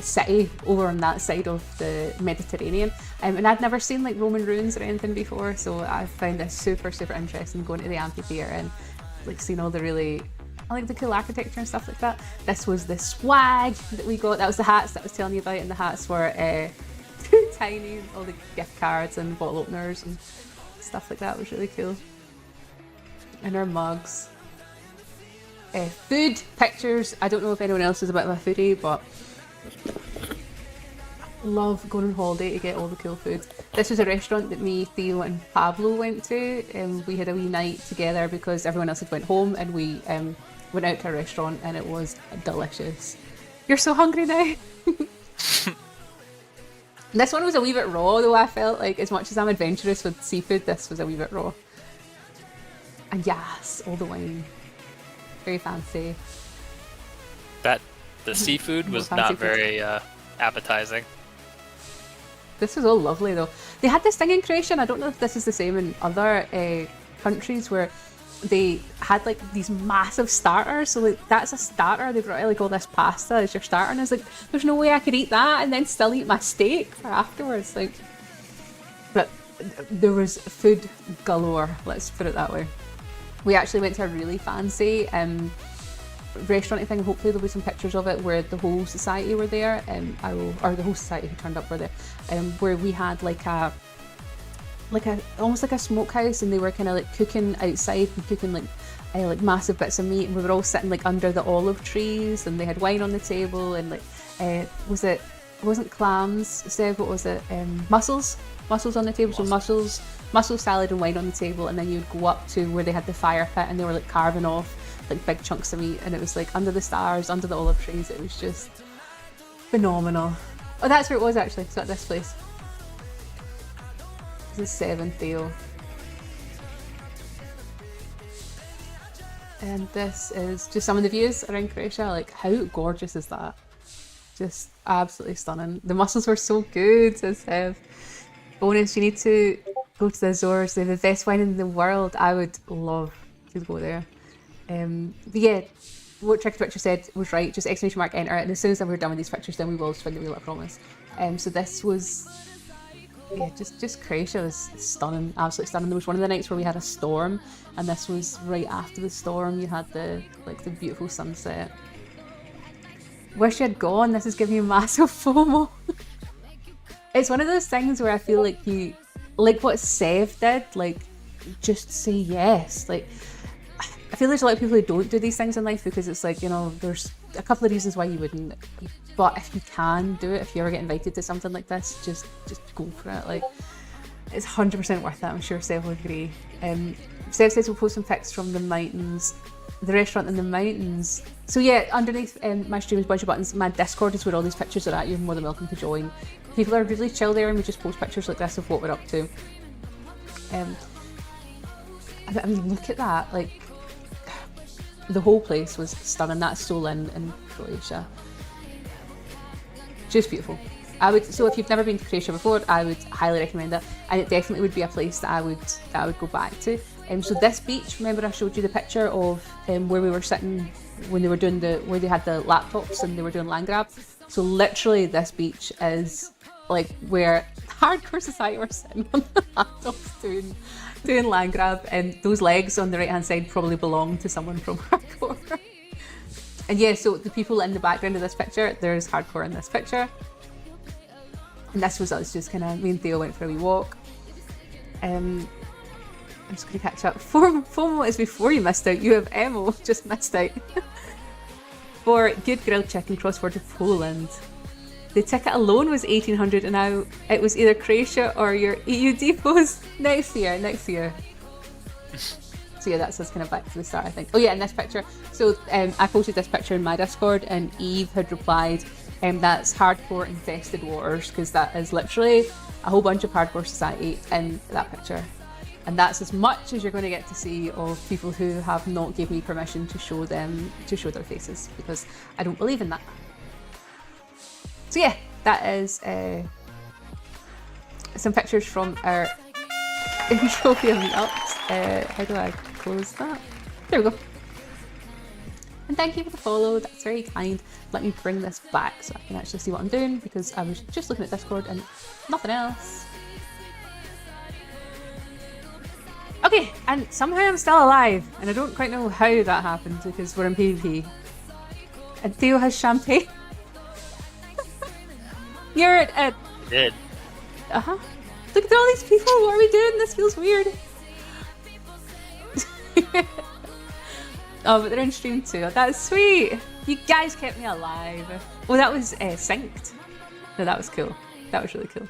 city over on that side of the Mediterranean, and I'd never seen like Roman ruins or anything before, so I found this super interesting, going to the amphitheatre and like seeing all the really, I like the cool architecture and stuff like that. This was the swag that we got. That was the hats that I was telling you about, and the hats were tiny. All the gift cards and bottle openers and stuff like that was really cool. And our mugs. Food pictures. I don't know if anyone else is a bit of a foodie, but love going on holiday to get all the cool food. This was a restaurant that me, Theo and Pablo went to, and we had a wee night together because everyone else had went home, and we went out to a restaurant and it was delicious. You're so hungry now. This one was a wee bit raw though, I felt like, as much as I'm adventurous with seafood, this was a wee bit raw. And yes, all the wine. Very fancy. The seafood was fancy not food. very appetizing. This was all lovely though. They had this thing in Croatia, and I don't know if this is the same in other countries, where they had like these massive starters. So like that's a starter. They brought out like all this pasta as your starter, and I was like, there's no way I could eat that and then still eat my steak for afterwards. Like, but there was food galore. Let's put it that way. We actually went to a really fancy restaurant thing. Hopefully there'll be some pictures of it where the whole society were there. Or the whole society who turned up were there. Where we had like a almost like a smokehouse, and they were kind of like cooking outside and cooking like massive bits of meat, and we were all sitting like under the olive trees, and they had wine on the table, and like it wasn't clams, Steph, what was it? Mussels on the table. So mussel salad and wine on the table, and then you'd go up to where they had the fire pit, and they were like carving off like big chunks of meat, and it was like under the stars, under the olive trees. It was just phenomenal. Oh, that's where it was actually. It's at this place. This is 7th Theo. And this is just some of the views around Croatia. Like, how gorgeous is that? Just absolutely stunning. The mussels were so good, says Sev. Bonus, you need to go to the Azores. They have the best wine in the world. I would love to go there. But yeah, what Tricky Twitcher said was right. Just exclamation mark enter. And as soon as we're done with these pictures, then we will spin the wheel, I promise. So this was... yeah, just Croatia was stunning, absolutely stunning. There was one of the nights where we had a storm, and this was right after the storm. You had the beautiful sunset. Wish you had gone. This is giving you massive FOMO. It's one of those things where I feel like you, like what Sev did, like just say yes. Like I feel there's a lot of people who don't do these things in life because it's like, you know, there's a couple of reasons why you wouldn't. But if you can do it, if you ever get invited to something like this, just go for it. Like, it's 100% worth it. I'm sure Sev will agree. Sev says we'll post some pics from the mountains, the restaurant in the mountains. So yeah, underneath my stream is a bunch of buttons. My Discord is where all these pictures are at. You're more than welcome to join. People are really chill there, and we just post pictures like this of what we're up to. I mean, look at that. Like, the whole place was stunning. That's Solin in Croatia. Just beautiful. So if you've never been to Croatia before, I would highly recommend it, and it definitely would be a place that I would go back to. So this beach, remember I showed you the picture of where we were sitting when they were doing where they had the laptops and they were doing land grab. So literally this beach is like where Hardcore Society were sitting on the laptops doing land grab, and those legs on the right hand side probably belong to someone from Hardcore. And yeah, so the people in the background of this picture, there's Hardcore in this picture. And this was us just kind of, me and Theo went for a wee walk. I'm just going to catch up. FOMO is before you missed out. You have Emo, just missed out. For good grilled chicken cross-border Poland. The ticket alone was 1,800, and now it was either Croatia or your EU depots next year. So yeah, that's us kind of back to the start, I think. Oh yeah, in this picture. So I posted this picture in my Discord, and Eve had replied, that's Hardcore Infested Waters, because that is literally a whole bunch of Hardcore Society in that picture. And that's as much as you're going to get to see of people who have not given me permission to show their faces, because I don't believe in that. So yeah, that is some pictures from our Utopia meetups. How do I close that? There we go. And thank you for the follow, that's very kind. Let me bring this back so I can actually see what I'm doing, because I was just looking at Discord and nothing else. Okay, and somehow I'm still alive, and I don't quite know how that happened because we're in PvP. And Theo has champagne. You're at... Did. Uh-huh. Look at all these people, what are we doing? This feels weird. Oh, but they're in stream too. That's sweet. You guys kept me alive. Oh, that was synced. No, that was cool. That was really cool.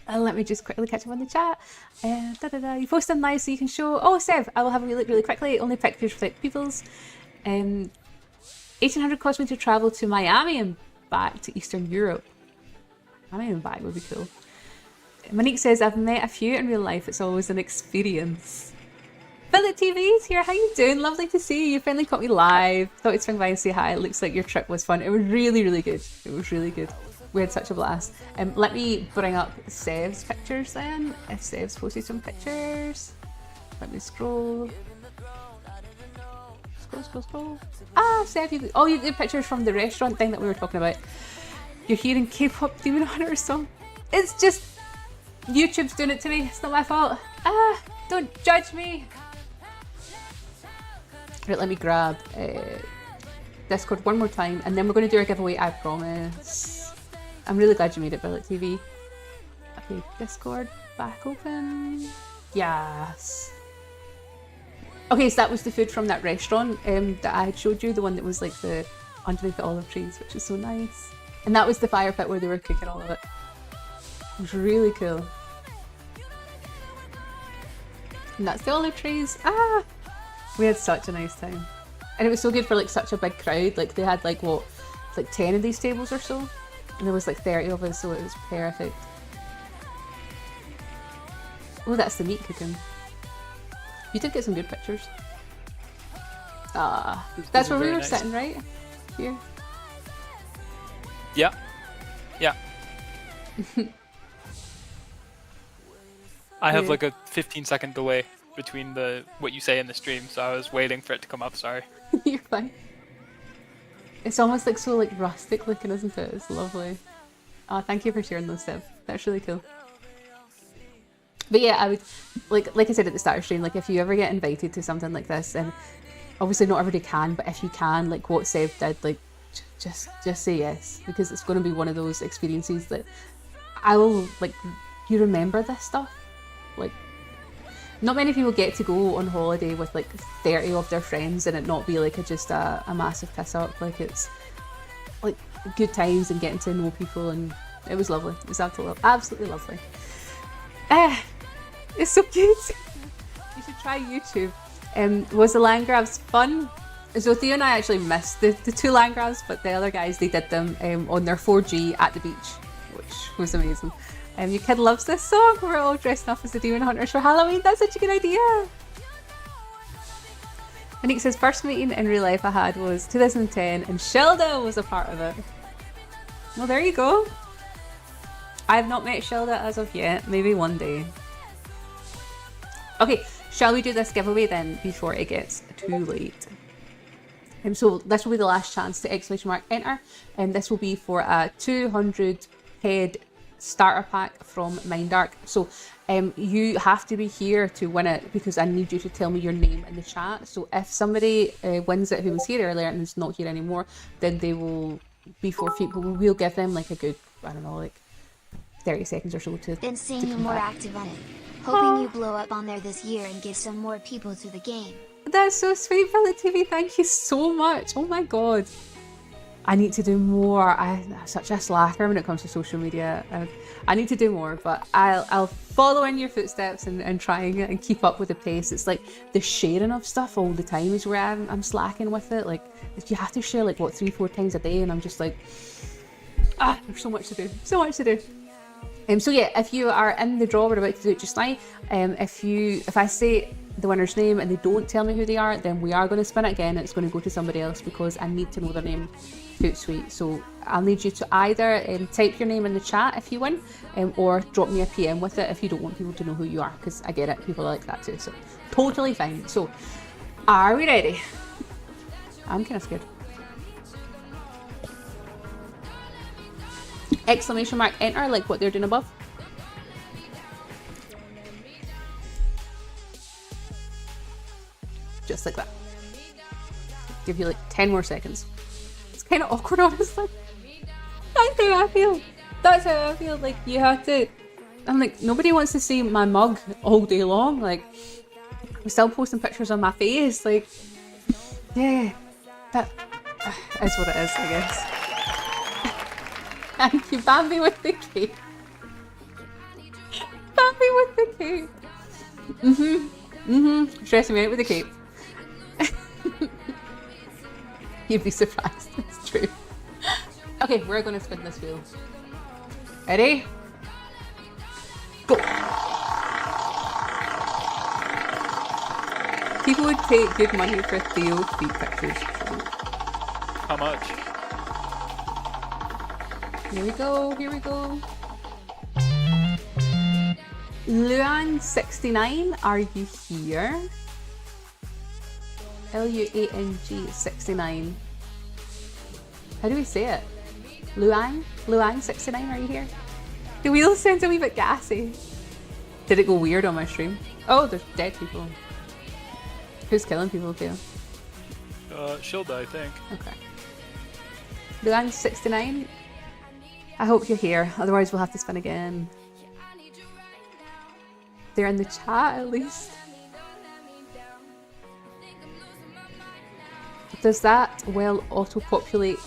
Let me just quickly catch up on the chat. You post them live so you can show. Oh, Sev, I will have a look really quickly. Only pictures for people's. 1,800 cost me to travel to Miami and back to Eastern Europe. Coming back would be cool. Monique says, I've met a few in real life. It's always an experience. Billet TV's here. How you doing? Lovely to see you. You finally caught me live. Thought you'd swing by and say hi. It looks like your trip was fun. It was really, really good. It was really good. We had such a blast. Let me bring up Sev's pictures then. If Sev's posted some pictures. Let me scroll. Scroll. Ah, Sev, you did pictures from the restaurant thing that we were talking about. You're hearing K-pop Demon Hunter song. It's just YouTube's doing it to me. It's not my fault. Ah, don't judge me. Right, let me grab Discord one more time, and then we're going to do our giveaway, I promise. I'm really glad you made it, Billet TV. Okay, Discord back open. Yes. Okay, so that was the food from that restaurant that I had showed you, the one that was like the underneath the olive trees, which is so nice. And that was the fire pit where they were cooking all of it. It was really cool. And that's the olive trees. Ah! We had such a nice time. And it was so good for like such a big crowd. Like they had like what, like 10 of these tables or so. And there was like 30 of us, so it was perfect. Oh, that's the meat cooking. You did get some good pictures. Ah, that's where we were sitting, right? Here. Yeah. Yeah. I have like a 15-second delay between what you say in the stream, so I was waiting for it to come up, sorry. You're fine. It's almost like so like rustic looking, isn't it? It's lovely. Oh, thank you for sharing those, Steph. That's really cool. But yeah, I would like I said at the start of stream, like if you ever get invited to something like this, and obviously not everybody can, but if you can, like what Seb did, like just say yes, because it's going to be one of those experiences that I will like. You remember this stuff, like not many people get to go on holiday with like 30 of their friends and it not be like just a massive piss up. Like it's like good times and getting to know people, and it was lovely. It was absolutely lovely. It's so cute. You should try YouTube. Was the land grabs fun? So Theo and I actually missed the two land grabs, but the other guys, they did them on their 4G at the beach, which was amazing. Your kid loves this song. We're all dressed up as the Demon Hunters for Halloween. That's such a good idea. Monique says, first meeting in real life I had was 2010 and Shilda was a part of it. Well, there you go. I have not met Shilda as of yet. Maybe one day. Okay, shall we do this giveaway then before it gets too late? So this will be the last chance to !enter, and this will be for a 200 head starter pack from Mindark. So you have to be here to win it, because I need you to tell me your name in the chat. So if somebody wins it who was here earlier and is not here anymore, then they will be forfeit, but we'll give them like a good, I don't know, like 30 seconds or so to Been seeing you come more back. active on it. Hoping you blow up on there this year and get some more people to the game. That's so sweet, Billet TV. Thank you so much. Oh my god. I need to do more. I'm such a slacker when it comes to social media. I need to do more, but I'll follow in your footsteps and trying it and keep up with the pace. It's like the sharing of stuff all the time is where I'm slacking with it. Like if you have to share like what 3-4 times a day, and I'm just like, there's so much to do. So much to do. So yeah, if you are in the draw, we're about to do it just now. If I say the winner's name and they don't tell me who they are, then we are going to spin it again and it's going to go to somebody else, because I need to know their name. Hootsuite. So I'll need you to either type your name in the chat if you win, or drop me a PM with it if you don't want people to know who you are, because I get it, people are like that too, so totally fine. So are we ready? I'm kind of scared. !enter, like what they're doing above. Just like that. Give you like 10 more seconds. It's kind of awkward, honestly. That's how I feel. That's how I feel. Like you have to. I'm like, nobody wants to see my mug all day long. Like I'm still posting pictures on my face. Like, yeah, that is what it is, I guess. Thank you, Bambi with the cake. Bambi with the cake. Stressing me out with the cake. You'd be surprised. It's true. Okay, we're gonna spin this wheel. Ready? Go! People would take good money for Theo feet pictures. How much? Here we go, here we go. Luang69, are you here? Luang69. How do we say it? Luang69, are you here? The wheel sounds a wee bit gassy. Did it go weird on my stream? Oh, there's dead people. Who's killing people, Theo? Shilda, I think. Okay. Luang69, I hope you're here, otherwise we'll have to spin again. They're in the chat at least. Does that well auto-populate?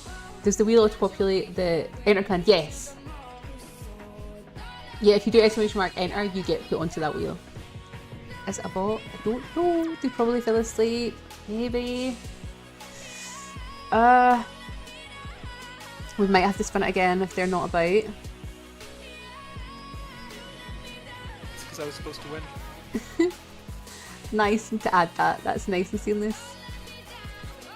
Does the wheel auto-populate the enter command? Yes. Yeah, if you do exclamation mark enter, you get put onto that wheel. Is it a bot? I don't know. They probably fell asleep. Maybe. We might have to spin it again if they're not about. It's because I was supposed to win. Nice to add that. That's nice and seamless.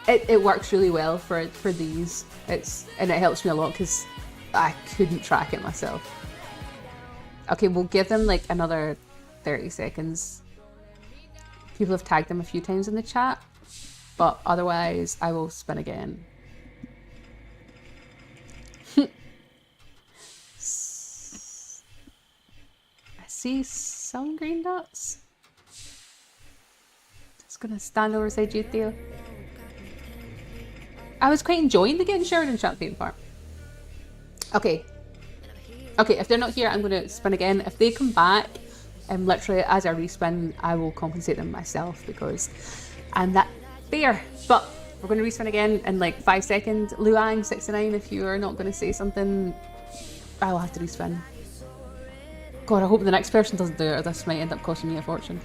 It works really well for these. And it helps me a lot because I couldn't track it myself. Okay, we'll give them like another 30 seconds. People have tagged them a few times in the chat, but otherwise I will spin again. I see some green dots. Just gonna stand over beside you, Theo. I was quite enjoying the getting showered and champagne part. Okay. Okay, if they're not here, I'm gonna spin again. If they come back, literally as I respin, I will compensate them myself because I'm that fair. But we're gonna respin again in like 5 seconds. Luang69, if you are not gonna say something, I will have to respin. God, I hope the next person doesn't do it or this might end up costing me a fortune.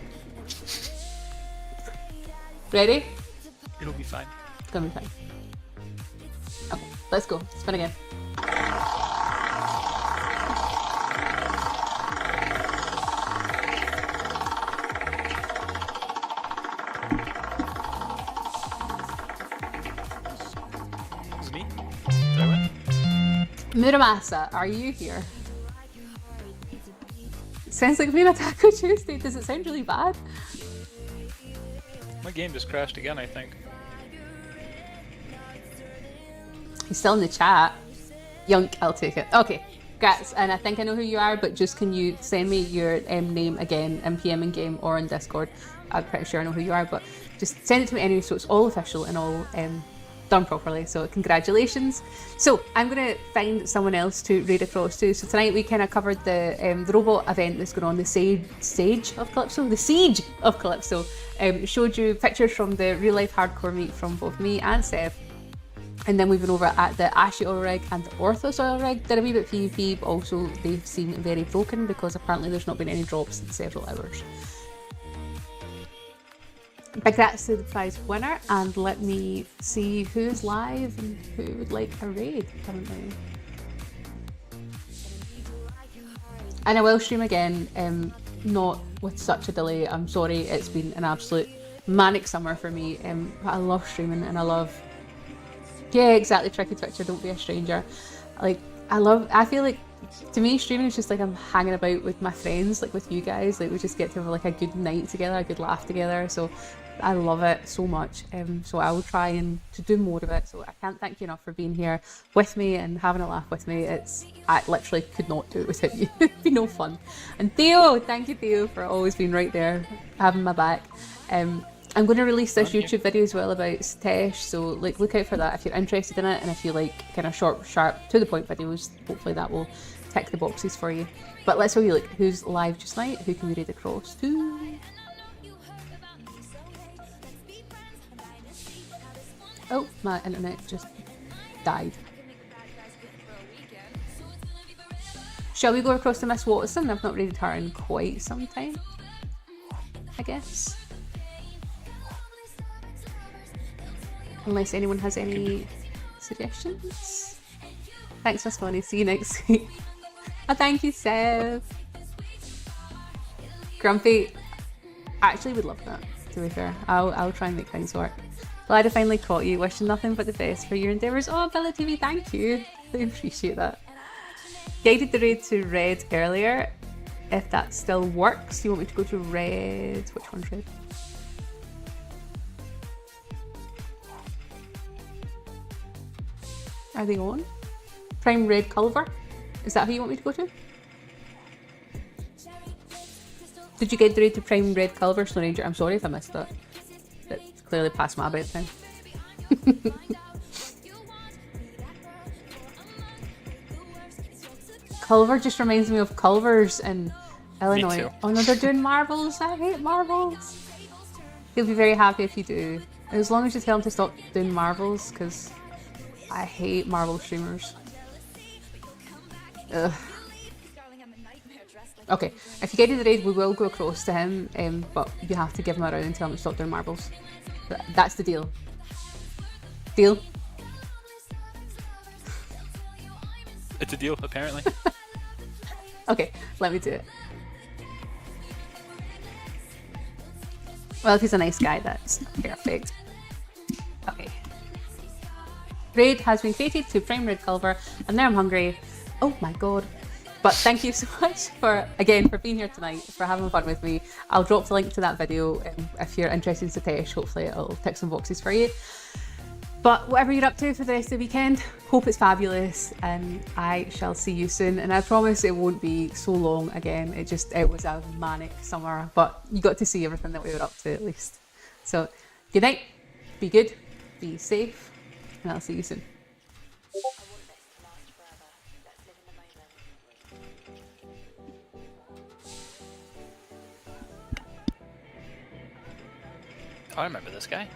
Ready? It'll be fine. It's gonna be fine. Okay, let's go. Spin again. It's me? Did I win? Muramasa, are you here? Sounds like being a Taco Tuesday. Does it sound really bad? My game just crashed again, I think. He's still in the chat. Yunk, I'll take it. Okay, Grats, and I think I know who you are, but just can you send me your name again in PM in game or in Discord? I'm pretty sure I know who you are, but just send it to me anyway so it's all official and all done properly. So congratulations. So I'm going to find someone else to raid across to. So tonight we kind of covered the robot event that's going on, the Siege of Calypso. Showed you pictures from the real life hardcore meet from both me and Seb. And then we've been over at the Ashy oil rig and the Orthos oil rig. Did a wee bit PvP, but also they seem very broken because apparently there's not been any drops in several hours. Big congrats to the prize winner, and let me see who's live and who would like a raid currently. And I will stream again, not with such a delay. I'm sorry, it's been an absolute manic summer for me. I love streaming and I love... Yeah, exactly, Tricky Twitcher, don't be a stranger. Like, I feel like, to me, streaming is just like I'm hanging about with my friends, like with you guys. Like, we just get to have like a good night together, a good laugh together. So I love it so much. So I will try to do more of it. So I can't thank you enough for being here with me and having a laugh with me. I literally could not do it without you. It'd be no fun. And Theo, thank you, Theo, for always being right there, having my back. I'm going to release this YouTube video as well about Tesh, so like look out for that if you're interested in it, and if you like kind of short, sharp, to the point videos, hopefully that will tick the boxes for you. But let's show you like who's live just now, who can we raid across to. Oh, my internet just died. Shall we go across to Miss Watson? I've not raided her in quite some time, I guess. Unless anyone has any suggestions. Thanks, Miss Bonnie. See you next week. Oh, thank you, Seth. Grumpy. Actually, would love that, to be fair. I'll try and make things work. Glad I finally caught you. Wishing nothing but the best for your endeavours. Oh, Bella TV, thank you. I appreciate that. Guided the raid to red earlier. If that still works, you want me to go to red? Which one's red? Are they on? Prime Red Culver? Is that who you want me to go to? Did you get the raid to Prime Red Culver, Stone Ranger? I'm sorry if I missed that. It's clearly past my bedtime. Culver just reminds me of Culver's in Illinois. too. Oh no, they're doing marbles. I hate marbles. He'll be very happy if you do. As long as you tell him to stop doing marbles, because I hate marble streamers. Ugh. Okay, if you get to the raid, we will go across to him, but you have to give him a round and tell him to stop doing marbles. That's the deal. Deal? It's a deal, apparently. Okay, let me do it. Well, if he's a nice guy, that's perfect. Okay. Raid has been created to Prime Red Culver, and now I'm hungry. Oh my god. But thank you so much for being here tonight, for having fun with me. I'll drop the link to that video if you're interested in Satesh. Hopefully it'll tick some boxes for you. But whatever you're up to for the rest of the weekend, hope it's fabulous, and I shall see you soon. And I promise it won't be so long again. It was a manic summer, but you got to see everything that we were up to at least. So good night, be good, be safe, and I'll see you soon. Oh, I remember this guy.